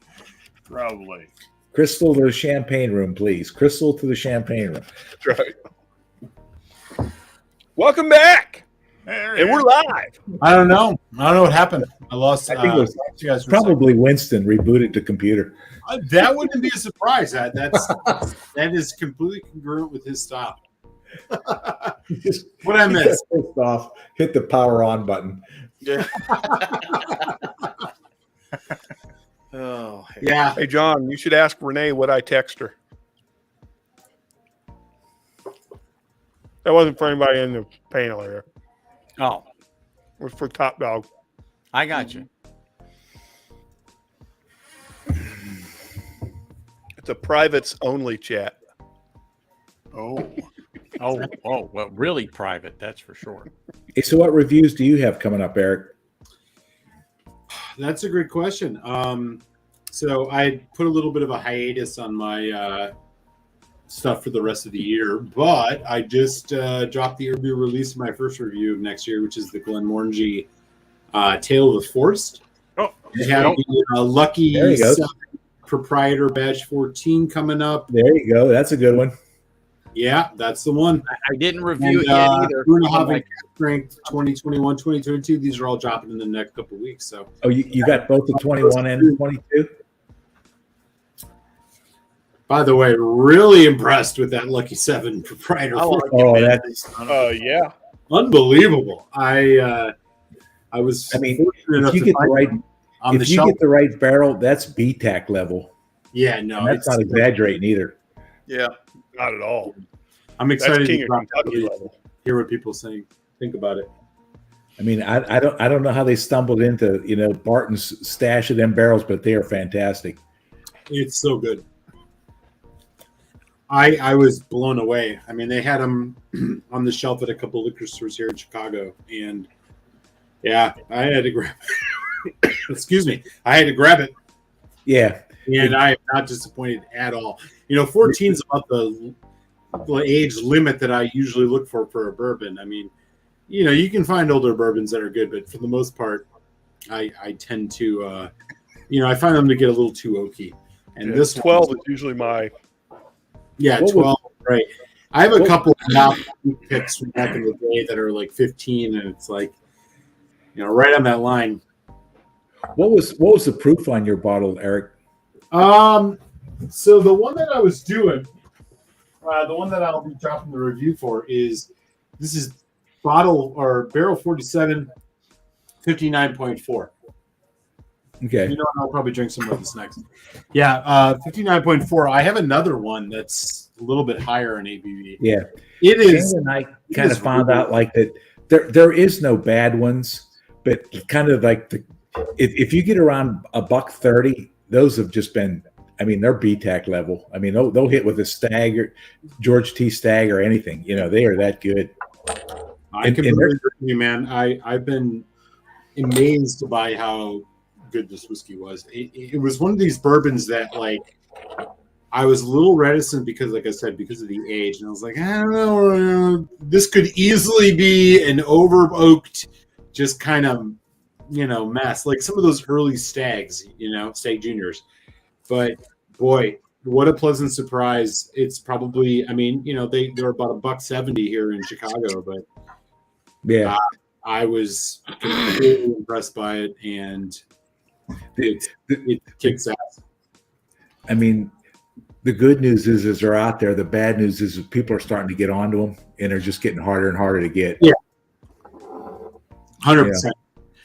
probably. Crystal to the champagne room, please. Crystal to the champagne room. That's right. Welcome back. And we're live. I don't know what happened. I lost. I think it was you guys for a probably Winston rebooted the computer. second. That wouldn't be a surprise. That is completely congruent with his style. What I missed? Pissed off. Hit the power on button. Yeah. Oh, Yeah. Hey, John, you should ask Renee what I text her. That wasn't for anybody in the panel here. Oh, It was for Top Dog. I got you. It's a privates only chat. Oh, well, really private, that's for sure. Hey, so what reviews do you have coming up, Eric? That's a great question. So I put a little bit of a hiatus on my stuff for the rest of the year, but I just dropped the review release of my first review of next year, which is the Glen Tale of the Forest. Oh, I have the Lucky There you go. 7 Proprietor Badge 14 coming up. There you go. That's a good one. Yeah, that's the one. I didn't review And, it yet either. Bruno Strength 2021, 2022. These are all dropping in the next couple of weeks. So, Oh, you got both the 21 and 22? by the way, really impressed with that Lucky 7 Proprietor. Oh, that's Yeah. Unbelievable. I was. fortunate enough if you to get the find right them on the if you shelf. get the right barrel, that's BTAC level. Yeah, no, And that's not exaggerating either. Yeah. Not at all. I'm excited King to of drop Kentucky that, level. hear what people think about it. I mean, I don't know how they stumbled into Barton's stash of them barrels, but they are fantastic. It's so good. I was blown away. I mean, they had them on the shelf at a couple of liquor stores here in Chicago, and yeah, I had to grab. Excuse me, I had to grab it. Yeah, and I am not disappointed at all. 14 is about the age limit that I usually look for a bourbon. I mean, you can find older bourbons that are good, but for the most part, I tend to, I find them to get a little too oaky. And this 12 is usually my. Yeah, 12, right. I have a couple of top picks from back in the day that are like 15, and it's like, right on that line. What was the proof on your bottle, Eric? So the one that I was doing, the one that I'll be dropping the review for is barrel 47, 59.4. Okay. I'll probably drink some of this next. Yeah, 59.4. I have another one that's a little bit higher in ABV. Yeah, it is. Shane and I kind of found out like that there is no bad ones, but kind of like if you get around $130, those have just been. I mean, they're BTAC level. I mean, they'll hit with a Stag or George T. Stag or anything. They are that good. I can agree with you, man. I've been amazed by how good this whiskey was. It was one of these bourbons that, like, I was a little reticent because, like I said, because of the age, and I was like, I don't know, this could easily be an over oaked, just kind of mess. Like some of those early stags, stag juniors. But boy, what a pleasant surprise. It's probably, they're about $1.70 here in Chicago, but yeah, I was completely impressed by it, and it kicks ass. I mean, the good news is they're out there. The bad news is people are starting to get onto them, and they're just getting harder and harder to get. Yeah, 100%.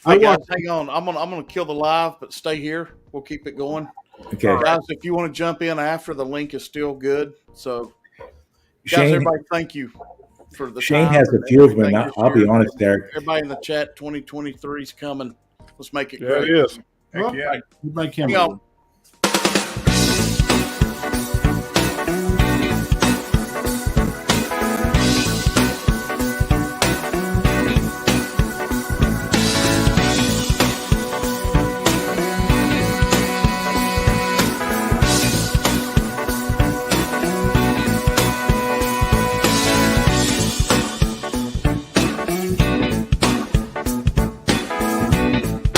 Hey guys, hang on. I'm gonna kill the live, but stay here. We'll keep it going. Okay, guys. If you want to jump in after, the link is still good. So, guys, Shane, everybody, thank you for the Shane time. has a few of them. I'll be honest, there. Everybody in the chat, 2023 is coming. Let's make it Yeah, great. it is. Heck yeah. My Hang camera. on.